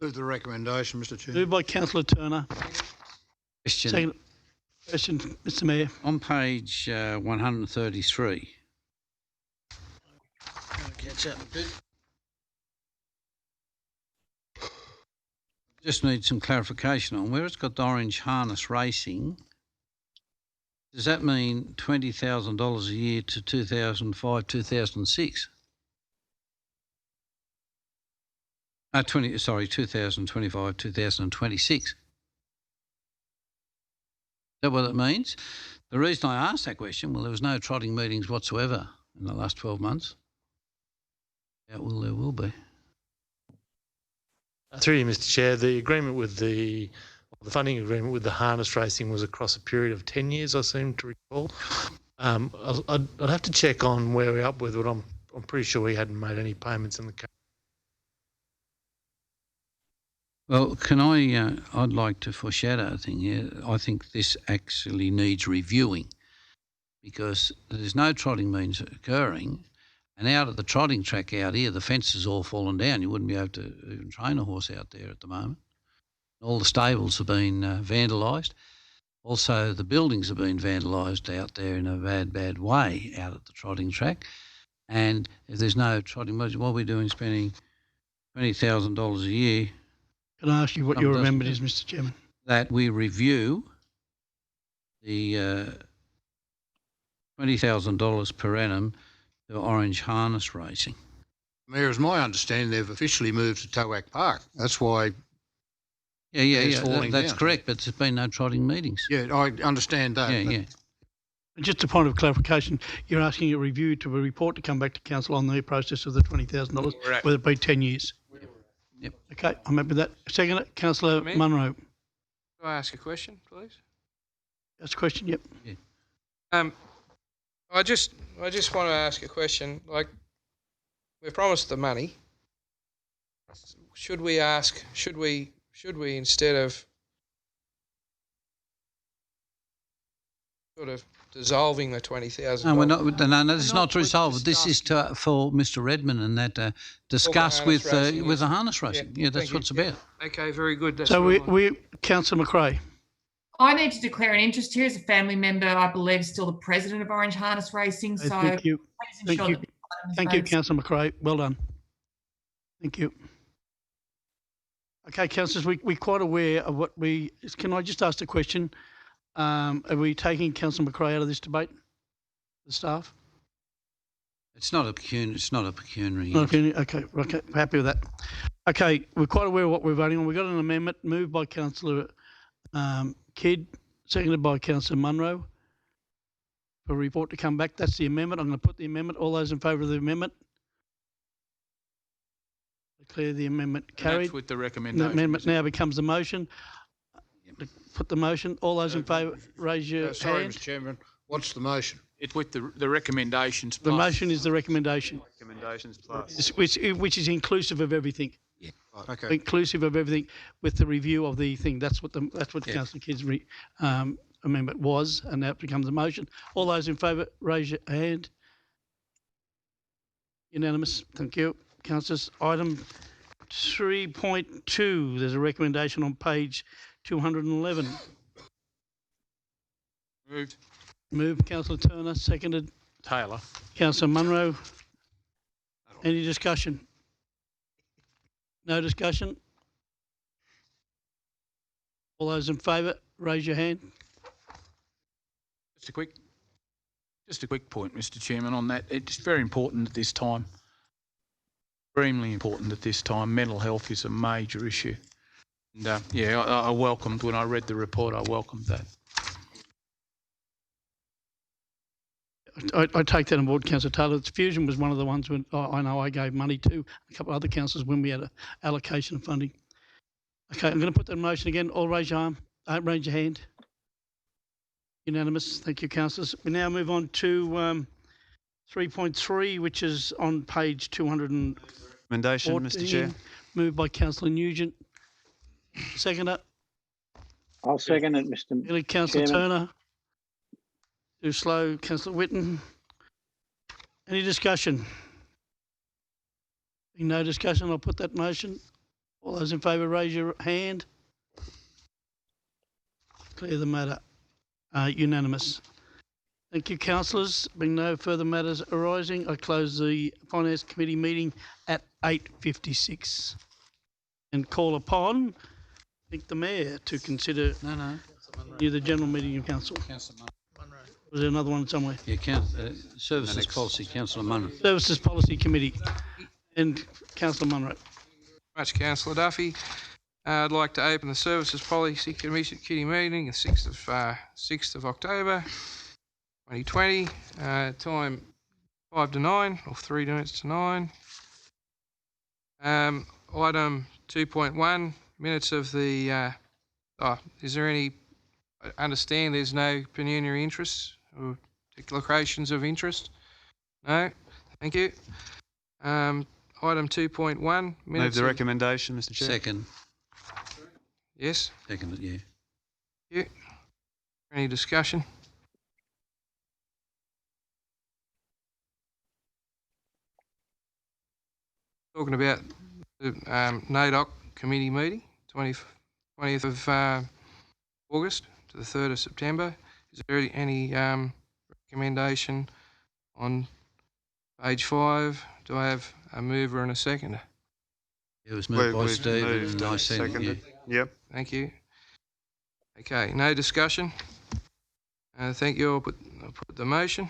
Move the recommendation, Mr. Chair. Moved by Councillor Turner. Question. Question, Mr. Mayor. On page 133. Catch up a bit. Just need some clarification on where it's got the orange harness racing. Does that mean $20,000 a year to 2005, 2006? 2025, 2026. Is that what it means? The reason I asked that question, well, there was no trotting meetings whatsoever in the last 12 months. Yeah, well, there will be. Through you, Mr. Chair, the agreement with the funding agreement with the harness racing was across a period of 10 years, I seem to recall. I'd have to check on where we're up with it. I'm pretty sure we hadn't made any payments in the case. Well, I'd like to foreshadow a thing here. I think this actually needs reviewing because there's no trotting means occurring. And out at the trotting track out here, the fence is all fallen down. You wouldn't be able to even train a horse out there at the moment. All the stables have been vandalised. Also, the buildings have been vandalised out there in a bad way out at the trotting track. And if there's no trotting means, what are we doing spending $20,000 a year? Can I ask you what your amendment is, Mr. Chairman? That we review the $20,000 per annum to Orange harness racing. Mayor, as my understanding, they've officially moved to Towak Park. That's why. Yeah. That's down. Correct, but there's been no trotting meetings. Yeah, I understand that. Yeah. Just a point of clarification, you're asking a review to a report to come back to council on the process of the $20,000, whether it be 10 years. Yep. Okay, I'm happy with that. Second it, Councillor Munro. Can I ask a question, please? Ask a question, yep. Yeah. I just want to ask a question. Like, we've promised the money. Should we instead of sort of dissolving the $20,000? No, we're not. No, this is not to resolve. This is for Mr. Redmond and that discuss with the harness racing. Yeah, that's what it's about. Okay, very good. That's so we Councillor McRae. I need to declare an interest here as a family member. I believe still the president of Orange Harness Racing. So thank you. Thank you. Thank you, Councillor McRae. Well done. Thank you. Okay, councillors, we're quite aware of what we. Can I just ask a question? Are we taking Councillor McRae out of this debate? The staff? It's not a pecuniary. Not a pecuniary. Okay, happy with that. Okay, we're quite aware of what we're voting on. We've got an amendment moved by Councillor Kidd, seconded by Councillor Munro, for a report to come back. That's the amendment. I'm going to put the amendment. All those in favour of the amendment? Declare the amendment carried. That's with the recommendation. The amendment now becomes the motion. Put the motion. All those in favour, raise your hand. Sorry, Mr. Chairman. What's the motion? It's with the recommendations. The motion is the recommendation. Recommendations plus. Which is inclusive of everything. Yeah. Okay. Inclusive of everything with the review of the thing. That's what Councillor Kidd's amendment was, and now it becomes a motion. All those in favour, raise your hand. Unanimous. Thank you. Councillors, item 3.2, there's a recommendation on page 211. Moved. Moved, Councillor Turner, seconded. Taylor. Councillor Munro. Any discussion? No discussion? All those in favour, raise your hand. Just a quick point, Mr. Chairman, on that. It's very important at this time. Extremely important at this time. Mental health is a major issue. And I welcomed, when I read the report, I welcomed that. I take that on board, Councillor Taylor. Fusion was one of the ones when I know I gave money to a couple of other councillors when we had an allocation of funding. Okay, I'm going to put that in motion again. All raise your arm. Raise your hand. Unanimous. Thank you, councillors. We now move on to 3.3, which is on page 214. Recommendation, Mr. Chair. Moved by Councillor Nugent. Seconder. I'll second it, Mr. Councillor Chairman. Turner. Too slow. Councillor Whitten. Any discussion? Being no discussion, I'll put that motion. All those in favour, raise your hand. Clear the matter. Unanimous. Thank you, councillors. Being no further matters arising, I close the Finance Committee meeting at 8:56 and call upon, I think, the Mayor to consider the general meeting of council. Was there another one somewhere? Yeah, Services Policy, Councillor Munro. Services Policy Committee and Councillor Munro. Much, Councillor Duffy. I'd like to open the Services Policy Committee meeting, the 6th of October 2020. Time 5 to 9 or 3 minutes to 9. Item 2.1, minutes of the, is there any, I understand there's no pecuniary interests or declarations of interest? No? Thank you. Item 2.1, Move minutes the of, recommendation, Mr Chair. Second. yes? Second, yeah. Thank you. Any discussion? Talking about the NAIDOC committee meeting, 20th of August to the 3rd of September. Is there any recommendation on page 5? Do I have a mover and a seconder? It was moved by We've Stephen moved and I and seconded. seconded. Yeah. Yep. Thank you. Okay, no discussion. Thank you. I'll put the motion.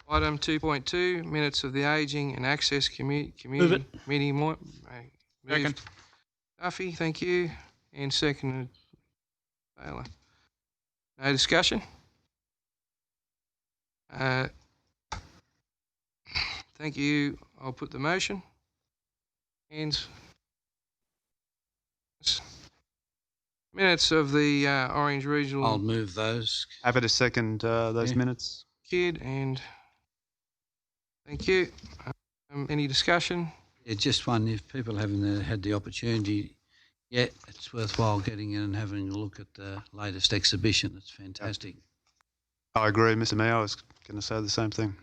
Item 2.2, minutes of the Ageing and Access Committee meeting. Second. Duffy, thank you. And seconded Taylor. No discussion? Thank you. I'll put the motion. And minutes of the Orange Regional I'll move those. Happy to second those Yeah. minutes. Kid, and thank you. Any discussion? Yeah, just one, if people haven't had the opportunity yet, it's worthwhile getting in and having a look at the latest exhibition. It's fantastic. I agree, Mr Mayor. I was going to say the same thing.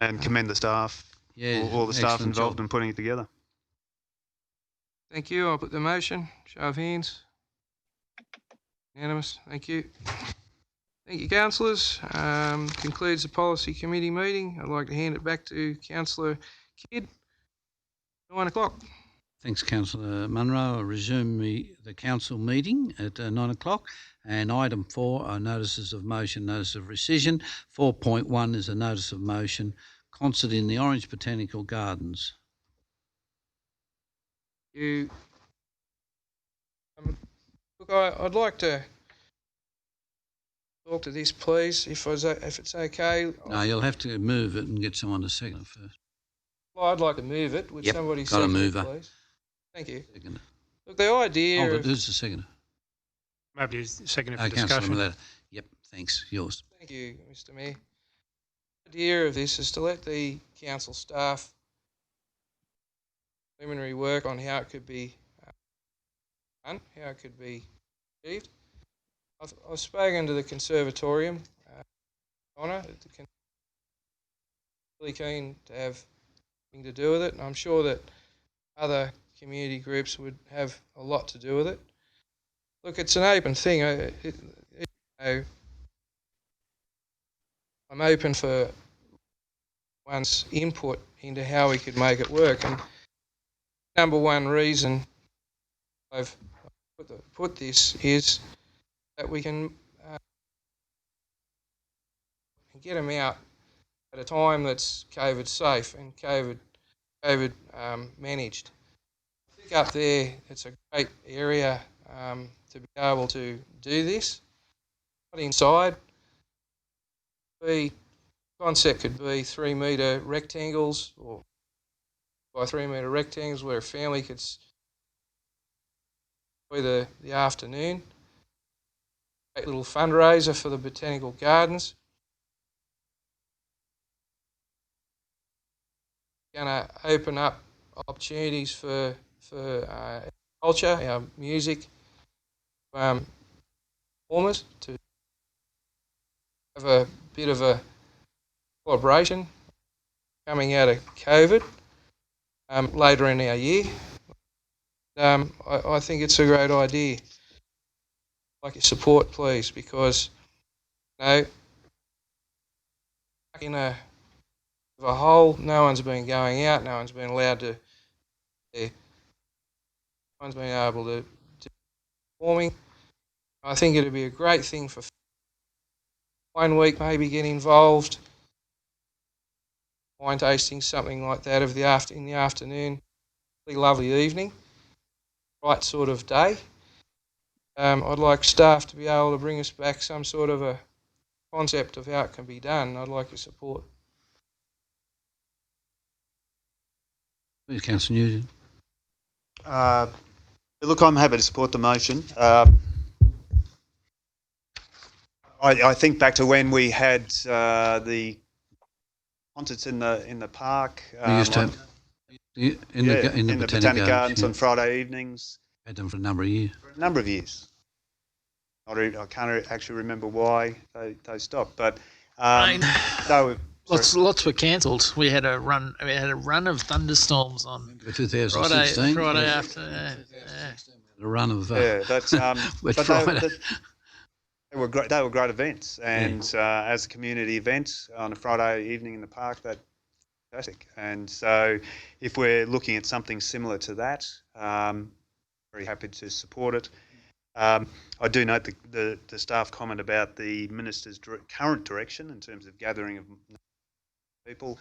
And commend the staff, Yeah, all the staff excellent involved job. in putting it together. Thank you. I'll put the motion. Show of hands. Unanimous. Thank you. Thank you, councillors. Concludes the policy committee meeting. I'd like to hand it back to Councillor Kidd. 9 o'clock. Thanks, Councillor Munro. I'll resume the council meeting at 9 o'clock. And item 4 are notices of motion, notice of rescission. 4.1 is a notice of motion, concert in the Orange Botanical Gardens. Look, I'd like to talk to this, please, if it's okay. No, you'll have to move it and get someone to second it first. Well, I'd like to move it. Would Yep, somebody got a second it, mover. please? Thank you. Second it. Look, the idea Oh, but of... who's the second? Maybe second for Councillor discussion. Maletta. Yep, thanks. Yours. Thank you, Mr Mayor. The idea of this is to let the council staff preliminary work on how it could be done, how it could be achieved. I've spoken to the Conservatorium, Connor, really keen to have something to do with it, and I'm sure that other community groups would have a lot to do with it. Look, it's an open thing. I'm open for one's input into how we could make it work. And number one reason I've put this is that we can get them out at a time that's COVID safe and COVID managed. I think up there it's a great area to be able to do this. Not inside. The concept could be 3 metre rectangles or by 3 metre rectangles where a family could enjoy the afternoon. Great little fundraiser for the Botanical Gardens. Going to open up opportunities for culture, our music, performers to have a bit of a collaboration coming out of COVID later in our year. I think it's a great idea. I'd like your support, please, because in a hole, no one's been going out, no one's been allowed to. No one's been able to do performing. I think it'd be a great thing for 1 week, maybe get involved. Wine tasting, something like that in the afternoon. Really lovely evening. Right sort of day. I'd like staff to be able to bring us back some sort of a concept of how it can be done, I'd like your support. Please, Councillor Nugent. Look, I'm happy to support the motion. I think back to when we had the concerts in the park. We used to have in the Botanic Gardens on Friday evenings. Had them for a number of years. For a number of years. I can't actually remember why they stopped, but they were. Lots were cancelled. We had a run. We had a run of thunderstorms on 2016. Friday after. The run of that's Wet but Friday. they were great. They were great events, and as a community event on a Friday evening in the park, that's fantastic. And so, if we're looking at something similar to that, very happy to support it. I do note the staff comment about the minister's current direction in terms of gathering of people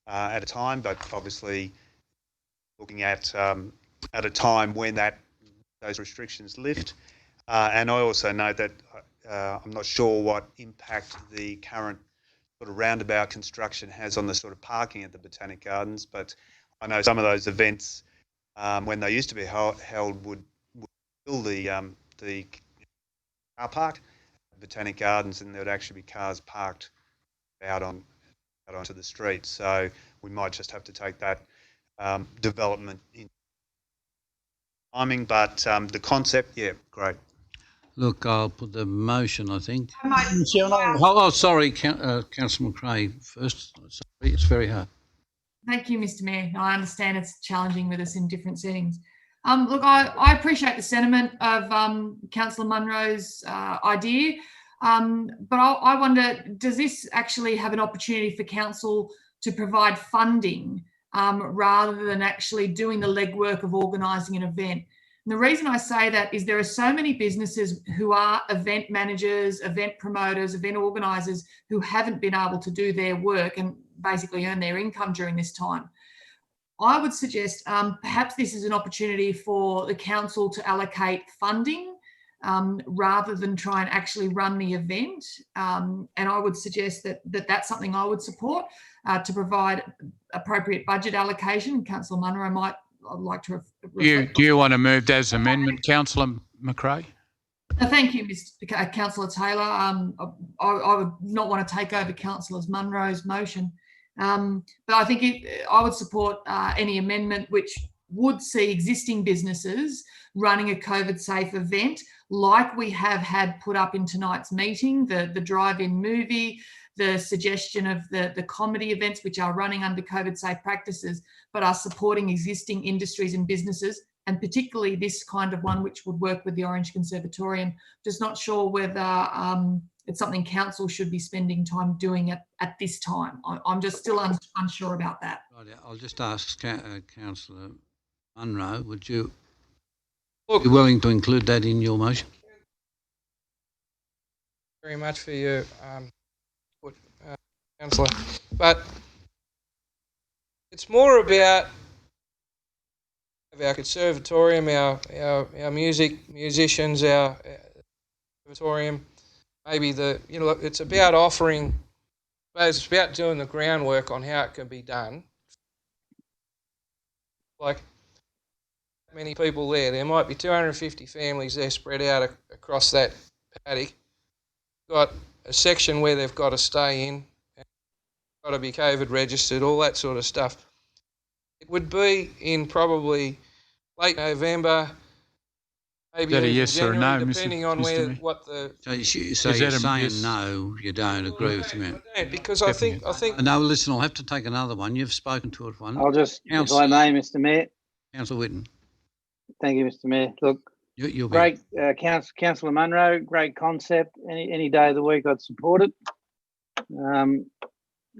at a time, but obviously looking at a time when those restrictions lift. And I also note that I'm not sure what impact the current sort of roundabout construction has on the sort of parking at the Botanic Gardens, but I know some of those events, when they used to be held, would fill the car park at Botanic Gardens, and there would actually be cars parked out onto the street. So we might just have to take that development in timing, but the concept, yeah, great. Look, I'll put the motion, I think. I Sorry, Councillor McRae first. Sorry, it's very hard. Thank you, Mr. Mayor. I understand it's challenging with us in different settings. Look, I appreciate the sentiment of Councillor Munro's idea, but I wonder, does this actually have an opportunity for council to provide funding rather than actually doing the legwork of organising an event? And the reason I say that is there are so many businesses who are event managers, event promoters, event organisers who haven't been able to do their work and basically earn their income during this time. I would suggest perhaps this is an opportunity for the council to allocate funding rather than try and actually run the event. And I would suggest that's something I would support to provide appropriate budget allocation. Councillor Munro might like to Do you want to move that as amendment, Councillor McRae? Thank you, Councillor Taylor. I would not want to take over Councillor Munro's motion. But I think I would support any amendment which would see existing businesses running a COVID-safe event like we have had put up in tonight's meeting, the drive-in movie, the suggestion of the comedy events which are running under COVID-safe practices, but are supporting existing industries and businesses, and particularly this kind of one which would work with the Orange Conservatorium. Just not sure whether it's something council should be spending time doing at this time. I'm just still unsure about that. Right, I'll just ask Councillor Munro, would you be willing to include that in your motion? Very much for your input, Councillor. But it's more about our conservatorium, our musicians, our conservatorium. Maybe it's about offering, it's about doing the groundwork on how it can be done. Like many people there might be 250 families there spread out across that paddock. Got a section where they've got to stay in, got to be COVID registered, all that sort of stuff. It would be in probably late November, maybe Is that a yes or a no, depending on Mr. what the. So you're saying no, you don't agree with me? I don't, because I think. No, listen, I'll have to take another one. You've spoken to it one. I'll just, if I may, Mr. Mayor. Councillor Whitten. Thank you, Mr. Mayor. Look, you'll be great, Councillor Munro, great concept. Any day of the week I'd support it.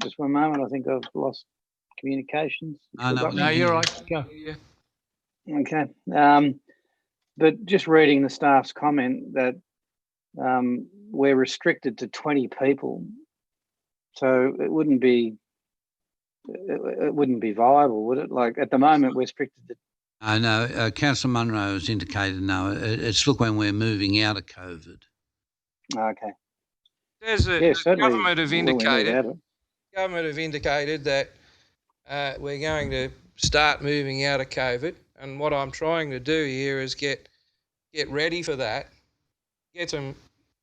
Just one moment, I think I've lost communications. No, you're right. Go. Yeah. Okay. But just reading the staff's comment that we're restricted to 20 people, so it wouldn't be viable, would it? Like at the moment, we're restricted to. No, Councillor Munro has indicated no. It's look when we're moving out of COVID. Okay. There's a, Yeah, the certainly. government have Well, we need to indicated have it. government have indicated that we're going to start moving out of COVID, and what I'm trying to do here is get ready for that, get some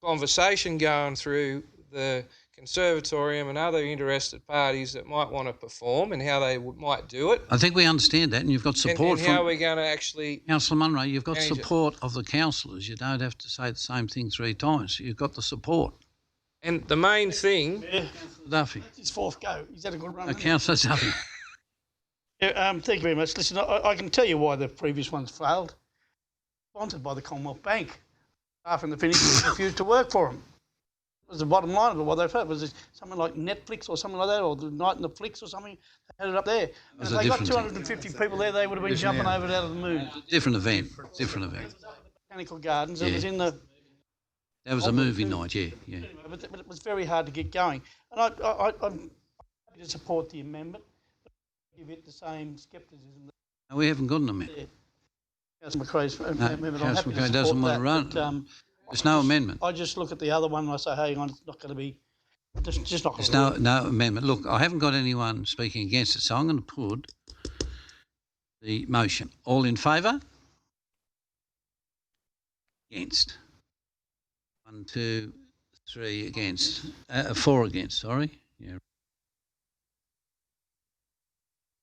conversation going through the Conservatorium and other interested parties that might want to perform and how they might do it. I think we understand that, and you've got support and how from we're going to actually Councillor Munro. You've got manage it. support of the councillors. You don't have to say the same thing 3 times. You've got the support. And the main thing, Duffy. It's his fourth go. He's had a good run. hasn't he? Councillor Duffy. Yeah, thank you very much. Listen, I can tell you why the previous ones failed. Sponsored by the Commonwealth Bank. Staff in the Phoenix refused to work for them. It was the bottom line of it. What they failed was something like Netflix or something like that, or the Night in the Flicks or something. They had it up there. And if they got 250 people there, they would have been jumping over it out of the moon. Different event. Different event. Botanical Gardens. It Yeah. was in the. That was a movie night, yeah. Anyway, but it was very hard to get going. And I'm happy to support the amendment, but give it the same scepticism that No, we haven't got an amendment. Councillor McRae's amendment. I'm happy Councillor to McRae doesn't support want to that, run. but, There's no amendment. I just look at the other one and I say, hang on, it's not going to be, just not going There's to work. no amendment. Look, I haven't got anyone speaking against it, so I'm going to put the motion. All in favour? Against? 1, 2, 3 against. 4 against, sorry. Yeah.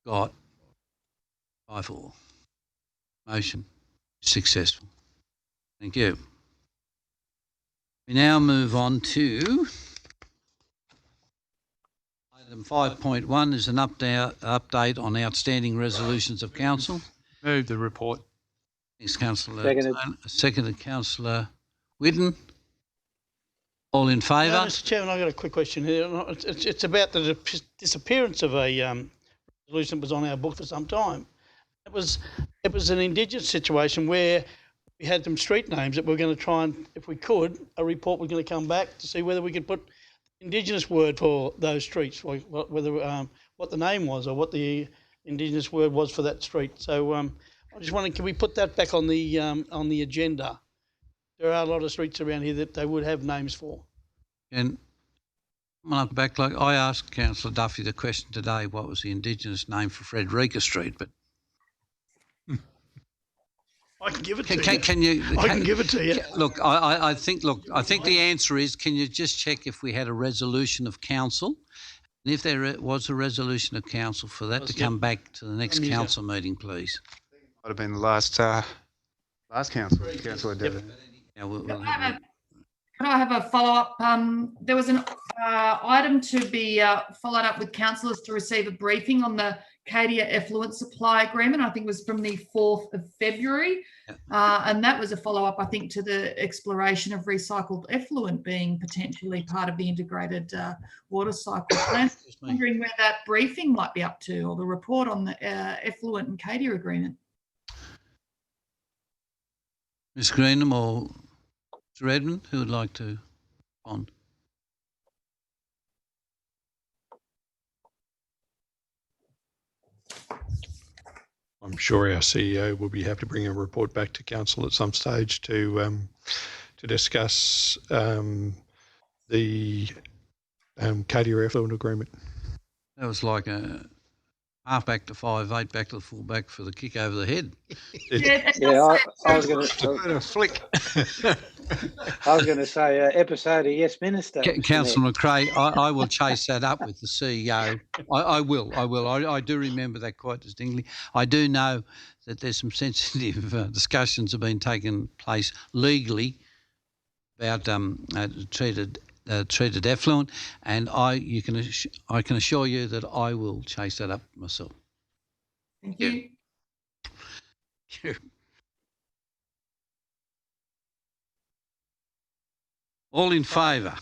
Got 5-4. Motion successful. Thank you. We now move on to item 5.1 is an update on outstanding resolutions of council. Move the report. Thanks, Councillor. Seconded. Seconded, Councillor Whitten. All in favour? Mr. Chairman, I've got a quick question here. It's about the disappearance of a resolution that was on our book for some time. It was an Indigenous situation where we had some street names that we were going to try and, if we could, a report was going to come back to see whether we could put Indigenous word for those streets, whether what the name was or what the Indigenous word was for that street. So I'm just wondering, can we put that back on the agenda? There are a lot of streets around here that they would have names for. And come on back, like I asked Councillor Duffy the question today, what was the Indigenous name for Frederica Street? But I can give it to you. can you? I can give it to you. Look, I think the answer is, can you just check if we had a resolution of council? And if there was a resolution of council for that to come back to the next council meeting, please. Might have been the last council did it. Yeah, we'll Could I have a follow-up? There was an item to be followed up with councillors to receive a briefing on the Cadia Effluent Supply Agreement. I think it was from the 4th of February. And that was a follow-up, I think, to the exploration of recycled effluent being potentially part of the integrated water cycle plan. Wondering where that briefing might be up to, or the report on the effluent and Cadia agreement. Ms. Greenham or Mr. Edmund, who would like to respond? I'm sure our CEO will be happy to bring a report back to council at some stage to discuss the Cadia Effluent Agreement. That was like a half back to 5'8", back to the full back for the kick over the head. Yeah, I was going to flick. I was going to say episode of Yes Minister. Councillor McRae, I will chase that up with the CEO. I will. I do remember that quite distinctly. I do know that there's some sensitive discussions have been taking place legally about treated effluent, and I can assure you that I will chase that up myself. Thank you. All in favour?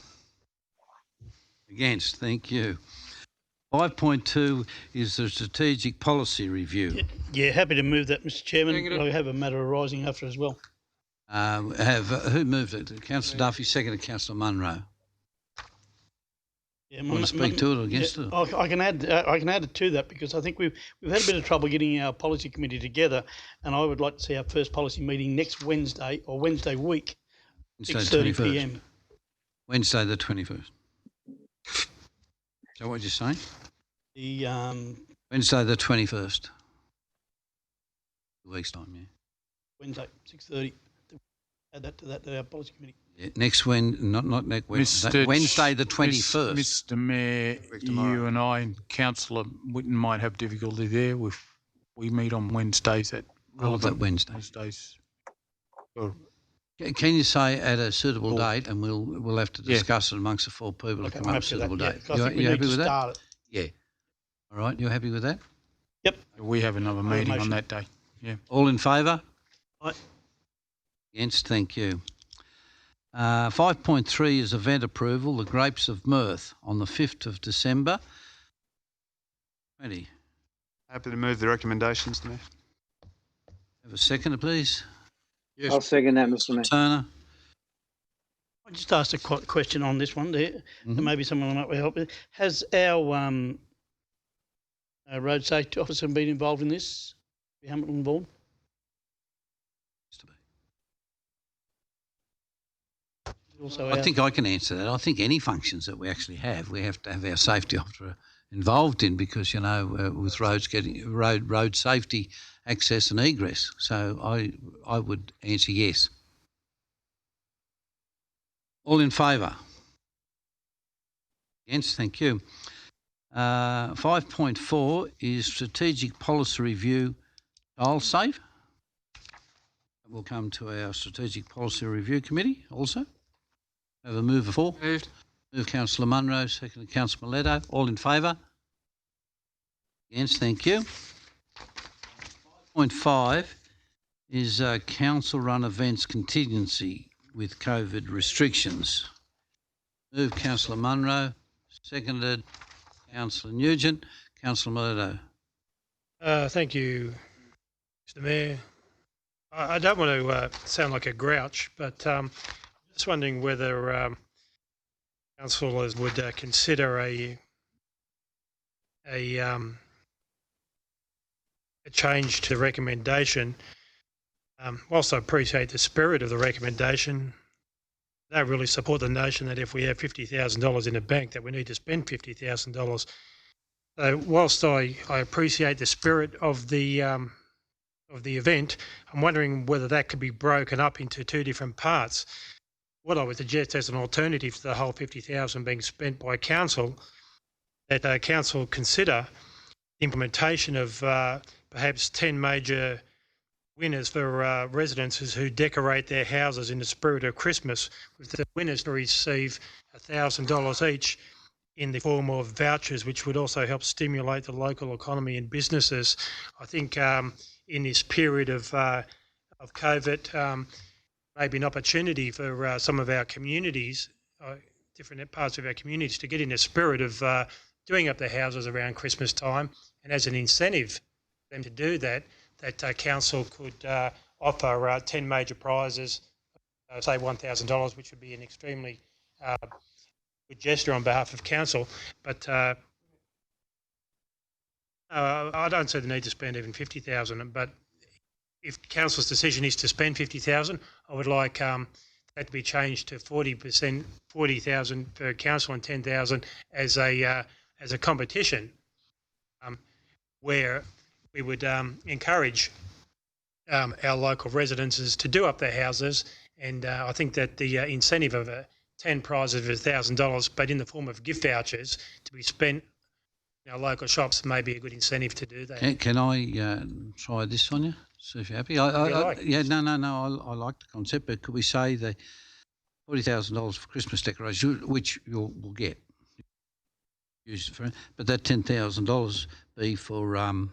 Against? Thank you. 5.2 is the strategic policy review. Yeah, happy to move that, Mr. Chairman. I have a matter arising after as well. Who moved it? Councillor Duffy, seconded Councillor Munro. Yeah, Want to speak to it or against it? I can add it to that, because I think we've had a bit of trouble getting our policy committee together, and I would like to see our first policy meeting next Wednesday or Wednesday week, 6:30 p.m. Wednesday the 21st. Is that what you're saying? The Wednesday the 21st. A week's time, yeah. Wednesday, 6:30. Add that to our policy committee. Yeah, next not next Wednesday. Wednesday the 21st. Mr Mayor, you and I and Councillor Whitten might have difficulty there. We meet on Wednesdays at That Wednesday. Wednesdays. Well, Can you say at a suitable date, and we'll have to discuss it amongst the four people to Okay, come I'm up with a happy suitable with that, date. yeah, 'cause I think we You need happy to with that? start it. Yeah. All right, you happy with that? we have another meeting on motion. that day. Yeah. All in favour? Aye. Against? Thank you. 5.3 is event approval, the Grapes of Mirth on the 5th of December. Ready? Happy to move the recommendations, Mayor. Have a seconder, please. Yes. I'll second that, Mr Mayor. Turner. I just asked a question on this one there. And maybe someone might help me. Has our road safety officer been involved in this? We haven't been involved. Also I think I can answer that. I think any functions that we actually have, we have to have our safety officer involved in because, with roads getting road safety, access and egress. So I would answer yes. All in favour? Against? Thank you. 5.4 is strategic policy review, child safe. We'll come to our strategic policy review committee also. Have a mover for. Moved. Move Councillor Munro, second Councillor Miletto. All in favour? Against? Thank you. 5.5 is council-run events contingency with COVID restrictions. Move Councillor Munro, seconded Councillor Nugent. Councillor Miletto. Thank you, Mr Mayor. I don't want to sound like a grouch, but just wondering whether councillors would consider a change to the recommendation. Whilst I appreciate the spirit of the recommendation, I don't really support the notion that if we have $50,000 in the bank that we need to spend $50,000. So whilst I appreciate the spirit of the event, I'm wondering whether that could be broken up into two different parts. What I would suggest as an alternative to the whole $50,000 being spent by council, that council consider the implementation of perhaps 10 major winners for residents who decorate their houses in the spirit of Christmas, with the winners to receive $1,000 each in the form of vouchers, which would also help stimulate the local economy and businesses. I think in this period of COVID, maybe an opportunity for some of our communities, different parts of our communities, to get in the spirit of doing up their houses around Christmas time, and as an incentive for them to do that, council could offer 10 major prizes, say $1,000, which would be an extremely good gesture on behalf of council. But I don't see the need to spend even $50,000. But if council's decision is to spend $50,000, I would like that to be changed to 40%, $40,000 per council and $10,000 as a competition, where we would encourage our local residences to do up their houses, and I think that the incentive of 10 prizes of $1,000, but in the form of gift vouchers to be spent in our local shops, may be a good incentive to do that. Can I try this on you? See if you're happy. I like the concept, but could we say the $40,000 for Christmas decorations, which will get used for, but that $10,000 be for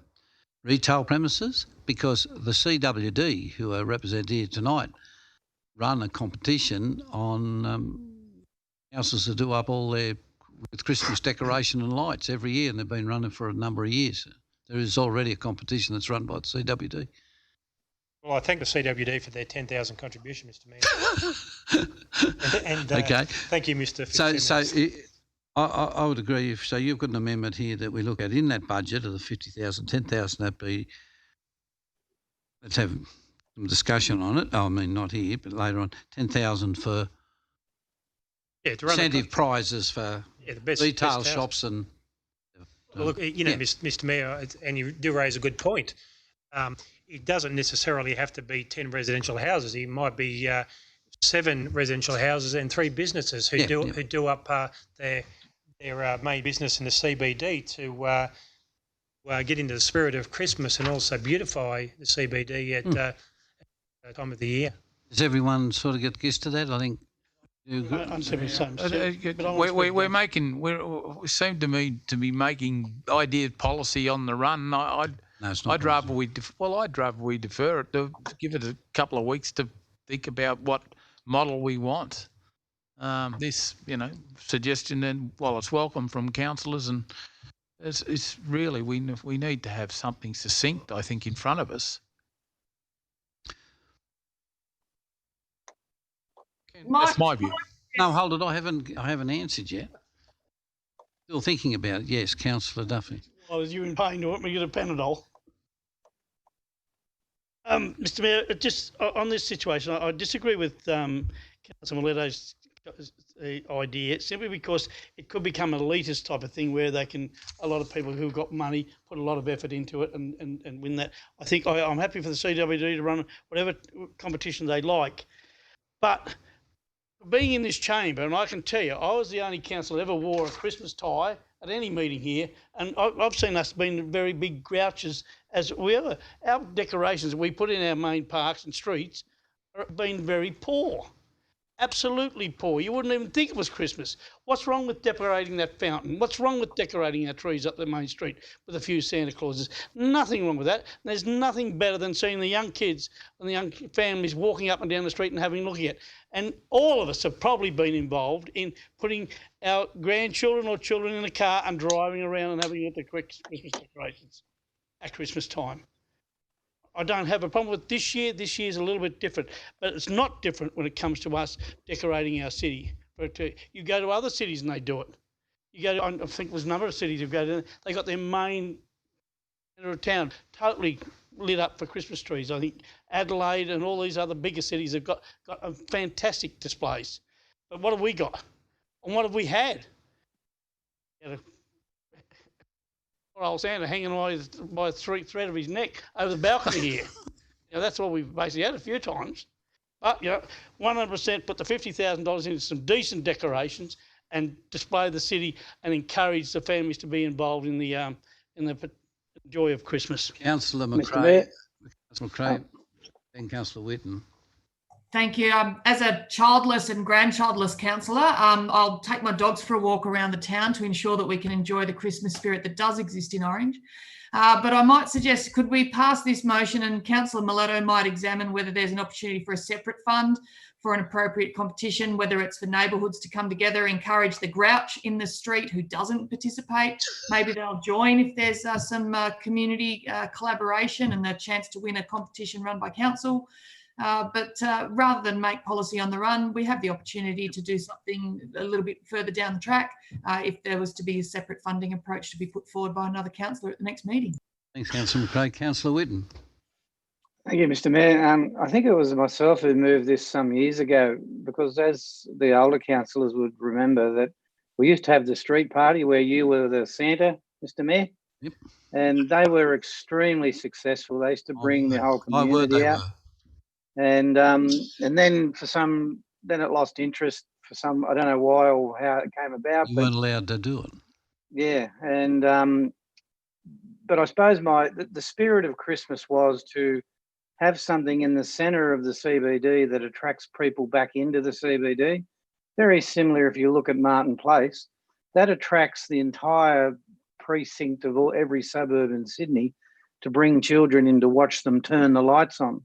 retail premises, because the CWD, who are represented here tonight, run a competition on houses that do up all their with Christmas decoration and lights every year, and they've been running for a number of years. There is already a competition that's run by the CWD. Well, I thank the CWD for their 10,000 contribution, Mr Mayor. and okay. Thank you, Mr. So I would agree. So you've got an amendment here that we look at in that budget of the 50,000, 10,000. That be. Let's have some discussion on it. I mean, not here, but later on. 10,000 for Yeah, to run the incentive prizes for yeah, the best retail best house. shops and. Well, look, you know, yeah. Mr. Mayor, and you do raise a good point. It doesn't necessarily have to be 10 residential houses. It might be 7 residential houses and 3 businesses who do up their main business in the CBD to get into the spirit of Christmas and also beautify the CBD at that time of the year. Does everyone sort of get the gist of that? I think. I'm saying the same. We seem to me to be making idea policy on the run. I'd rather we defer it, to give it a couple of weeks to think about what model we want. This, suggestion, and while it's welcome from councillors, and it's really we need to have something succinct, I think, in front of us. That's my view. No, hold it. I haven't answered yet. Still thinking about it. Yes, Councillor Duffy. Well, as you in pain, do you want me to get a Panadol? Mr. Mayor, just on this situation, I disagree with Councillor Mileto's idea, simply because it could become an elitist type of thing where a lot of people who've got money put a lot of effort into it and win that. I think I'm happy for the CWD to run whatever competition they like, but being in this chamber, and I can tell you, I was the only councillor that ever wore a Christmas tie at any meeting here, and I've seen us being very big grouches as our decorations that we put in our main parks and streets have been very poor. Absolutely poor. You wouldn't even think it was Christmas. What's wrong with decorating that fountain? What's wrong with decorating our trees up the main street with a few Santa Clauses? Nothing wrong with that. There's nothing better than seeing the young kids and the young families walking up and down the street and having a look at it. And all of us have probably been involved in putting our grandchildren or children in a car and driving around and having a look at the Christmas decorations at Christmas time. I don't have a problem with this year. This year's a little bit different, but it's not different when it comes to us decorating our city. You go to other cities and they do it. You go to, I think there's a number of cities you go to, they got their main centre of town totally lit up for Christmas trees. I think Adelaide and all these other bigger cities have got fantastic displays. But what have we got? And what have we had? Old Santa hanging by a thread of his neck over the balcony here. That's what we've basically had a few times. But 100% put the $50,000 into some decent decorations and display the city and encourage the families to be involved in the joy of Christmas. Councillor McRae, then Councillor Whitten. Thank you. As a childless and grandchildless councillor, I'll take my dogs for a walk around the town to ensure that we can enjoy the Christmas spirit that does exist in Orange. But I might suggest, could we pass this motion and Councillor Mileto might examine whether there's an opportunity for a separate fund for an appropriate competition, whether it's for neighbourhoods to come together, encourage the grouch in the street who doesn't participate. Maybe they'll join if there's some community collaboration and the chance to win a competition run by council. But rather than make policy on the run, we have the opportunity to do something a little bit further down the track if there was to be a separate funding approach to be put forward by another councillor at the next meeting. Thanks, Councillor McRae. Councillor Whitten. Thank you, Mr. Mayor. I think it was myself who moved this some years ago because, as the older councillors would remember, that we used to have the street party where you were the Santa, Mr. Mayor. Yep. And they were extremely successful. They used to bring the whole community out. And then then it lost interest for some, I don't know why or how it came about. You weren't allowed to do it. Yeah, and but I suppose the spirit of Christmas was to have something in the centre of the CBD that attracts people back into the CBD. Very similar if you look at Martin Place. That attracts the entire precinct of every suburb in Sydney to bring children in to watch them turn the lights on.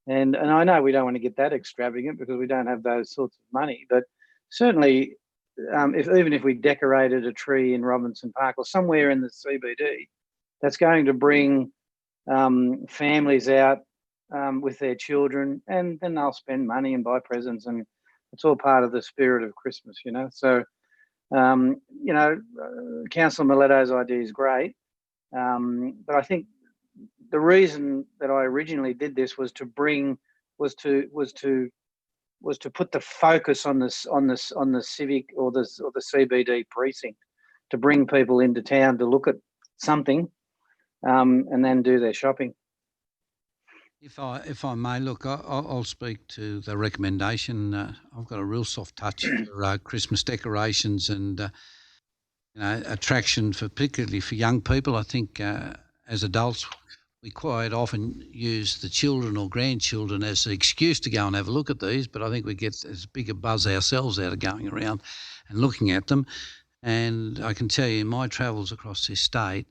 And I know we don't want to get that extravagant because we don't have those sorts of money, but certainly even if we decorated a tree in Robinson Park or somewhere in the CBD, that's going to bring families out with their children, and then they'll spend money and buy presents, and it's all part of the spirit of Christmas, So, Councillor Mileto's idea is great, but I think the reason that I originally did this was to was to put the focus on the civic or the CBD precinct, to bring people into town to look at something, and then do their shopping. If I may, look, I'll speak to the recommendation. I've got a real soft touch for Christmas decorations and attraction particularly for young people. I think as adults, we quite often use the children or grandchildren as an excuse to go and have a look at these, but I think we get as big a buzz ourselves out of going around and looking at them. And I can tell you, in my travels across this state,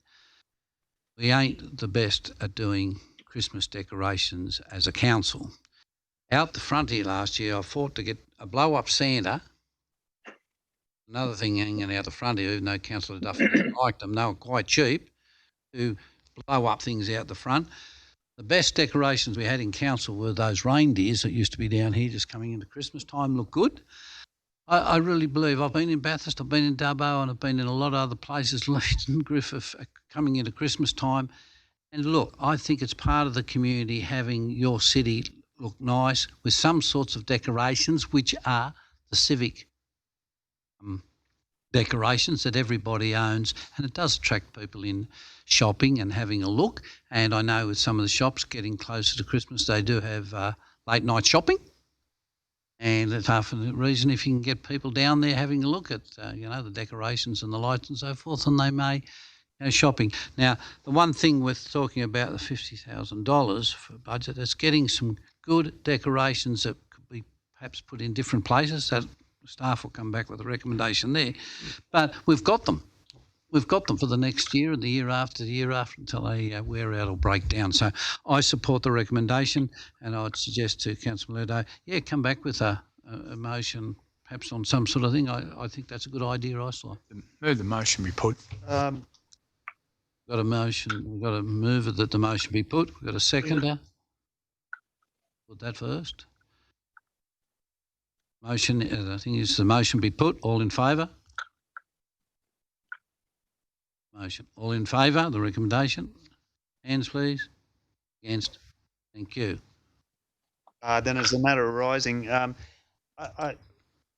we ain't the best at doing Christmas decorations as a council. Out the front here last year, I fought to get a blow-up Santa. Another thing hanging out the front here, even though Councillor Duffy liked them, they were quite cheap, to blow up things out the front. The best decorations we had in council were those reindeers that used to be down here just coming into Christmas time, look good. I really believe, I've been in Bathurst, I've been in Dubbo, and I've been in a lot of other places, Leeds and Griffith, coming into Christmas time. And look, I think it's part of the community having your city look nice with some sorts of decorations, which are the civic decorations that everybody owns, and it does attract people in shopping and having a look. And I know with some of the shops getting closer to Christmas, they do have late night shopping, and it's half the reason if you can get people down there having a look at the decorations and the lights and so forth, and they may shopping. Now, the one thing with talking about the $50,000 for budget is getting some good decorations that could be perhaps put in different places. That staff will come back with a recommendation there. But we've got them. We've got them for the next year and the year after until they wear out or break down. So I support the recommendation, and I'd suggest to Councillor Ludo, come back with a motion perhaps on some sort of thing. I think that's a good idea, Isla. Move the motion be put. Got a motion. We've got to move it that the motion be put. We've got a seconder. Put that first. Motion, I think it's the motion be put. All in favour? Motion. All in favour of the recommendation? Hands, please. Against? Thank you. Then as a matter arising, my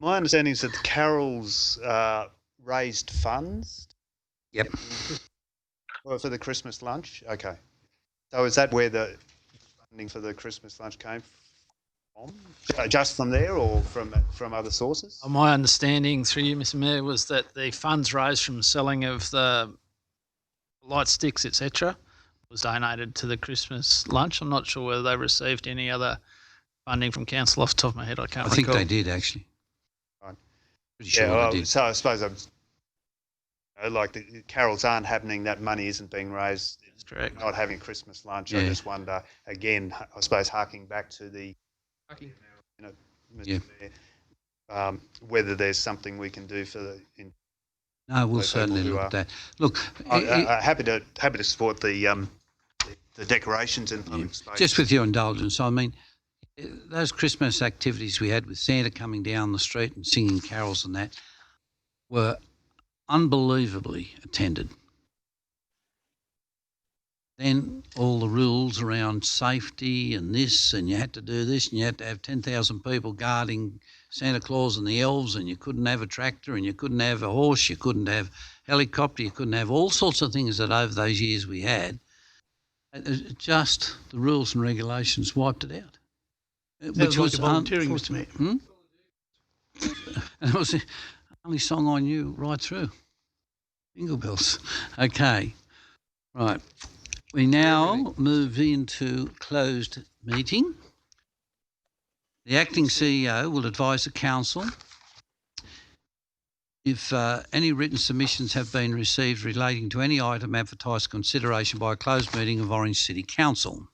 understanding is that the Carols raised funds. Yep. For the Christmas lunch? Okay. So is that where the funding for the Christmas lunch came from? Just from there or from other sources? My understanding through you, Mr Mayor, was that the funds raised from selling of the light sticks, etc., was donated to the Christmas lunch. I'm not sure whether they received any other funding from council off the top of my head. I can't recall. I think they did, actually. Right. Pretty sure they did. So I suppose like the carols aren't happening, that money isn't being raised. That's correct. Not having Christmas lunch. Yeah. I just wonder, again, I suppose harking back to the, Mr. Mayor, whether there's something we can do for the. No, we'll certainly look at that. Look, happy to support the decorations in public space. Just with your indulgence, I mean, those Christmas activities we had with Santa coming down the street and singing carols and that were unbelievably attended. Then all the rules around safety and this, and you had to do this, and you had to have 10,000 people guarding Santa Claus and the elves, and you couldn't have a tractor, and you couldn't have a horse, you couldn't have helicopter, you couldn't have all sorts of things that over those years we had. Just the rules and regulations wiped it out. Which was volunteering, Mr Mayor. And it was the only song I knew right through. Jingle bells. Okay. Right. We now move into closed meeting. The acting CEO will advise the council if any written submissions have been received relating to any item advertised for consideration by a closed meeting of Orange City Council.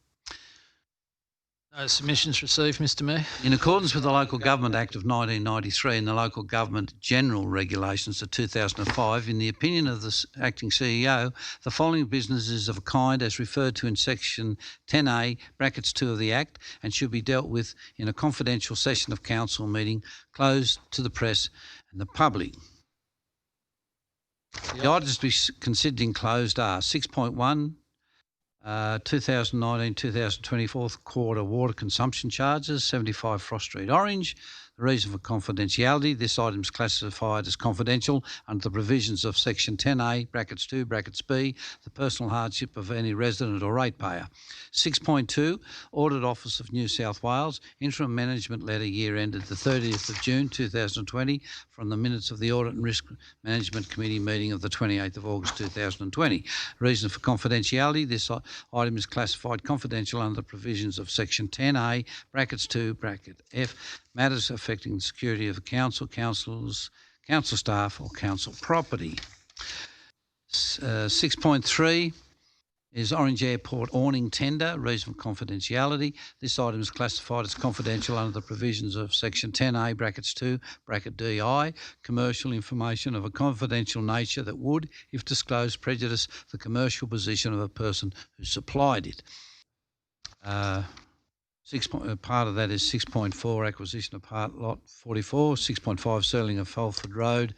No submissions received, Mr Mayor. In accordance with the Local Government Act of 1993 and the Local Government General Regulations of 2005, in the opinion of the acting CEO, the following businesses of a kind as referred to in section 10A, brackets 2 of the Act, and should be dealt with in a confidential session of council meeting closed to the press and the public. The items to be considered enclosed are 6.1, 2019-2020 fourth quarter water consumption charges, 75 Frost Street Orange. The reason for confidentiality, this item is classified as confidential under the provisions of Section 10A, brackets 2, brackets B, the personal hardship of any resident or ratepayer. 6.2, Audit Office of New South Wales, interim management letter year ended the 30th of June 2020 from the minutes of the Audit and Risk Management Committee meeting of the 28th of August 2020. Reason for confidentiality, this item is classified confidential under the provisions of Section 10A, brackets 2, bracket F, matters affecting the security of the council, council staff or council property. 6.3 is Orange Airport awning tender, reason for confidentiality. This item is classified as confidential under the provisions of Section 10A, brackets 2, bracket DI, commercial information of a confidential nature that would, if disclosed, prejudice the commercial position of a person who supplied it. Part of that is 6.4, acquisition of part lot 44, 6.5, selling of Fulford Road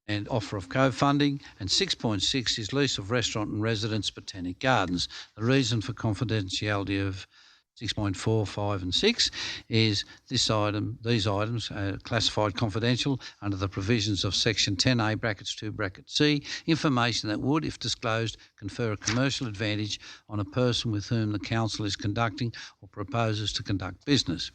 and offer of co-funding, and 6.6 is lease of restaurant and residence Botanic Gardens. The reason for confidentiality of 6.4, 5 and 6 is these items are classified confidential under the provisions of Section 10A, brackets 2, bracket C, information that would, if disclosed, confer a commercial advantage on a person with whom the council is conducting or proposes to conduct business.